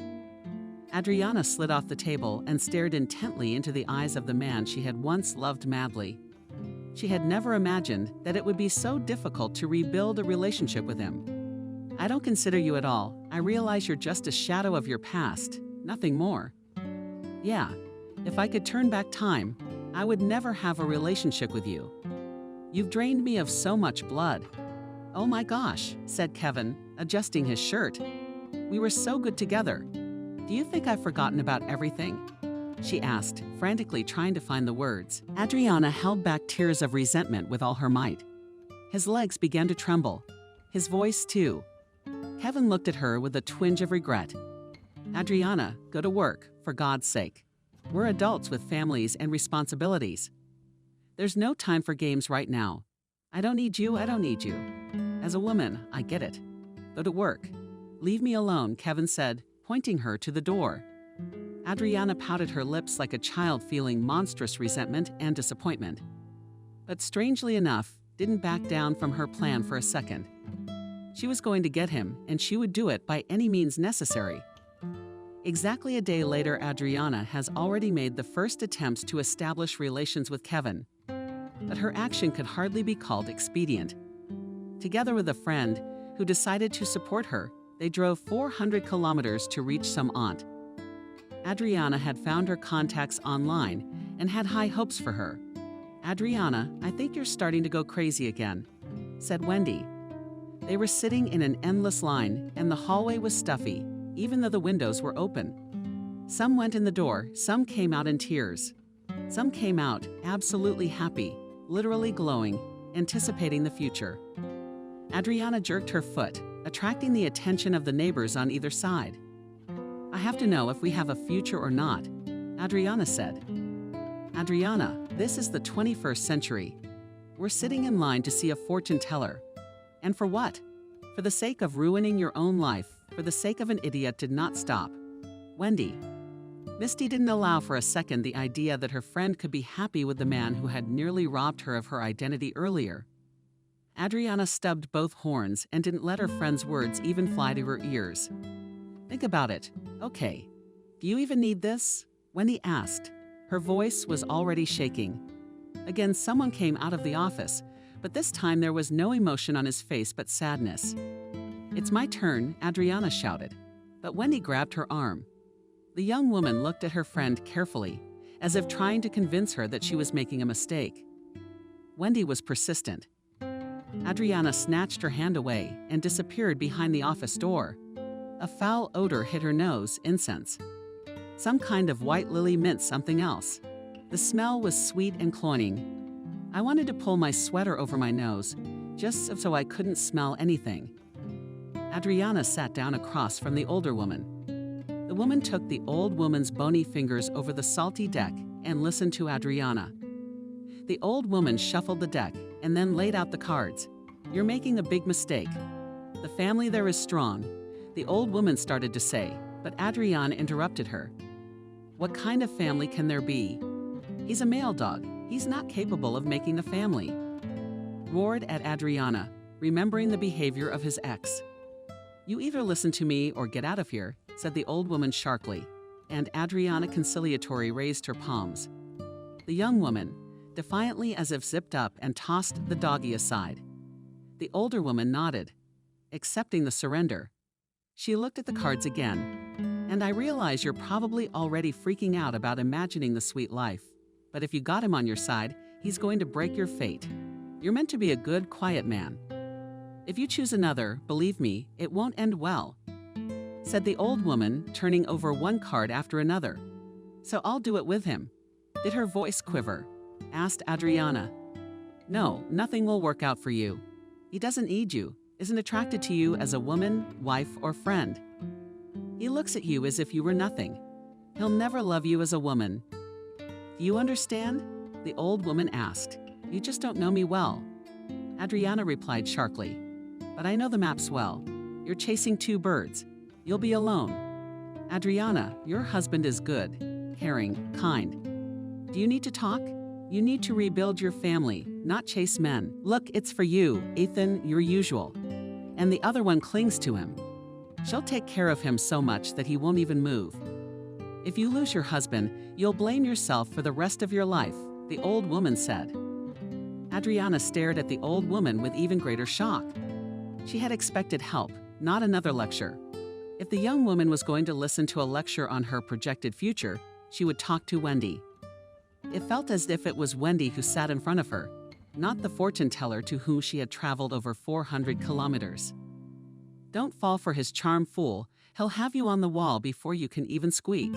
Adriana slid off the table and stared intently into the eyes of the man she had once loved madly. She had never imagined that it would be so difficult to rebuild a relationship with him. I don't consider you at all. I realize you're just a shadow of your past, nothing more. Yeah, if I could turn back time, I would never have a relationship with you. You've drained me of so much blood. Oh my gosh, said Kevin, adjusting his shirt. We were so good together. Do you think I've forgotten about everything? She asked, frantically trying to find the words. Adriana held back tears of resentment with all her might. His legs began to tremble. his voice too. Kevin looked at her with a twinge of regret. Adriana, go to work, for God's sake. We're adults with families and responsibilities. There's no time for games right now. I don't need you, I don't need you. As a woman, I get it. Go to work. Leave me alone, Kevin said, pointing her to the door. Adriana pouted her lips like a child feeling monstrous resentment and disappointment. But strangely enough, didn't back down from her plan for a second. She was going to get him, and she would do it by any means necessary. Exactly a day later, Adriana has already made the first attempts to establish relations with Kevin. But her action could hardly be called expedient. Together with a friend who decided to support her, they drove 400 kilometers to reach some aunt. Adriana had found her contacts online and had high hopes for her. Adriana, I think you're starting to go crazy again, said Wendy. They were sitting in an endless line, and the hallway was stuffy, even though the windows were open. Some went in the door, some came out in tears. Some came out absolutely happy, literally glowing, anticipating the future. Adriana jerked her foot, attracting the attention of the neighbors on either side. I have to know if we have a future or not, Adriana said. Adriana, this is the 21st century. We're sitting in line to see a fortune teller. And for what? For the sake of ruining your own life, for the sake of an idiot did not stop. Wendy. Misty didn't allow for a second the idea that her friend could be happy with the man who had nearly robbed her of her identity earlier. Adriana stubbed both horns and didn't let her friend's words even fly to her ears. Think about it. Okay. Do you even need this? Wendy asked. Her voice was already shaking. Again, someone came out of the office, but this time there was no emotion on his face but sadness. It's my turn, Adriana shouted, but Wendy grabbed her arm. The young woman looked at her friend carefully, as if trying to convince her that she was making a mistake. Wendy was persistent. Adriana snatched her hand away and disappeared behind the office door. A foul odor hit her nose, incense. Some kind of white lily mint something else. The smell was sweet and cloying. I wanted to pull my sweater over my nose, just so I couldn't smell anything. Adriana sat down across from the older woman. The woman took the old woman's bony fingers over the salty deck and listened to Adriana. The old woman shuffled the deck and then laid out the cards. You're making a big mistake. The family there is strong, the old woman started to say, but Adriana interrupted her. What kind of family can there be? He's a male dog. He's not capable of making a family. Roared at Adriana, remembering the behavior of his ex. You either listen to me or get out of here, said the old woman sharply, and Adriana conciliatory raised her palms. The young woman, defiantly as if zipped up and tossed the doggy aside. The older woman nodded, accepting the surrender. She looked at the cards again. And I realize you're probably already freaking out about imagining the sweet life. But if you got him on your side, he's going to break your fate. You're meant to be a good, quiet man. If you choose another, believe me, it won't end well, said the old woman, turning over one card after another. So I'll do it with him. Did her voice quiver? Asked Adriana. No, nothing will work out for you. He doesn't need you, isn't attracted to you as a woman, wife, or friend. He looks at you as if you were nothing. He'll never love you as a woman. Do you understand? The old woman asked. You just don't know me well. Adriana replied sharply. But I know the maps well. You're chasing two birds. You'll be alone. Adriana, your husband is good, caring, kind. Do you need to talk? You need to rebuild your family, not chase men. Look, it's for you, Ethan, your usual. And the other one clings to him. She'll take care of him so much that he won't even move. If you lose your husband, you'll blame yourself for the rest of your life, the old woman said. Adriana stared at the old woman with even greater shock. She had expected help, not another lecture. If the young woman was going to listen to a lecture on her projected future, she would talk to Wendy. It felt as if it was Wendy who sat in front of her, not the fortune teller to whom she had traveled over 400 kilometers. Don't fall for his charm, fool. He'll have you on the wall before you can even squeak.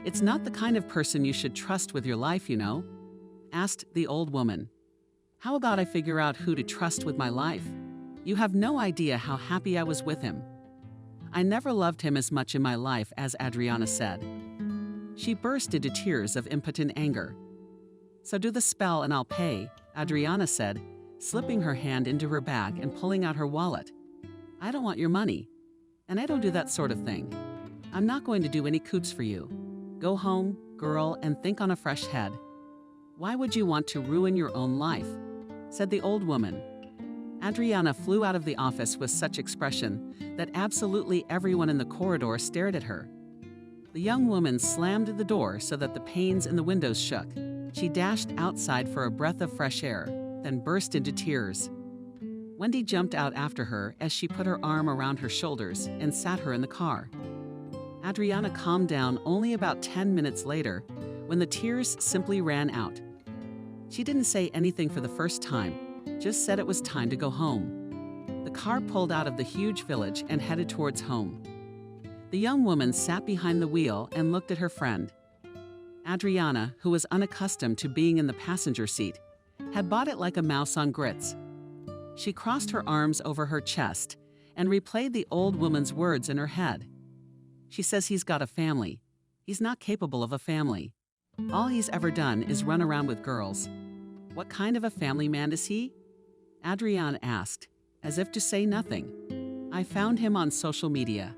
It's not the kind of person you should trust with your life, you know, asked the old woman. How about I figure out who to trust with my life? You have no idea how happy I was with him. I never loved him as much in my life, as Adriana said. She burst into tears of impotent anger. So do the spell and I'll pay, Adriana said, slipping her hand into her bag and pulling out her wallet. I don't want your money, and I don't do that sort of thing. I'm not going to do any coots for you. Go home, girl, and think on a fresh head. Why would you want to ruin your own life? Said the old woman. Adriana flew out of the office with such expression that absolutely everyone in the corridor stared at her. The young woman slammed the door so that the panes in the windows shook. She dashed outside for a breath of fresh air, then burst into tears. Wendy jumped out after her as she put her arm around her shoulders and sat her in the car. Adriana calmed down only about 10 minutes later, when the tears simply ran out. She didn't say anything for the first time, just said it was time to go home. The car pulled out of the huge village and headed towards home. The young woman sat behind the wheel and looked at her friend. Adriana, who was unaccustomed to being in the passenger seat, had bought it like a mouse on grits. She crossed her arms over her chest and replayed the old woman's words in her head. She says he's got a family. He's not capable of a family. All he's ever done is run around with girls. What kind of a family man is he? Adriana asked, as if to say nothing. I found him on social media.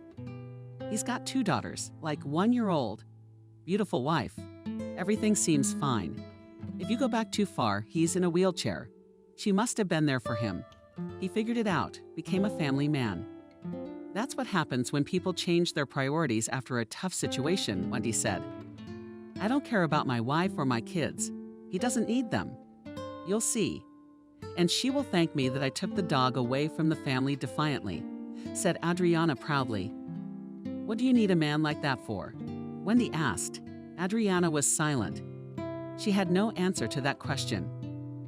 He's got 2 daughters, like 1-year-old. Beautiful wife. Everything seems fine. If you go back too far, he's in a wheelchair. She must have been there for him. He figured it out, became a family man. That's what happens when people change their priorities after a tough situation, Wendy said. I don't care about my wife or my kids. He doesn't need them. You'll see. And she will thank me that I took the dog away from the family defiantly, said Adriana proudly. What do you need a man like that for? Wendy asked. Adriana was silent. She had no answer to that question.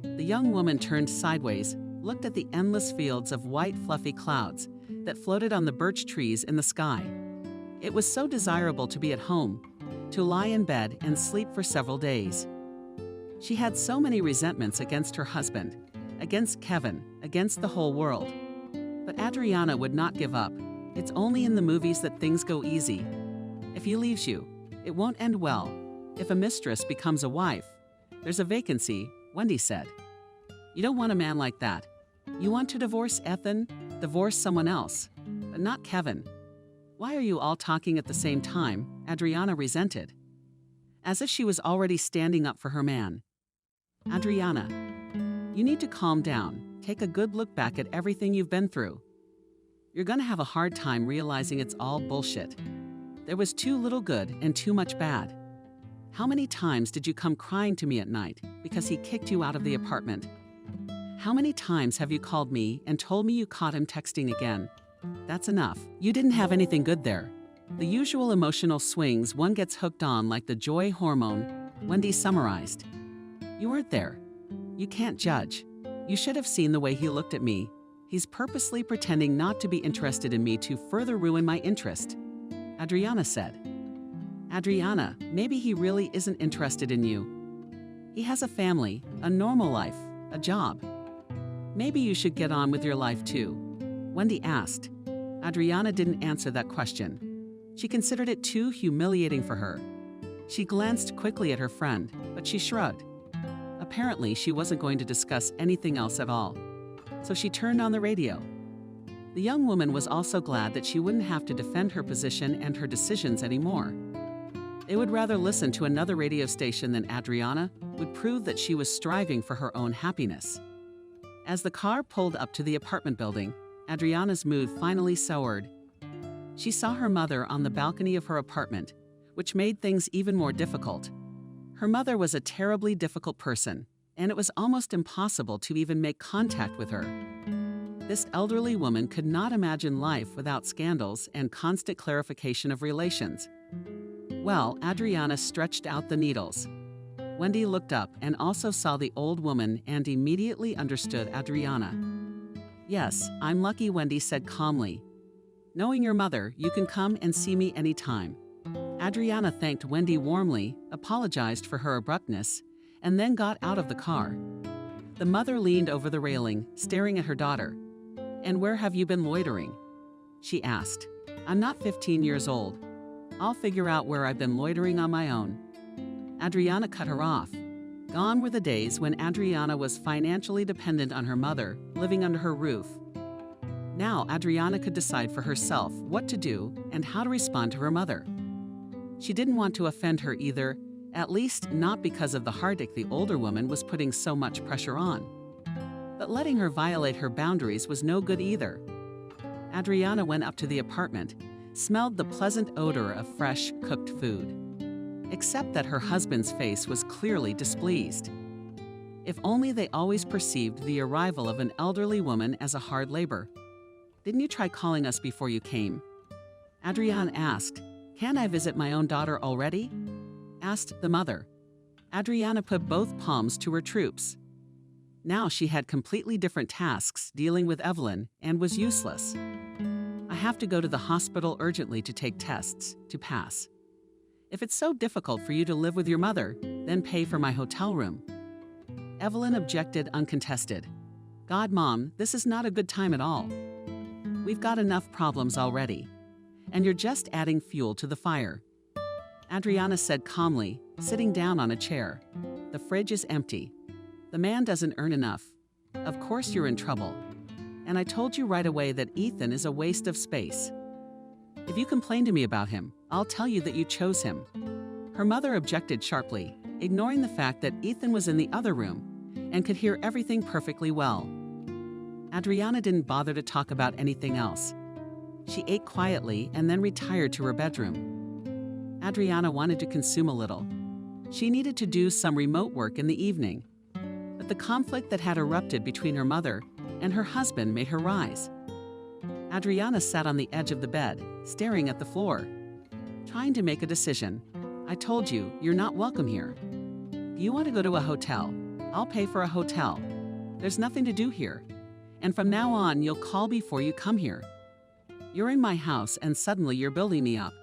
The young woman turned sideways, looked at the endless fields of white fluffy clouds that floated on the birch trees in the sky. It was so desirable to be at home, to lie in bed and sleep for several days. She had so many resentments against her husband, against Kevin, against the whole world. But Adriana would not give up. It's only in the movies that things go easy. If he leaves you, it won't end well. If a mistress becomes a wife, there's a vacancy, Wendy said. You don't want a man like that. You want to divorce Ethan, divorce someone else, but not Kevin. Why are you all talking at the same time? Adriana resented, as if she was already standing up for her man. Adriana, you need to calm down. Take a good look back at everything you've been through. You're going to have a hard time realizing it's all bullshit. There was too little good and too much bad. How many times did you come crying to me at night because he kicked you out of the apartment? How many times have you called me and told me you caught him texting again? That's enough. You didn't have anything good there. The usual emotional swings one gets hooked on like the joy hormone, Wendy summarized. You weren't there. You can't judge. You should have seen the way he looked at me. He's purposely pretending not to be interested in me to further ruin my interest, Adriana said. Adriana, maybe he really isn't interested in you. He has a family, a normal life, a job. Maybe you should get on with your life too, Wendy asked. Adriana didn't answer that question. She considered it too humiliating for her. She glanced quickly at her friend, but she shrugged. Apparently, she wasn't going to discuss anything else at all. So she turned on the radio. The young woman was also glad that she wouldn't have to defend her position and her decisions anymore. They would rather listen to another radio station than Adriana would prove that she was striving for her own happiness. As the car pulled up to the apartment building, Adriana's mood finally soured. She saw her mother on the balcony of her apartment, which made things even more difficult. Her mother was a terribly difficult person, and it was almost impossible to even make contact with her. This elderly woman could not imagine life without scandals and constant clarification of relations. Well, Adriana stretched out the needles. Wendy looked up and also saw the old woman and immediately understood Adriana. Yes, I'm lucky, Wendy said calmly. Knowing your mother, you can come and see me anytime. Adriana thanked Wendy warmly, apologized for her abruptness, and then got out of the car. The mother leaned over the railing, staring at her daughter. "And where have you been loitering?" she asked. "I'm not 15 years old. I'll figure out where I've been loitering on my own." Adriana cut her off. Gone were the days when Adriana was financially dependent on her mother, living under her roof. Now Adriana could decide for herself what to do and how to respond to her mother. She didn't want to offend her either, at least not because of the heartache the older woman was putting so much pressure on. But letting her violate her boundaries was no good either. Adriana went up to the apartment, smelled the pleasant odor of fresh, cooked food. Except that her husband's face was clearly displeased. If only they always perceived the arrival of an elderly woman as a hard labor. "Didn't you try calling us before you came?" Adriana asked. "Can I visit my own daughter already?" asked the mother. Adriana put both palms to her troops. Now she had completely different tasks dealing with Evelyn and was useless. "I have to go to the hospital urgently to take tests, to pass. If it's so difficult for you to live with your mother, then pay for my hotel room." Evelyn objected uncontested. "God, Mom, this is not a good time at all. We've got enough problems already, and you're just adding fuel to the fire." Adriana said calmly, sitting down on a chair. "The fridge is empty. The man doesn't earn enough. Of course you're in trouble. And I told you right away that Ethan is a waste of space. If you complain to me about him, I'll tell you that you chose him." Her mother objected sharply, ignoring the fact that Ethan was in the other room and could hear everything perfectly well. Adriana didn't bother to talk about anything else. She ate quietly and then retired to her bedroom. Adriana wanted to consume a little. She needed to do some remote work in the evening. But the conflict that had erupted between her mother and her husband made her rise. Adriana sat on the edge of the bed, staring at the floor, trying to make a decision. "I told you, you're not welcome here. If you want to go to a hotel, I'll pay for a hotel. There's nothing to do here. And from now on, you'll call before you come here. You're in my house and suddenly you're building me up.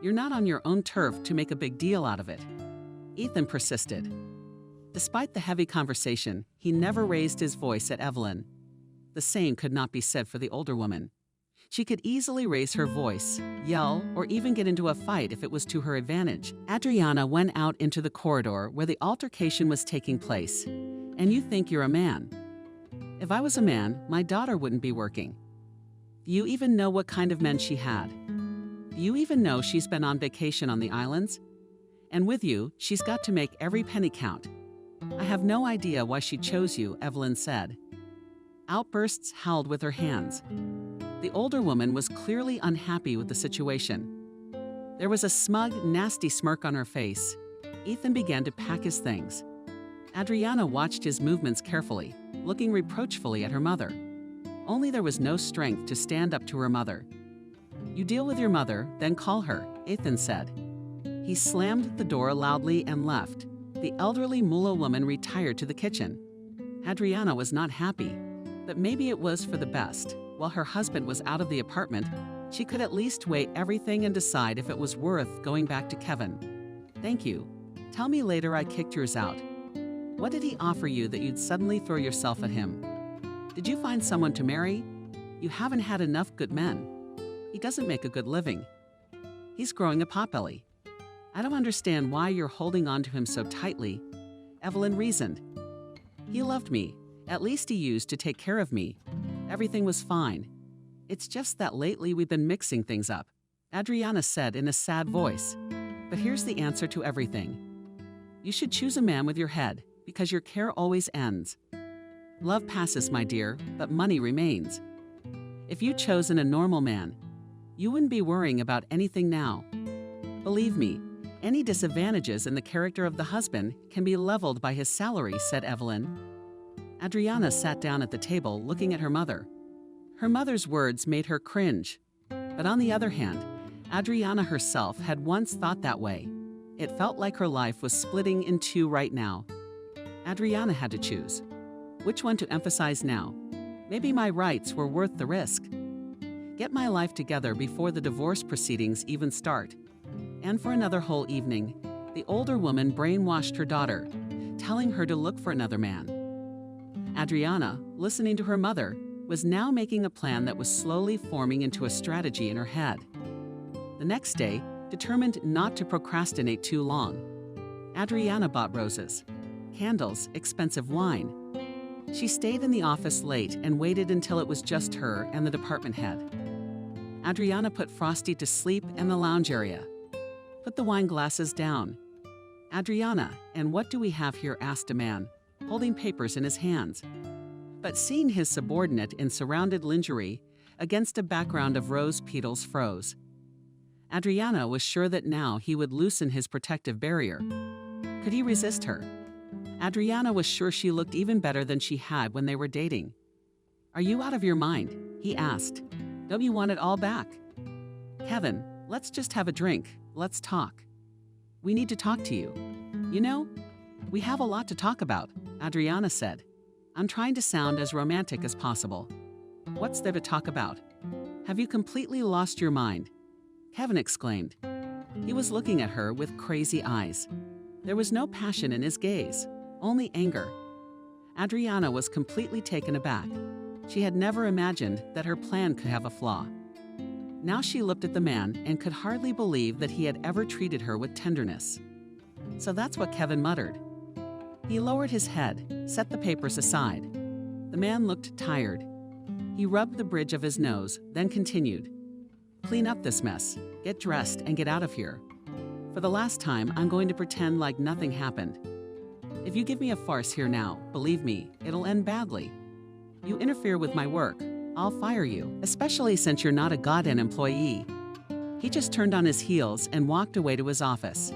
You're not on your own turf to make a big deal out of it." Ethan persisted. Despite the heavy conversation, he never raised his voice at Evelyn. The same could not be said for the older woman. She could easily raise her voice, yell, or even get into a fight if it was to her advantage. Adriana went out into the corridor where the altercation was taking place. "And you think you're a man. If I was a man, my daughter wouldn't be working. Do you even know what kind of men she had? Do you even know she's been on vacation on the islands? And with you, she's got to make every penny count. I have no idea why she chose you," Evelyn said. Outbursts howled with her hands. The older woman was clearly unhappy with the situation. There was a smug, nasty smirk on her face. Ethan began to pack his things. Adriana watched his movements carefully, looking reproachfully at her mother. Only there was no strength to stand up to her mother. "You deal with your mother, then call her," Ethan said. He slammed the door loudly and left. The elderly Mullah woman retired to the kitchen. Adriana was not happy, but maybe it was for the best. While her husband was out of the apartment, she could at least weigh everything and decide if it was worth going back to Kevin. "Thank you. Tell me later I kicked yours out. What did he offer you that you'd suddenly throw yourself at him? Did you find someone to marry? You haven't had enough good men. He doesn't make a good living. He's growing a potbelly. I don't understand why you're holding on to him so tightly," Evelyn reasoned. "He loved me. At least he used to take care of me. Everything was fine. It's just that lately we've been mixing things up," Adriana said in a sad voice. "But here's the answer to everything. You should choose a man with your head, because your care always ends. Love passes, my dear, but money remains. If you'd chosen a normal man, you wouldn't be worrying about anything now. Believe me, any disadvantages in the character of the husband can be leveled by his salary," said Evelyn. Adriana sat down at the table looking at her mother. Her mother's words made her cringe. But on the other hand, Adriana herself had once thought that way. It felt like her life was splitting in two right now. Adriana had to choose. Which one to emphasize now? Maybe my rights were worth the risk. Get my life together before the divorce proceedings even start. And for another whole evening, the older woman brainwashed her daughter, telling her to look for another man. Adriana, listening to her mother, was now making a plan that was slowly forming into a strategy in her head. The next day, determined not to procrastinate too long, Adriana bought roses, candles, expensive wine. She stayed in the office late and waited until it was just her and the department head. Adriana put Frosty to sleep in the lounge area. Put the wine glasses down. "Adriana, and what do we have here?" asked a man, holding papers in his hands. But seeing his subordinate in surrounded lingerie against a background of rose petals froze. Adriana was sure that now he would loosen his protective barrier. Could he resist her? Adriana was sure she looked even better than she had when they were dating. "Are you out of your mind?" he asked. "Don't you want it all back?" "Kevin, let's just have a drink. Let's talk. We need to talk to you. You know, we have a lot to talk about," Adriana said. "I'm trying to sound as romantic as possible." "What's there to talk about? Have you completely lost your mind?" Kevin exclaimed. He was looking at her with crazy eyes. There was no passion in his gaze, only anger. Adriana was completely taken aback. She had never imagined that her plan could have a flaw. Now she looked at the man and could hardly believe that he had ever treated her with tenderness. "So that's what Kevin muttered." He lowered his head, set the papers aside. The man looked tired. He rubbed the bridge of his nose, then continued. "Clean up this mess, get dressed, and get out of here. For the last time, I'm going to pretend like nothing happened. If you give me a farce here now, believe me, it'll end badly. You interfere with my work, I'll fire you, especially since you're not a goddamn employee." He just turned on his heels and walked away to his office.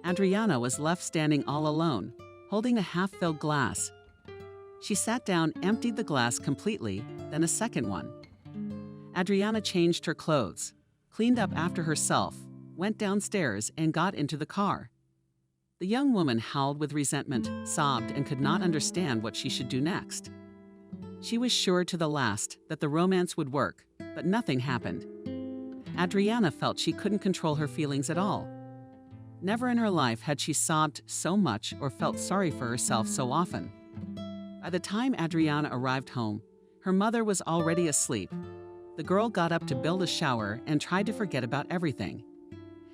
Adriana was left standing all alone, holding a half-filled glass. She sat down, emptied the glass completely, then a second one. Adriana changed her clothes, cleaned up after herself, went downstairs, and got into the car. The young woman howled with resentment, sobbed, and could not understand what she should do next. She was sure to the last that the romance would work, but nothing happened. Adriana felt she couldn't control her feelings at all. Never in her life had she sobbed so much or felt sorry for herself so often. By the time Adriana arrived home, her mother was already asleep. The girl got up to build a shower and tried to forget about everything.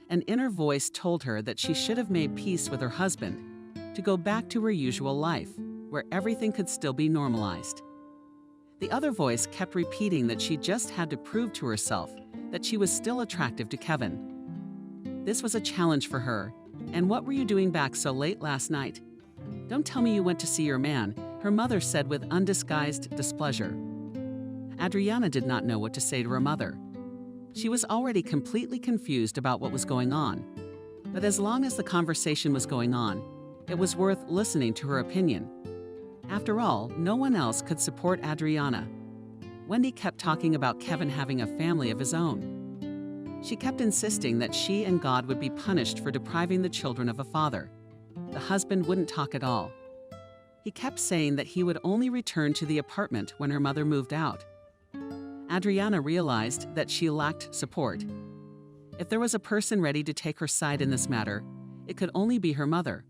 An inner voice told her that she should have made peace with her husband, to go back to her usual life, where everything could still be normalized. The other voice kept repeating that she just had to prove to herself that she was still attractive to Kevin. This was a challenge for her. "And what were you doing back so late last night? Don't tell me you went to see your man," her mother said with undisguised displeasure. Adriana did not know what to say to her mother. She was already completely confused about what was going on. But as long as the conversation was going on, it was worth listening to her opinion. After all, no one else could support Adriana. Wendy kept talking about Kevin having a family of his own. She kept insisting that she and God would be punished for depriving the children of a father. The husband wouldn't talk at all. He kept saying that he would only return to the apartment when her mother moved out. Adriana realized that she lacked support. If there was a person ready to take her side in this matter, it could only be her mother.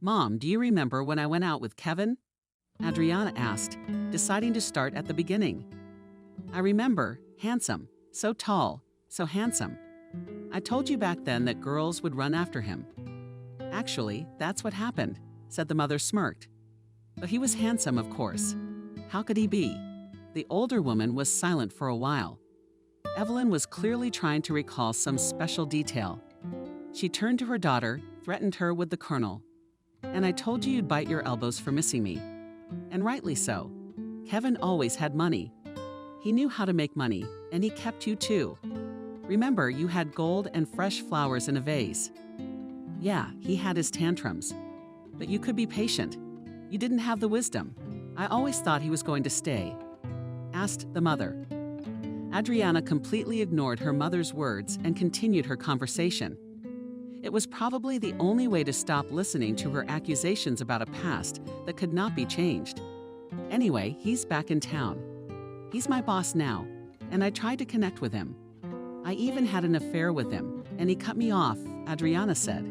"Mom, do you remember when I went out with Kevin?" Adriana asked, deciding to start at the beginning. "I remember, handsome, so tall, so handsome. I told you back then that girls would run after him." "Actually, that's what happened," said the mother, smirked. "But he was handsome, of course. How could he be?" The older woman was silent for a while. Evelyn was clearly trying to recall some special detail. She turned to her daughter, threatened her with the Colonel. "And I told you you'd bite your elbows for missing me." And rightly so. Kevin always had money. He knew how to make money, and he kept you too. Remember, you had gold and fresh flowers in a vase. Yeah, he had his tantrums. But you could be patient. You didn't have the wisdom. I always thought he was going to stay," asked the mother. Adriana completely ignored her mother's words and continued her conversation. It was probably the only way to stop listening to her accusations about a past that could not be changed. "Anyway, he's back in town. He's my boss now, and I tried to connect with him. I even had an affair with him, and he cut me off," Adriana said.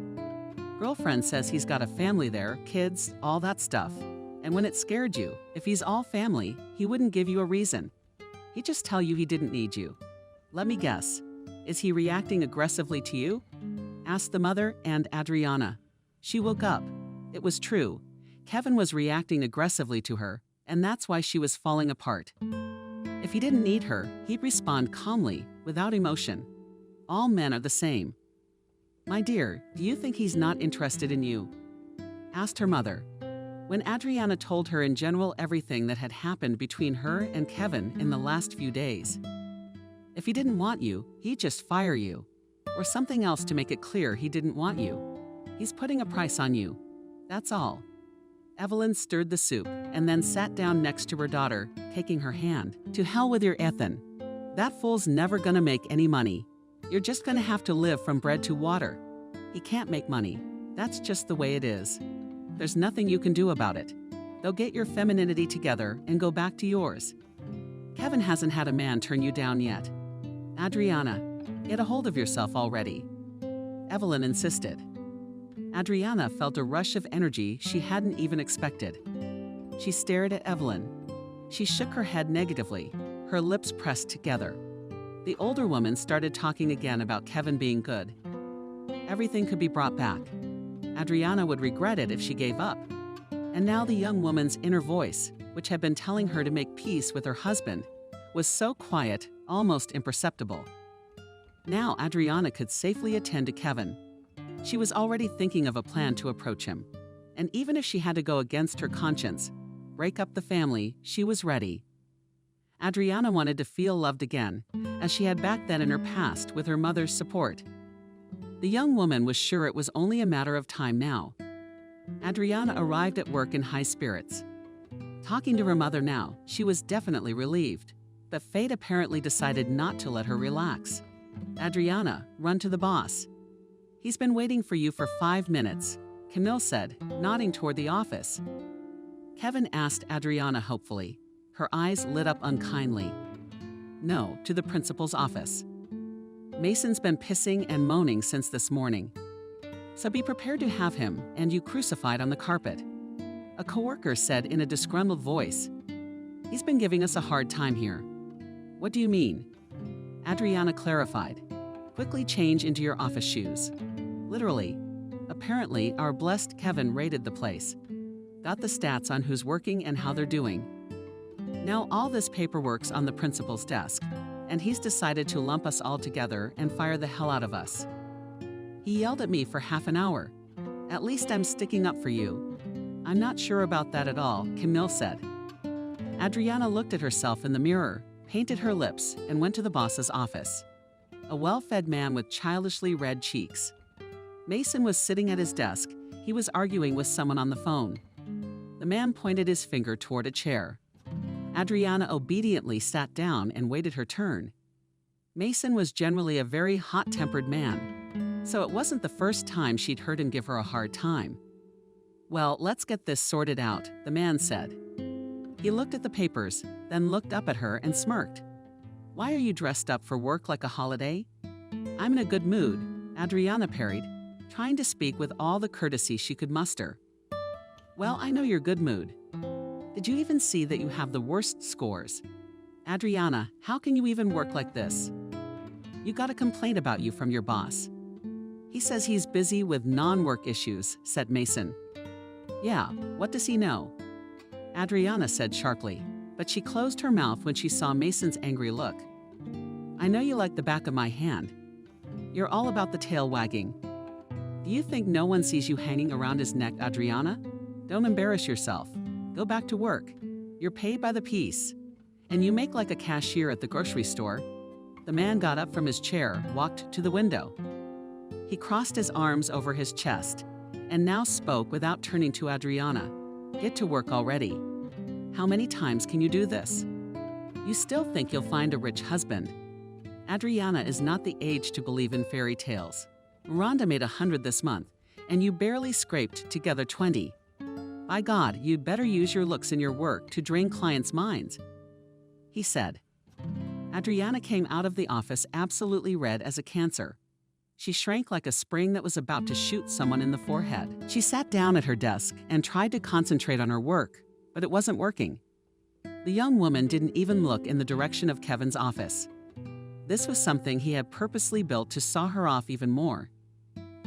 "Girlfriend says he's got a family there, kids, all that stuff. And when it scared you, if he's all family, he wouldn't give you a reason. He'd just tell you he didn't need you. Let me guess. Is he reacting aggressively to you? Asked the mother and Adriana. She woke up. It was true. Kevin was reacting aggressively to her, and that's why she was falling apart. If he didn't need her, he'd respond calmly, without emotion. All men are the same. My dear, do you think he's not interested in you? Asked her mother. When Adriana told her in general everything that had happened between her and Kevin in the last few days. If he didn't want you, he'd just fire you. Or something else to make it clear he didn't want you. He's putting a price on you. That's all. Evelyn stirred the soup and then sat down next to her daughter, taking her hand. To hell with your Ethan. That fool's never gonna make any money. You're just gonna have to live from bread to water. He can't make money. That's just the way it is. There's nothing you can do about it. They'll get your femininity together and go back to yours. Kevin hasn't had a man turn you down yet. Adriana, get a hold of yourself already. Evelyn insisted. Adriana felt a rush of energy she hadn't even expected. She stared at Evelyn. She shook her head negatively, her lips pressed together. The older woman started talking again about Kevin being good. Everything could be brought back. Adriana would regret it if she gave up. And now the young woman's inner voice, which had been telling her to make peace with her husband, was so quiet, almost imperceptible. Now Adriana could safely attend to Kevin. She was already thinking of a plan to approach him. And even if she had to go against her conscience, break up the family, she was ready. Adriana wanted to feel loved again, as she had back then in her past with her mother's support. The young woman was sure it was only a matter of time now. Adriana arrived at work in high spirits. Talking to her mother now, she was definitely relieved. But fate apparently decided not to let her relax. Adriana, run to the boss. He's been waiting for you for 5 minutes, Camille said, nodding toward the office. Kevin asked Adriana hopefully. Her eyes lit up unkindly. No, to the principal's office. Mason's been pissing and moaning since this morning. So be prepared to have him and you crucified on the carpet. A coworker said in a disgruntled voice. He's been giving us a hard time here. What do you mean? Adriana clarified. Quickly change into your office shoes. Literally. Apparently, our blessed Kevin raided the place. Got the stats on who's working and how they're doing. Now all this paperwork's on the principal's desk, and he's decided to lump us all together and fire the hell out of us. He yelled at me for half an hour. At least I'm sticking up for you. I'm not sure about that at all, Camille said. Adriana looked at herself in the mirror, painted her lips, and went to the boss's office. A well-fed man with childishly red cheeks. Mason was sitting at his desk. He was arguing with someone on the phone. The man pointed his finger toward a chair. Adriana obediently sat down and waited her turn. Mason was generally a very hot-tempered man, so it wasn't the first time she'd heard him give her a hard time. Well, let's get this sorted out, the man said. He looked at the papers, then looked up at her and smirked. Why are you dressed up for work like a holiday? I'm in a good mood, Adriana parried, trying to speak with all the courtesy she could muster. Well, I know your good mood. Did you even see that you have the worst scores? Adriana, how can you even work like this? You got a complaint about you from your boss. He says he's busy with non-work issues, said Mason. Yeah, what does he know? Adriana said sharply, but she closed her mouth when she saw Mason's angry look. I know you like the back of my hand. You're all about the tail wagging. Do you think no one sees you hanging around his neck, Adriana? Don't embarrass yourself. Go back to work. You're paid by the piece. And you make like a cashier at the grocery store. The man got up from his chair, walked to the window. He crossed his arms over his chest, and now spoke without turning to Adriana. Get to work already. How many times can you do this? You still think you'll find a rich husband. Adriana is not the age to believe in fairy tales. Rhonda made 100 this month, and you barely scraped together 20. By God, you'd better use your looks in your work to drain clients' minds, he said. Adriana came out of the office absolutely red as a cancer. She shrank like a spring that was about to shoot someone in the forehead. She sat down at her desk and tried to concentrate on her work, but it wasn't working. The young woman didn't even look in the direction of Kevin's office. This was something he had purposely built to saw her off even more.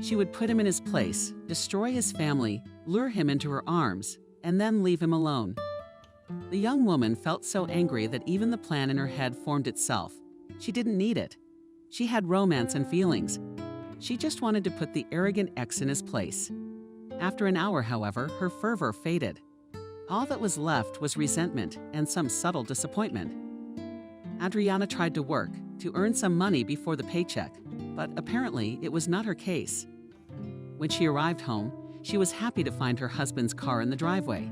She would put him in his place, destroy his family, lure him into her arms, and then leave him alone. The young woman felt so angry that even the plan in her head formed itself. She didn't need it. She had romance and feelings. She just wanted to put the arrogant ex in his place. After an hour, however, her fervor faded. All that was left was resentment and some subtle disappointment. Adriana tried to work, to earn some money before the paycheck, but apparently it was not her case. When she arrived home, she was happy to find her husband's car in the driveway.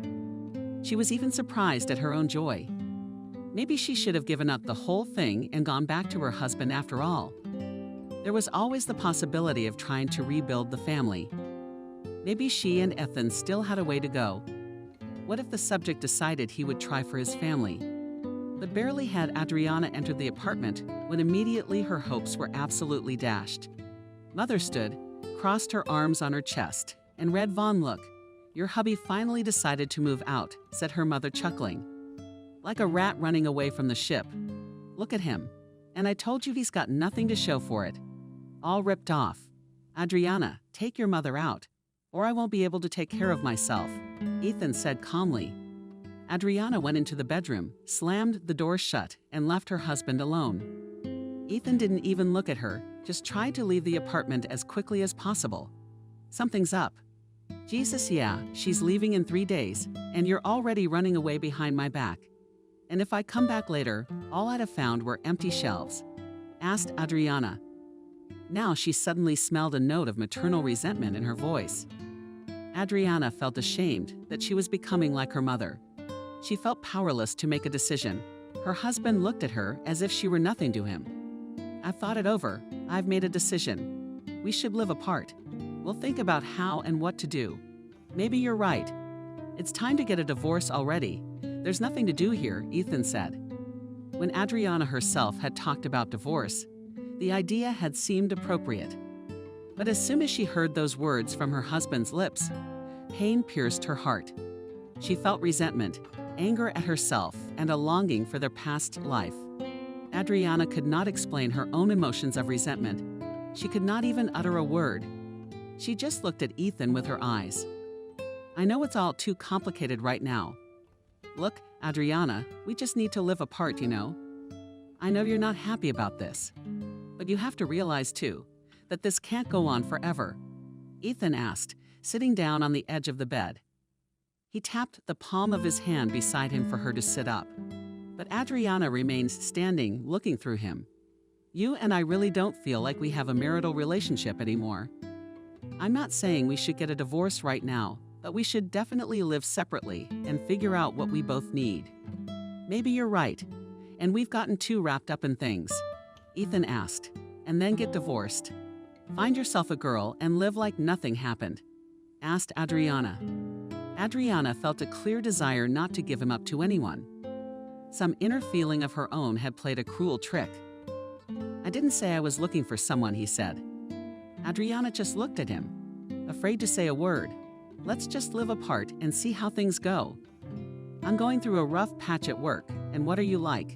She was even surprised at her own joy. Maybe she should have given up the whole thing and gone back to her husband after all. There was always the possibility of trying to rebuild the family. Maybe she and Ethan still had a way to go. What if the subject decided he would try for his family? But barely had Adriana entered the apartment when immediately her hopes were absolutely dashed. Mother stood, crossed her arms on her chest, and read Vaughn, "Look, your hubby finally decided to move out," said her mother, chuckling. "Like a rat running away from the ship. Look at him. And I told you he's got nothing to show for it. All ripped off. Adriana, take your mother out, or I won't be able to take care of myself," Ethan said calmly. Adriana went into the bedroom, slammed the door shut, and left her husband alone. Ethan didn't even look at her, just tried to leave the apartment as quickly as possible. "Something's up." "Jesus, yeah, she's leaving in 3 days, and you're already running away behind my back. And if I come back later, all I'd have found were empty shelves," asked Adriana. Now she suddenly smelled a note of maternal resentment in her voice. Adriana felt ashamed that she was becoming like her mother. She felt powerless to make a decision. Her husband looked at her as if she were nothing to him. "I've thought it over. I've made a decision. We should live apart. We'll think about how and what to do. Maybe you're right. It's time to get a divorce already. There's nothing to do here," Ethan said. When Adriana herself had talked about divorce, the idea had seemed appropriate. But as soon as she heard those words from her husband's lips, pain pierced her heart. She felt resentment, anger at herself, and a longing for their past life. Adriana could not explain her own emotions of resentment. She could not even utter a word. She just looked at Ethan with her eyes. "I know it's all too complicated right now. Look, Adriana, we just need to live apart, you know. I know you're not happy about this. But you have to realize, too, that this can't go on forever," Ethan asked, sitting down on the edge of the bed. He tapped the palm of his hand beside him for her to sit up. But Adriana remained standing, looking through him. "You and I really don't feel like we have a marital relationship anymore. I'm not saying we should get a divorce right now, but we should definitely live separately and figure out what we both need. Maybe you're right, and we've gotten too wrapped up in things," Ethan asked, "and then get divorced. Find yourself a girl and live like nothing happened," asked Adriana. Adriana felt a clear desire not to give him up to anyone. Some inner feeling of her own had played a cruel trick. "I didn't say I was looking for someone," he said. Adriana just looked at him, afraid to say a word. "Let's just live apart and see how things go. I'm going through a rough patch at work, and what are you like?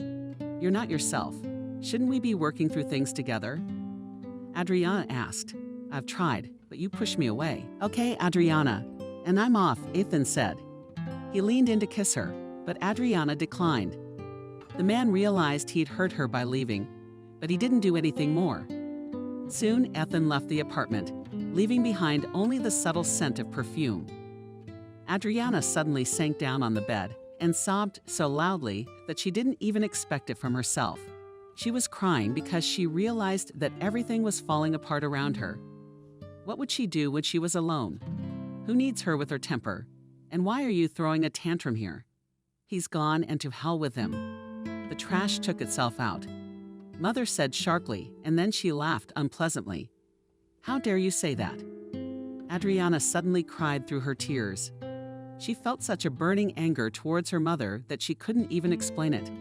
You're not yourself. Shouldn't we be working through things together?" Adriana asked. "I've tried, but you pushed me away." "Okay, Adriana, and I'm off," Ethan said. He leaned in to kiss her, but Adriana declined. The man realized he'd hurt her by leaving, but he didn't do anything more. Soon, Ethan left the apartment, leaving behind only the subtle scent of perfume. Adriana suddenly sank down on the bed and sobbed so loudly that she didn't even expect it from herself. She was crying because she realized that everything was falling apart around her. What would she do when she was alone? Who needs her with her temper? And why are you throwing a tantrum here? He's gone, and to hell with him. The trash took itself out. Mother said sharply, and then she laughed unpleasantly. "How dare you say that?" Adriana suddenly cried through her tears. She felt such a burning anger towards her mother that she couldn't even explain it.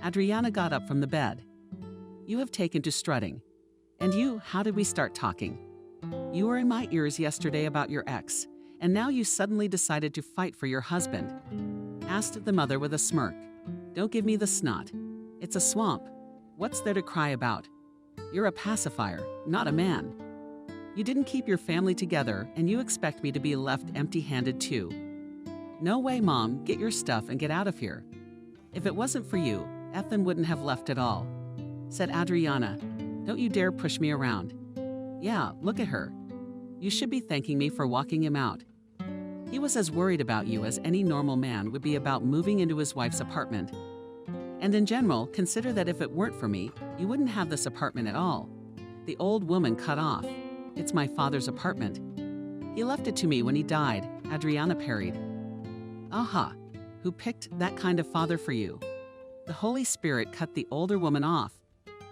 Adriana got up from the bed. "You have taken to strutting. And you, how did we start talking? You were in my ears yesterday about your ex, and now you suddenly decided to fight for your husband. asked the mother with a smirk. "Don't give me the snot. It's a swamp. What's there to cry about? You're a pacifier, not a man. You didn't keep your family together, and you expect me to be left empty-handed too. No way, Mom. Get your stuff and get out of here. If it wasn't for you, Ethan wouldn't have left at all," said Adriana. "Don't you dare push me around. Yeah, look at her. You should be thanking me for walking him out. He was as worried about you as any normal man would be about moving into his wife's apartment. And in general, consider that if it weren't for me, you wouldn't have this apartment at all." The old woman cut off. "It's my father's apartment. He left it to me when he died," Adriana parried. "Aha, who picked that kind of father for you?" The Holy Spirit cut the older woman off.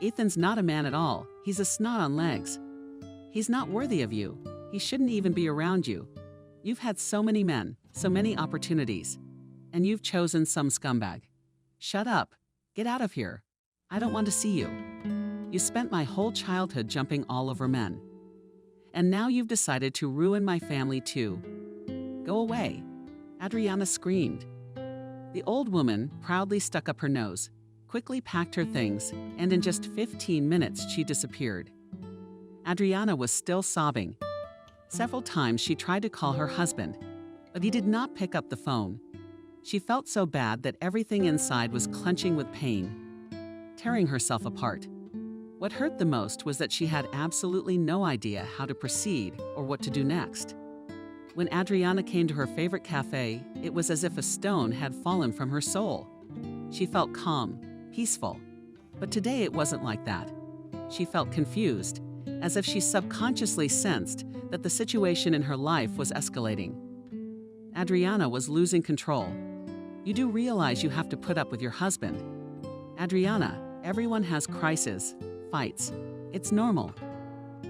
"Ethan's not a man at all. He's a snot on legs. He's not worthy of you. He shouldn't even be around you. You've had so many men, so many opportunities, and you've chosen some scumbag. Shut up. Get out of here. I don't want to see you. You spent my whole childhood jumping all over men. And now you've decided to ruin my family too. Go away." Adriana screamed. The old woman proudly stuck up her nose, quickly packed her things, and in just 15 minutes she disappeared. Adriana was still sobbing. Several times she tried to call her husband, but he did not pick up the phone. She felt so bad that everything inside was clenching with pain, tearing herself apart. What hurt the most was that she had absolutely no idea how to proceed or what to do next. When Adriana came to her favorite cafe, it was as if a stone had fallen from her soul. She felt calm, peaceful. But today it wasn't like that. She felt confused, as if she subconsciously sensed that the situation in her life was escalating. Adriana was losing control. "You do realize you have to put up with your husband. Adriana, everyone has crises, fights. It's normal.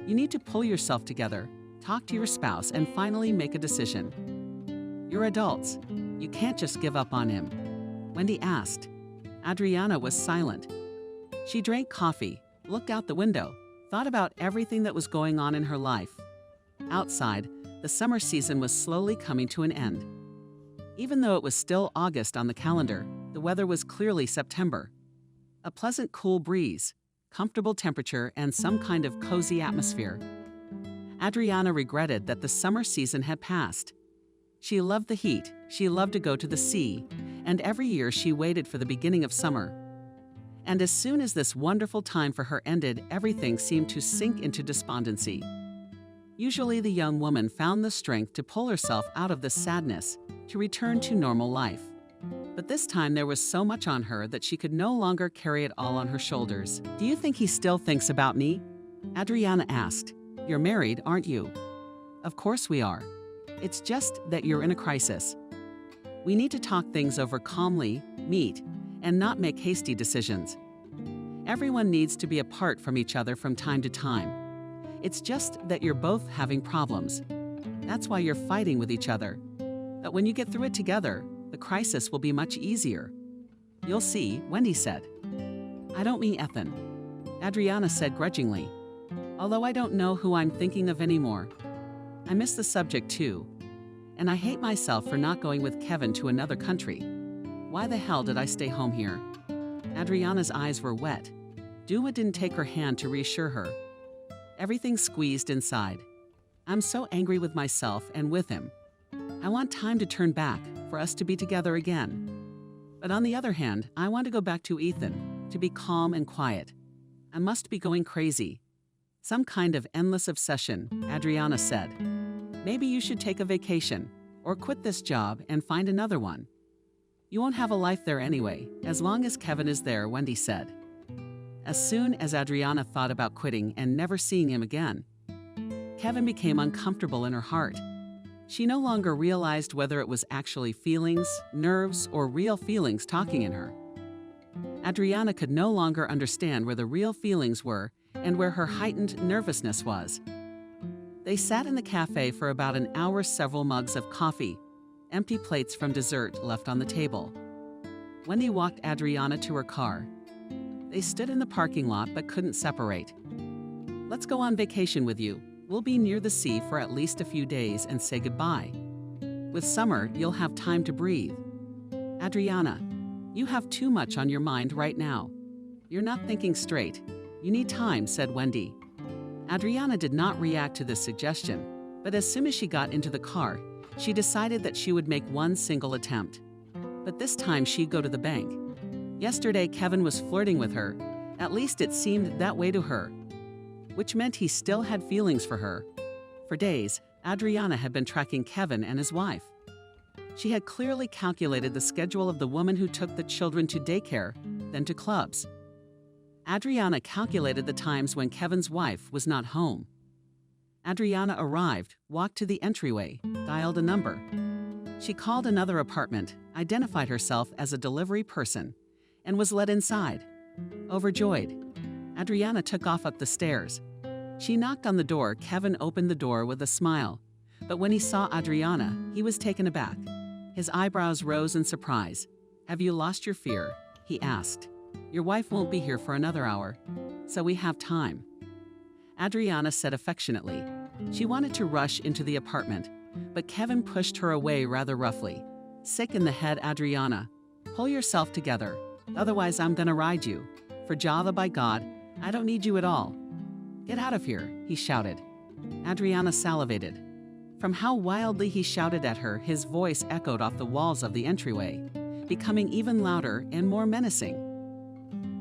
You need to pull yourself together, talk to your spouse, and finally make a decision. You're adults. You can't just give up on him." Wendy asked. Adriana was silent. She drank coffee, looked out the window, thought about everything that was going on in her life. Outside, the summer season was slowly coming to an end. Even though it was still August on the calendar, the weather was clearly September. A pleasant cool breeze, comfortable temperature, and some kind of cozy atmosphere. Adriana regretted that the summer season had passed. She loved the heat, she loved to go to the sea, and every year she waited for the beginning of summer. And as soon as this wonderful time for her ended, everything seemed to sink into despondency. Usually the young woman found the strength to pull herself out of the sadness, to return to normal life. But this time there was so much on her that she could no longer carry it all on her shoulders. "Do you think he still thinks about me?" Adriana asked. "You're married, aren't you?" "Of course we are. It's just that you're in a crisis. We need to talk things over calmly, meet, and not make hasty decisions. Everyone needs to be apart from each other from time to time. It's just that you're both having problems. That's why you're fighting with each other. But when you get through it together, the crisis will be much easier. You'll see," Wendy said. "I don't mean Ethan," Adriana said grudgingly. "Although I don't know who I'm thinking of anymore. I miss the subject too. And I hate myself for not going with Kevin to another country. Why the hell did I stay home here?" Adriana's eyes were wet. Dua didn't take her hand to reassure her. Everything squeezed inside. "I'm so angry with myself and with him. I want time to turn back, for us to be together again. But on the other hand, I want to go back to Ethan, to be calm and quiet. I must be going crazy. Some kind of endless obsession," Adriana said. "Maybe you should take a vacation, or quit this job and find another one. You won't have a life there anyway, as long as Kevin is there," Wendy said. As soon as Adriana thought about quitting and never seeing him again, Kevin became uncomfortable in her heart. She no longer realized whether it was actually feelings, nerves, or real feelings talking in her. Adriana could no longer understand where the real feelings were and where her heightened nervousness was. They sat in the cafe for about an hour, several mugs of coffee, empty plates from dessert left on the table. Wendy walked Adriana to her car. They stood in the parking lot but couldn't separate. "Let's go on vacation with you. We'll be near the sea for at least a few days and say goodbye. With summer, you'll have time to breathe." Adriana, you have too much on your mind right now. You're not thinking straight. You need time, said Wendy. Adriana did not react to this suggestion, but as soon as she got into the car, she decided that she would make one single attempt. But this time she'd go to the bank. Yesterday, Kevin was flirting with her. At least it seemed that way to her, which meant he still had feelings for her. For days, Adriana had been tracking Kevin and his wife. She had clearly calculated the schedule of the woman who took the children to daycare, then to clubs. Adriana calculated the times when Kevin's wife was not home. Adriana arrived, walked to the entryway, dialed a number. She called another apartment, identified herself as a delivery person, and was let inside. Overjoyed, Adriana took off up the stairs. She knocked on the door. Kevin opened the door with a smile, but when he saw Adriana, he was taken aback. His eyebrows rose in surprise. "Have you lost your fear?" he asked. "Your wife won't be here for another hour, so we have time." Adriana said affectionately. She wanted to rush into the apartment, but Kevin pushed her away rather roughly. "Sick in the head, Adriana. Pull yourself together, otherwise I'm gonna ride you. For Java, by God, I don't need you at all. Get out of here," he shouted. Adriana salivated. From how wildly he shouted at her, his voice echoed off the walls of the entryway, becoming even louder and more menacing.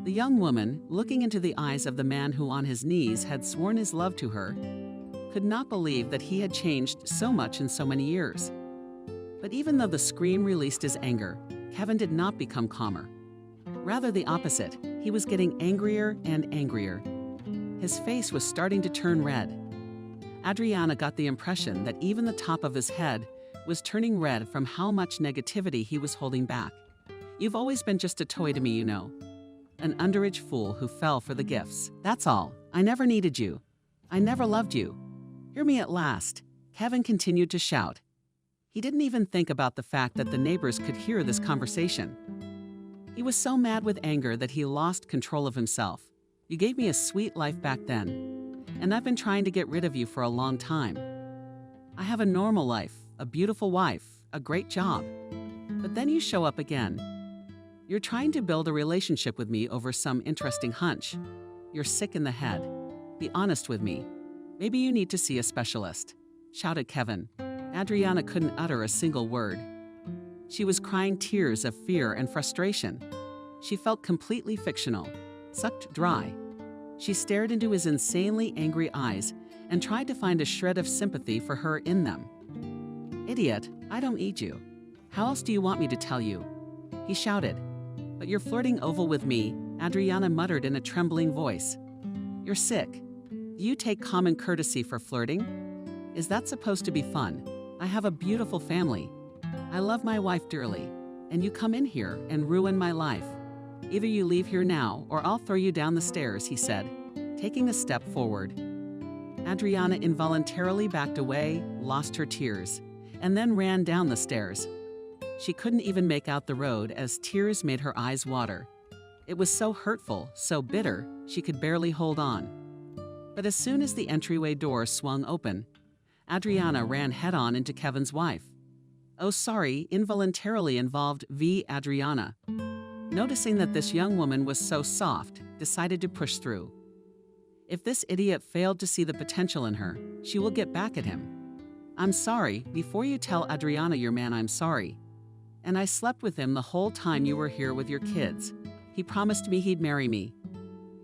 The young woman, looking into the eyes of the man who on his knees had sworn his love to her, could not believe that he had changed so much in so many years. But even though the scream released his anger, Kevin did not become calmer. Rather the opposite, he was getting angrier and angrier. His face was starting to turn red. Adriana got the impression that even the top of his head was turning red from how much negativity he was holding back. "You've always been just a toy to me, you know. An underage fool who fell for the gifts. That's all. I never needed you. I never loved you. Hear me at last," Kevin continued to shout. He didn't even think about the fact that the neighbors could hear this conversation. He was so mad with anger that he lost control of himself. "You gave me a sweet life back then, and I've been trying to get rid of you for a long time. I have a normal life, a beautiful wife, a great job. But then you show up again. You're trying to build a relationship with me over some interesting hunch. You're sick in the head. Be honest with me. Maybe you need to see a specialist," shouted Kevin. Adriana couldn't utter a single word. She was crying tears of fear and frustration. She felt completely fictional, sucked dry. She stared into his insanely angry eyes and tried to find a shred of sympathy for her in them. "Idiot, I don't need you. How else do you want me to tell you?" he shouted. "But you're flirting oval with me," Adriana muttered in a trembling voice. "You're sick. Do you take common courtesy for flirting? Is that supposed to be fun? I have a beautiful family. I love my wife dearly, and you come in here and ruin my life. Either you leave here now or I'll throw you down the stairs," he said, taking a step forward. Adriana involuntarily backed away, lost her tears, and then ran down the stairs. She couldn't even make out the road as tears made her eyes water. It was so hurtful, so bitter, she could barely hold on. But as soon as the entryway door swung open, Adriana ran head-on into Kevin's wife. "Oh, sorry," involuntarily involved Adriana. Noticing that this young woman was so soft, decided to push through. If this idiot failed to see the potential in her, she will get back at him. "I'm sorry. Before you tell Adriana your man, I'm sorry. And I slept with him the whole time you were here with your kids. He promised me he'd marry me.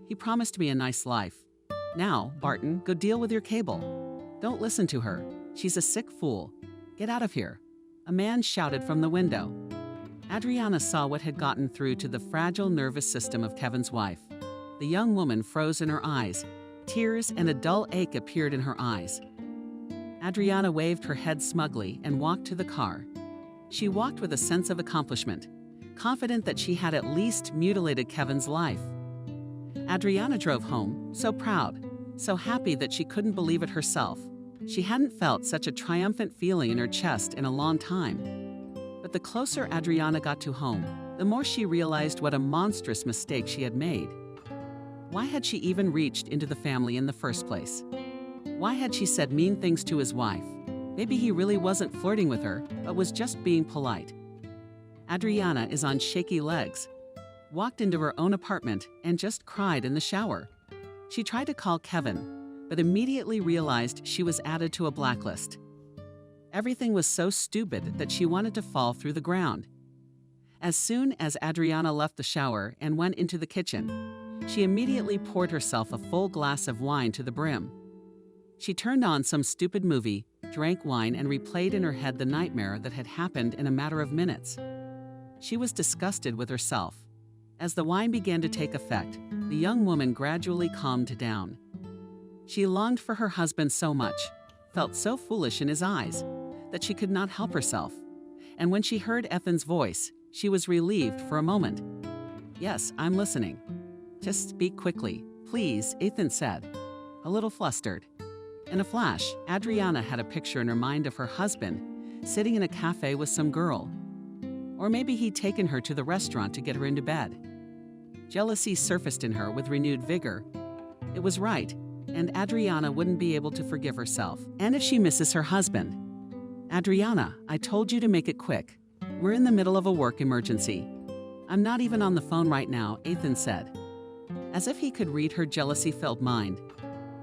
He promised me a nice life. Now, Barton, go deal with your cable. Don't listen to her. She's a sick fool. Get out of here," a man shouted from the window. Adriana saw what had gotten through to the fragile nervous system of Kevin's wife. The young woman froze in her eyes. Tears and a dull ache appeared in her eyes. Adriana waved her head smugly and walked to the car. She walked with a sense of accomplishment, confident that she had at least mutilated Kevin's life. Adriana drove home, so proud, so happy that she couldn't believe it herself. She hadn't felt such a triumphant feeling in her chest in a long time. But the closer Adriana got to home, the more she realized what a monstrous mistake she had made. Why had she even reached into the family in the first place? Why had she said mean things to his wife? Maybe he really wasn't flirting with her, but was just being polite. Adriana is on shaky legs, walked into her own apartment, and just cried in the shower. She tried to call Kevin, but immediately realized she was added to a blacklist. Everything was so stupid that she wanted to fall through the ground. As soon as Adriana left the shower and went into the kitchen, she immediately poured herself a full glass of wine to the brim. She turned on some stupid movie, drank wine, and replayed in her head the nightmare that had happened in a matter of minutes. She was disgusted with herself. As the wine began to take effect, the young woman gradually calmed down. She longed for her husband so much, felt so foolish in his eyes, that she could not help herself. And when she heard Ethan's voice, she was relieved for a moment. "Yes, I'm listening." "Just speak quickly, please," Ethan said, a little flustered. In a flash, Adriana had a picture in her mind of her husband sitting in a cafe with some girl. Or maybe he'd taken her to the restaurant to get her into bed. Jealousy surfaced in her with renewed vigor. It was right, and Adriana wouldn't be able to forgive herself. And if she misses her husband? "Adriana, I told you to make it quick. We're in the middle of a work emergency." "I'm not even on the phone right now," Ethan said. As if he could read her jealousy-filled mind.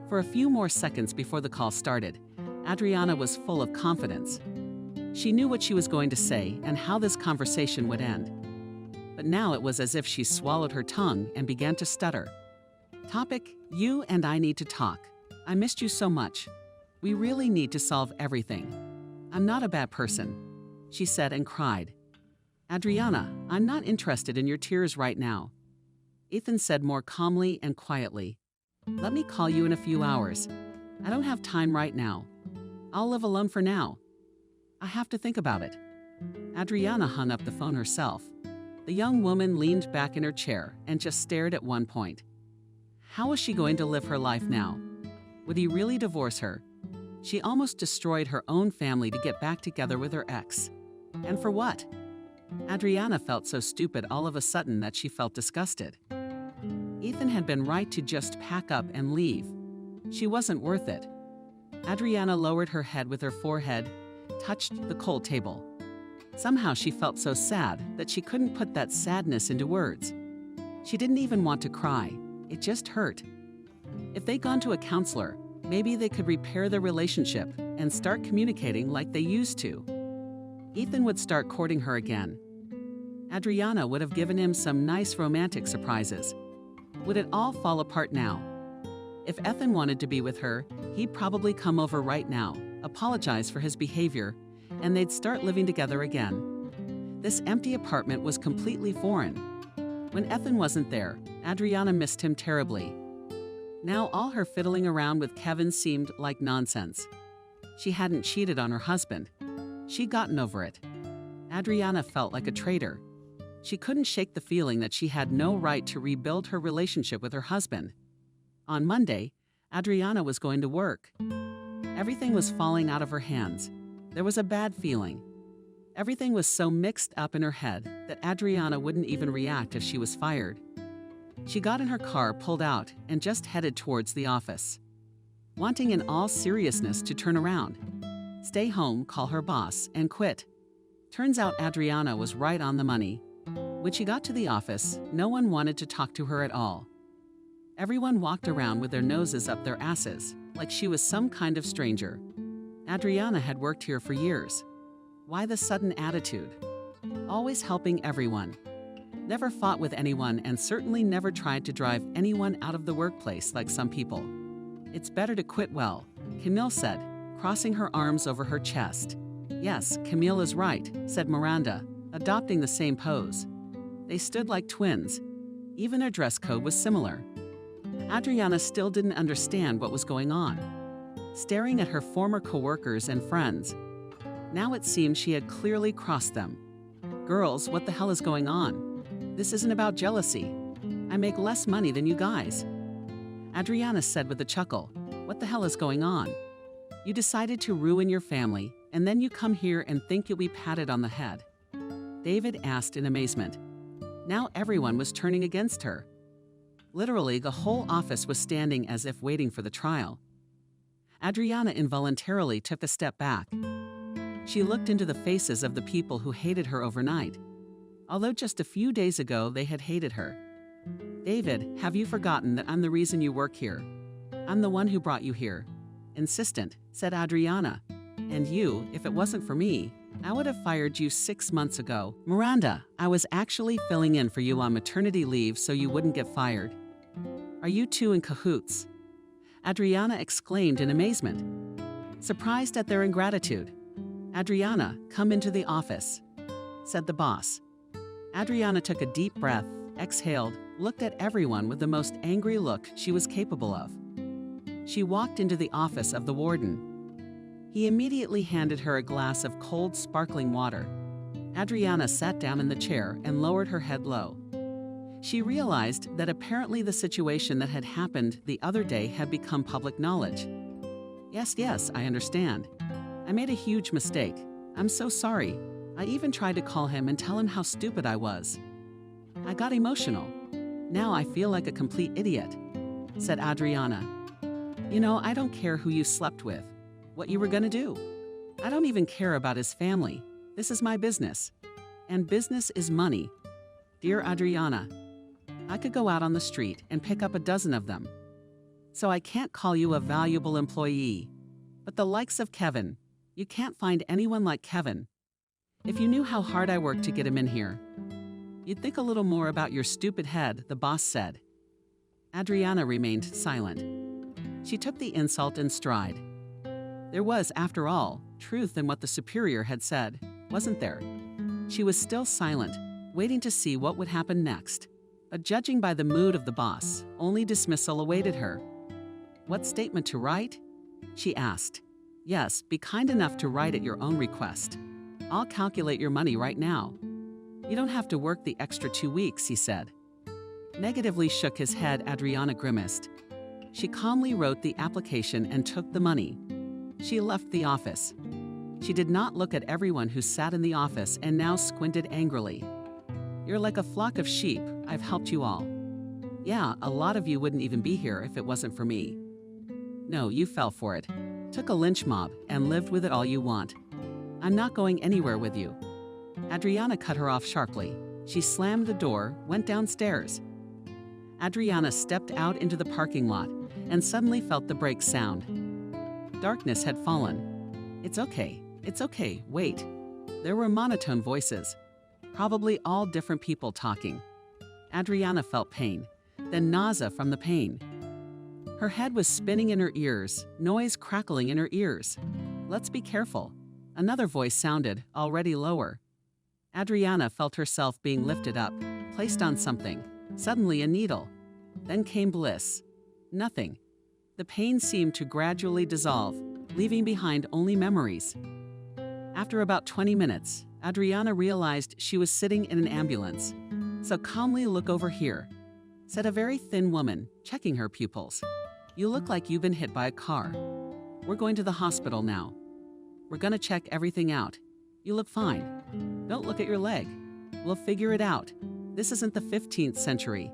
For a few more seconds before the call started, Adriana was full of confidence. She knew what she was going to say and how this conversation would end. But now it was as if she swallowed her tongue and began to stutter. "Topic: you and I need to talk. I missed you so much. We really need to solve everything. I'm not a bad person," she said and cried. "Adriana, I'm not interested in your tears right now." Ethan said more calmly and quietly, "Let me call you in a few hours. I don't have time right now. I'll live alone for now. I have to think about it." Adriana hung up the phone herself. The young woman leaned back in her chair and just stared at one point. How was she going to live her life now? Would he really divorce her? She almost destroyed her own family to get back together with her ex. And for what? Adriana felt so stupid all of a sudden that she felt disgusted. Ethan had been right to just pack up and leave. She wasn't worth it. Adriana lowered her head with her forehead, touched the cold table. Somehow she felt so sad that she couldn't put that sadness into words. She didn't even want to cry. It just hurt. If they'd gone to a counselor, maybe they could repair their relationship and start communicating like they used to. Ethan would start courting her again. Adriana would have given him some nice romantic surprises. Would it all fall apart now? If Ethan wanted to be with her, he'd probably come over right now, apologize for his behavior, and they'd start living together again. This empty apartment was completely foreign. When Ethan wasn't there, Adriana missed him terribly. Now all her fiddling around with Kevin seemed like nonsense. She hadn't cheated on her husband. She'd gotten over it. Adriana felt like a traitor. She couldn't shake the feeling that she had no right to rebuild her relationship with her husband. On Monday, Adriana was going to work. Everything was falling out of her hands. There was a bad feeling. Everything was so mixed up in her head that Adriana wouldn't even react if she was fired. She got in her car, pulled out, and just headed towards the office, wanting in all seriousness to turn around, stay home, call her boss, and quit. Turns out Adriana was right on the money. When she got to the office, no one wanted to talk to her at all. Everyone walked around with their noses up their asses, like she was some kind of stranger. Adriana had worked here for years. Why the sudden attitude? Always helping everyone. Never fought with anyone and certainly never tried to drive anyone out of the workplace like some people. "It's better to quit well," Camille said, crossing her arms over her chest. "Yes, Camille is right," said Miranda, adopting the same pose. They stood like twins. Even their dress code was similar. Adriana still didn't understand what was going on. Staring at her former coworkers and friends. Now it seemed she had clearly crossed them. "Girls, what the hell is going on? This isn't about jealousy. I make less money than you guys." Adriana said with a chuckle, "What the hell is going on? You decided to ruin your family, and then you come here and think you'll be patted on the head." David asked in amazement. Now everyone was turning against her. Literally, the whole office was standing as if waiting for the trial. Adriana involuntarily took a step back. She looked into the faces of the people who hated her overnight. although just a few days ago they had hated her. "David, have you forgotten that I'm the reason you work here? I'm the one who brought you here." Insistent, said Adriana. "And you, if it wasn't for me, I would have fired you 6 months ago." "Miranda, I was actually filling in for you on maternity leave so you wouldn't get fired." "Are you two in cahoots?" Adriana exclaimed in amazement. Surprised at their ingratitude. "Adriana, come into the office," said the boss. Adriana took a deep breath, exhaled, looked at everyone with the most angry look she was capable of. She walked into the office of the warden. He immediately handed her a glass of cold, sparkling water. Adriana sat down in the chair and lowered her head low. She realized that apparently the situation that had happened the other day had become public knowledge. Yes, I understand. I made a huge mistake. I'm so sorry. I even tried to call him and tell him how stupid I was. I got emotional. Now I feel like a complete idiot," said Adriana. "You know, I don't care who you slept with, what you were gonna do. I don't even care about his family. This is my business. And business is money. Dear Adriana, I could go out on the street and pick up a dozen of them. So I can't call you a valuable employee. But the likes of Kevin, you can't find anyone like Kevin. If you knew how hard I worked to get him in here, you'd think a little more about your stupid head," the boss said. Adriana remained silent. She took the insult in stride. There was, after all, truth in what the superior had said, wasn't there? She was still silent, waiting to see what would happen next. But judging by the mood of the boss, only dismissal awaited her. "What statement to write?" she asked. "Yes, be kind enough to write at your own request. I'll calculate your money right now." "You don't have to work the extra 2 weeks," he said. Negatively shook his head, Adriana grimaced. She calmly wrote the application and took the money. She left the office. She did not look at everyone who sat in the office and now squinted angrily. "You're like a flock of sheep. I've helped you all. Yeah, a lot of you wouldn't even be here if it wasn't for me. No, you fell for it. Took a lynch mob and lived with it all you want. I'm not going anywhere with you." Adriana cut her off sharply. She slammed the door, went downstairs. Adriana stepped out into the parking lot and suddenly felt the brakes sound. Darkness had fallen. It's okay, wait." There were monotone voices, probably all different people talking. Adriana felt pain, then nausea from the pain. Her head was spinning in her ears, noise crackling in her ears. "Let's be careful." Another voice sounded, already lower. Adriana felt herself being lifted up, placed on something, suddenly a needle. Then came bliss. Nothing. The pain seemed to gradually dissolve, leaving behind only memories. After about 20 minutes, Adriana realized she was sitting in an ambulance. "So calmly look over here," said a very thin woman, checking her pupils. "You look like you've been hit by a car. We're going to the hospital now. We're gonna check everything out. You look fine. Don't look at your leg. We'll figure it out. This isn't the 15th century."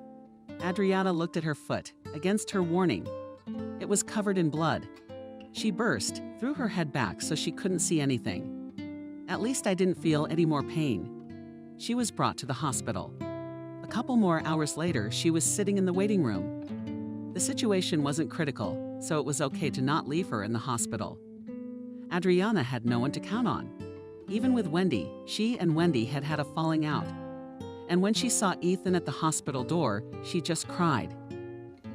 Adriana looked at her foot, against her warning. It was covered in blood. She burst, threw her head back so she couldn't see anything. "At least I didn't feel any more pain." She was brought to the hospital. A couple more hours later, she was sitting in the waiting room. The situation wasn't critical, so it was okay to not leave her in the hospital. Adriana had no one to count on. Even with Wendy, she and Wendy had had a falling out. And when she saw Ethan at the hospital door, she just cried.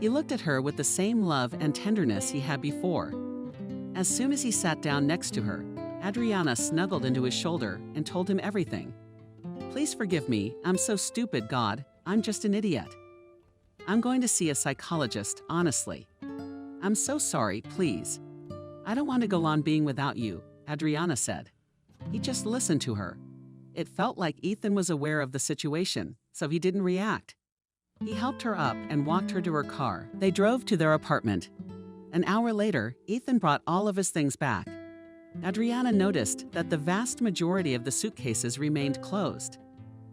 He looked at her with the same love and tenderness he had before. As soon as he sat down next to her, Adriana snuggled into his shoulder and told him everything. "Please forgive me, I'm so stupid, God, I'm just an idiot. I'm going to see a psychologist, honestly. I'm so sorry, please. I don't want to go on being without you," Adriana said. He just listened to her. It felt like Ethan was aware of the situation, so he didn't react. He helped her up and walked her to her car. They drove to their apartment. An hour later, Ethan brought all of his things back. Adriana noticed that the vast majority of the suitcases remained closed.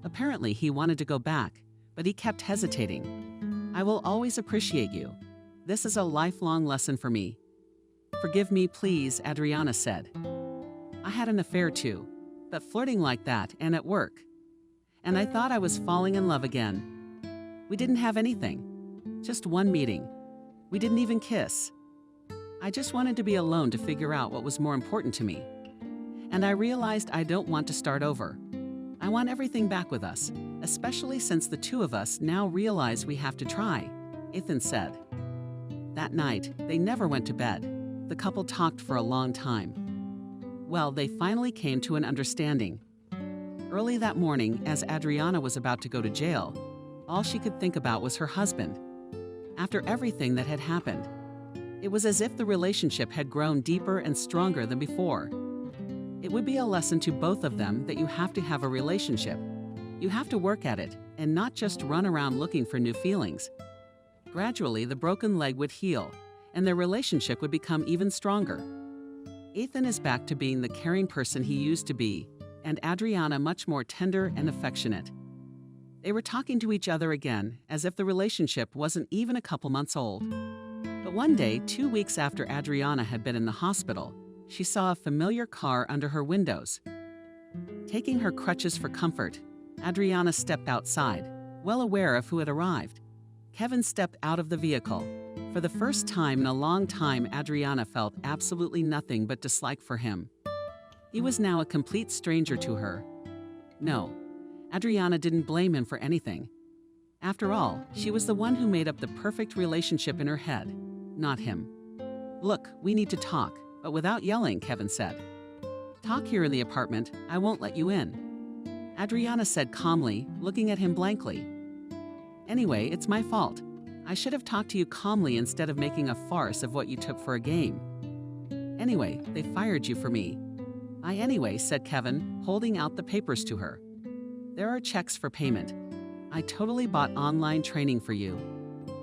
Apparently, he wanted to go back, but he kept hesitating. "I will always appreciate you. This is a lifelong lesson for me." "Forgive me, please," Adriana said. "I had an affair too, but flirting like that and at work. and I thought I was falling in love again. We didn't have anything. Just one meeting. We didn't even kiss. I just wanted to be alone to figure out what was more important to me. And I realized I don't want to start over. I want everything back with us, especially since the two of us now realize we have to try, Ethan said. That night, they never went to bed. The couple talked for a long time. Well, they finally came to an understanding. Early that morning, as Adriana was about to go to jail, all she could think about was her husband. After everything that had happened, it was as if the relationship had grown deeper and stronger than before. It would be a lesson to both of them that you have to have a relationship. You have to work at it and not just run around looking for new feelings. Gradually, the broken leg would heal, and their relationship would become even stronger. Ethan is back to being the caring person he used to be, and Adriana much more tender and affectionate. They were talking to each other again, as if the relationship wasn't even a couple months old. But one day, 2 weeks after Adriana had been in the hospital, she saw a familiar car under her windows. Taking her crutches for comfort, Adriana stepped outside, well aware of who had arrived. Kevin stepped out of the vehicle. For the first time in a long time, Adriana felt absolutely nothing but dislike for him. He was now a complete stranger to her. No, Adriana didn't blame him for anything. After all, she was the one who made up the perfect relationship in her head, not him. Look, we need to talk, but without yelling, Kevin said. Talk here in the apartment, I won't let you in. Adriana said calmly, looking at him blankly. Anyway, it's my fault. I should have talked to you calmly instead of making a farce of what you took for a game. Anyway, they fired you for me. Anyway, said Kevin, holding out the papers to her. There are checks for payment. I totally bought online training for you.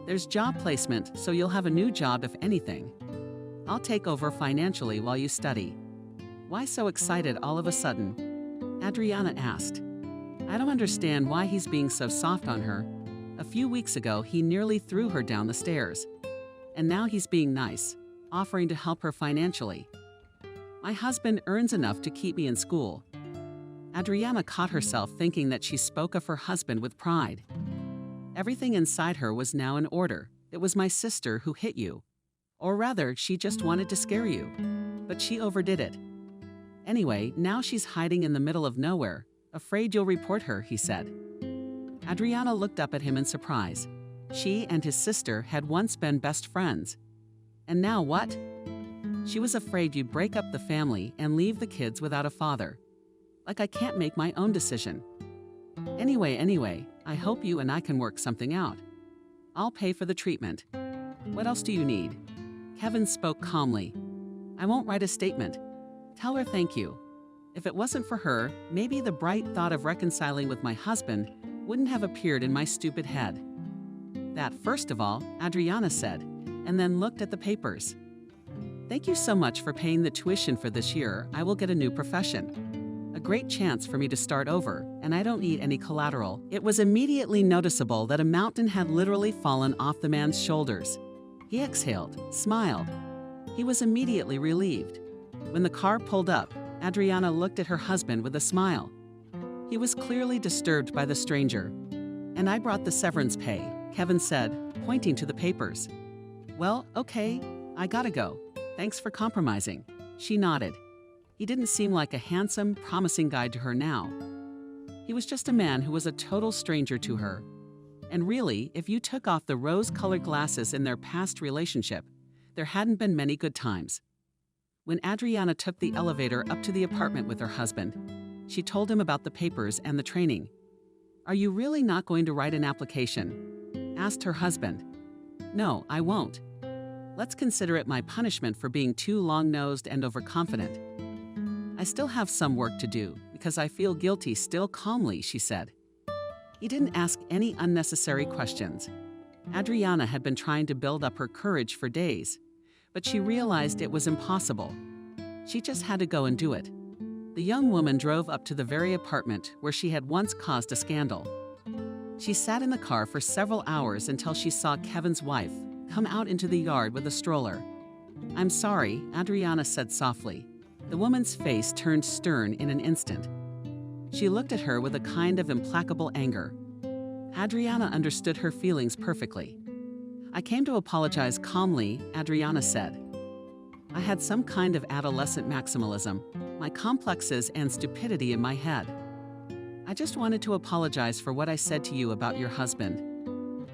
There's job placement, so you'll have a new job if anything. I'll take over financially while you study. Why so excited all of a sudden? Adriana asked. I don't understand why he's being so soft on her. A few weeks ago, he nearly threw her down the stairs. And now he's being nice, offering to help her financially. My husband earns enough to keep me in school. Adriana caught herself thinking that she spoke of her husband with pride. Everything inside her was now in order. It was my sister who hit you. Or rather, she just wanted to scare you. But she overdid it. Anyway, now she's hiding in the middle of nowhere, afraid you'll report her, he said. Adriana looked up at him in surprise. She and his sister had once been best friends. And now what? She was afraid you'd break up the family and leave the kids without a father. Like I can't make my own decision. Anyway, I hope you and I can work something out. I'll pay for the treatment. What else do you need? Kevin spoke calmly. I won't write a statement. Tell her thank you. If it wasn't for her, maybe the bright thought of reconciling with my husband wouldn't have appeared in my stupid head. That, first of all, Adriana said, and then looked at the papers. Thank you so much for paying the tuition for this year. I will get a new profession. A great chance for me to start over, and I don't need any collateral. It was immediately noticeable that a mountain had literally fallen off the man's shoulders. He exhaled, smiled. He was immediately relieved. When the car pulled up, Adriana looked at her husband with a smile. He was clearly disturbed by the stranger. And I brought the severance pay, Kevin said, pointing to the papers. Well, okay, I gotta go. Thanks for compromising. She nodded. He didn't seem like a handsome, promising guy to her now. He was just a man who was a total stranger to her. And really, if you took off the rose-colored glasses in their past relationship, there hadn't been many good times. When Adriana took the elevator up to the apartment with her husband, she told him about the papers and the training. Are you really not going to write an application? Asked her husband. No, I won't. Let's consider it my punishment for being too long-nosed and overconfident. I still have some work to do because I feel guilty still, calmly, she said. He didn't ask any unnecessary questions. Adriana had been trying to build up her courage for days, but she realized it was impossible. She just had to go and do it. The young woman drove up to the very apartment where she had once caused a scandal. She sat in the car for several hours until she saw Kevin's wife come out into the yard with a stroller. I'm sorry, Adriana said softly. The woman's face turned stern in an instant. She looked at her with a kind of implacable anger. Adriana understood her feelings perfectly. "I came to apologize calmly," Adriana said. "I had some kind of adolescent maximalism, my complexes and stupidity in my head. I just wanted to apologize for what I said to you about your husband.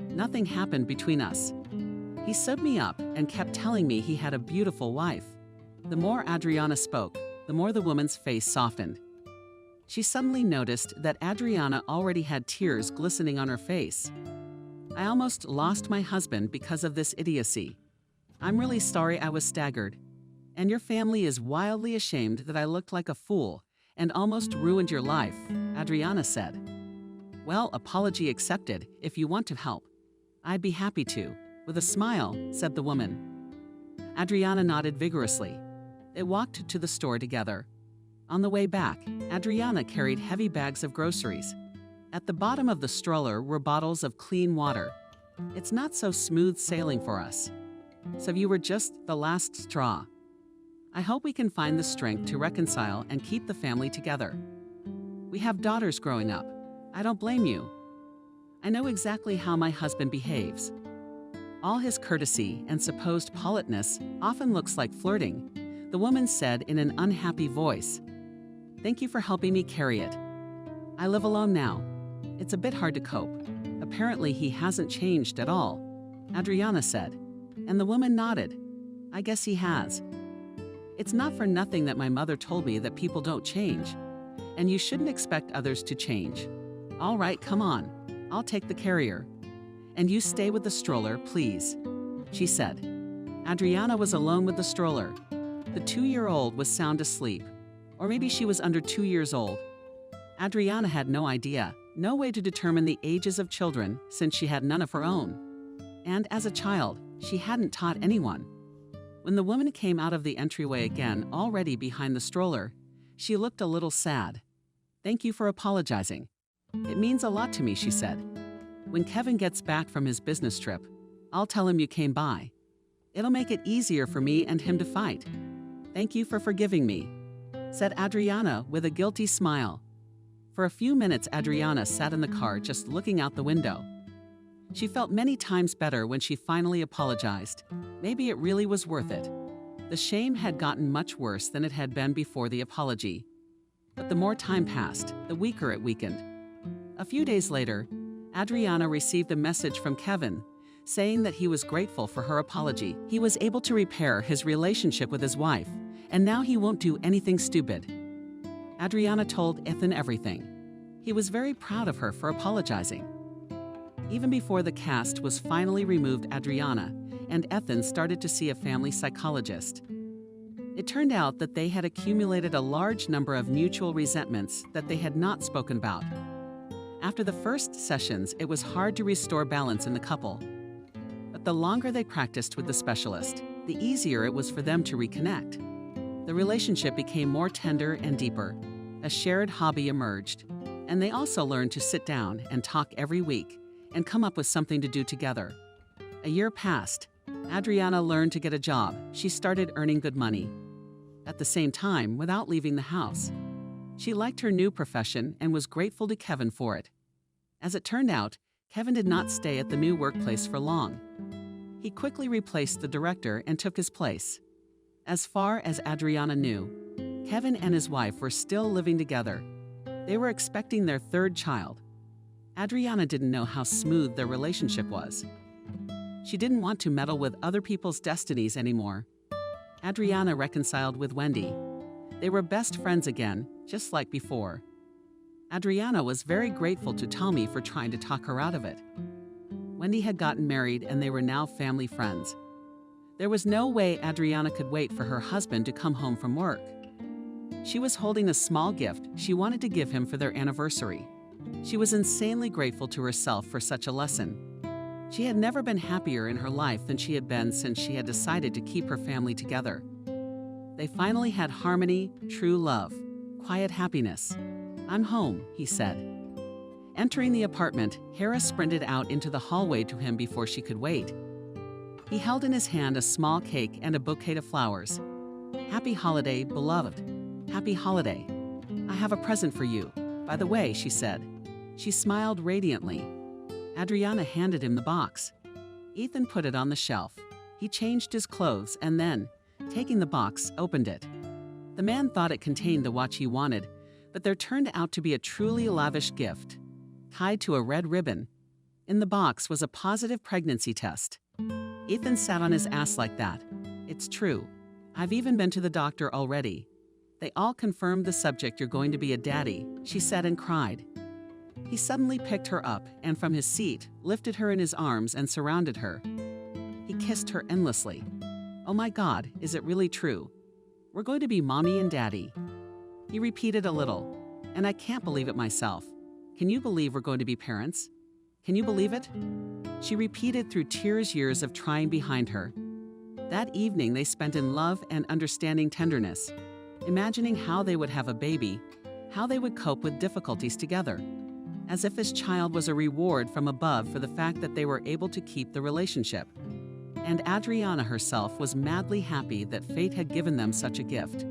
Nothing happened between us. He sewed me up and kept telling me he had a beautiful wife." The more Adriana spoke, the more the woman's face softened. She suddenly noticed that Adriana already had tears glistening on her face. "I almost lost my husband because of this idiocy. I'm really sorry I was staggered. And your family is wildly ashamed that I looked like a fool and almost ruined your life," Adriana said. "Well, apology accepted. If you want to help, I'd be happy to," with a smile, said the woman. Adriana nodded vigorously. They walked to the store together. On the way back, Adriana carried heavy bags of groceries. At the bottom of the stroller were bottles of clean water. "It's not so smooth sailing for us. So you were just the last straw. I hope we can find the strength to reconcile and keep the family together. We have daughters growing up. I don't blame you. I know exactly how my husband behaves. All his courtesy and supposed politeness often looks like flirting," the woman said in an unhappy voice. "Thank you for helping me carry it. I live alone now. It's a bit hard to cope. Apparently he hasn't changed at all," Adriana said. And the woman nodded. "I guess he has. It's not for nothing that my mother told me that people don't change, and you shouldn't expect others to change. All right, come on. I'll take the carrier. And you stay with the stroller, please," she said. Adriana was alone with the stroller. The 2-year-old was sound asleep, or maybe she was under 2 years old. Adriana had no idea, no way to determine the ages of children since she had none of her own. And as a child, she hadn't taught anyone. When the woman came out of the entryway again, already behind the stroller, she looked a little sad. "Thank you for apologizing. It means a lot to me," she said. "When Kevin gets back from his business trip, I'll tell him you came by. It'll make it easier for me and him to fight. Thank you for forgiving me," said Adriana with a guilty smile. For a few minutes, Adriana sat in the car just looking out the window. She felt many times better when she finally apologized. Maybe it really was worth it. The shame had gotten much worse than it had been before the apology. But the more time passed, the weaker it weakened. A few days later, Adriana received a message from Kevin saying that he was grateful for her apology. He was able to repair his relationship with his wife, and now he won't do anything stupid. Adriana told Ethan everything. He was very proud of her for apologizing. Even before the cast was finally removed, Adriana and Ethan started to see a family psychologist. It turned out that they had accumulated a large number of mutual resentments that they had not spoken about. After the first sessions, it was hard to restore balance in the couple. But the longer they practiced with the specialist, the easier it was for them to reconnect. The relationship became more tender and deeper. A shared hobby emerged, and they also learned to sit down and talk every week and come up with something to do together. A year passed. Adriana learned to get a job. She started earning good money. At the same time, without leaving the house. She liked her new profession and was grateful to Kevin for it. As it turned out, Kevin did not stay at the new workplace for long. He quickly replaced the director and took his place. As far as Adriana knew, Kevin and his wife were still living together. They were expecting their third child. Adriana didn't know how smooth their relationship was. She didn't want to meddle with other people's destinies anymore. Adriana reconciled with Wendy. They were best friends again, just like before. Adriana was very grateful to Tommy for trying to talk her out of it. Wendy had gotten married and they were now family friends. There was no way Adriana could wait for her husband to come home from work. She was holding a small gift she wanted to give him for their anniversary. She was insanely grateful to herself for such a lesson. She had never been happier in her life than she had been since she had decided to keep her family together. They finally had harmony, true love, quiet happiness. "I'm home," he said. Entering the apartment, Hera sprinted out into the hallway to him before she could wait. He held in his hand a small cake and a bouquet of flowers. "Happy holiday, beloved. Happy holiday. I have a present for you," By the way, she said. She smiled radiantly. Adriana handed him the box. Ethan put it on the shelf. He changed his clothes and then, taking the box, opened it. The man thought it contained the watch he wanted, but there turned out to be a truly lavish gift, tied to a red ribbon. In the box was a positive pregnancy test. Ethan sat on his ass like that. It's true. I've even been to the doctor already. They all confirmed the subject, you're going to be a daddy, she said and cried. He suddenly picked her up and from his seat, lifted her in his arms and surrounded her. He kissed her endlessly. Oh my God, is it really true? We're going to be mommy and daddy. He repeated a little, and I can't believe it myself. Can you believe we're going to be parents? Can you believe it? She repeated through tears, years of trying behind her. That evening they spent in love and understanding tenderness, imagining how they would have a baby, how they would cope with difficulties together, as if this child was a reward from above for the fact that they were able to keep the relationship. And Adriana herself was madly happy that fate had given them such a gift.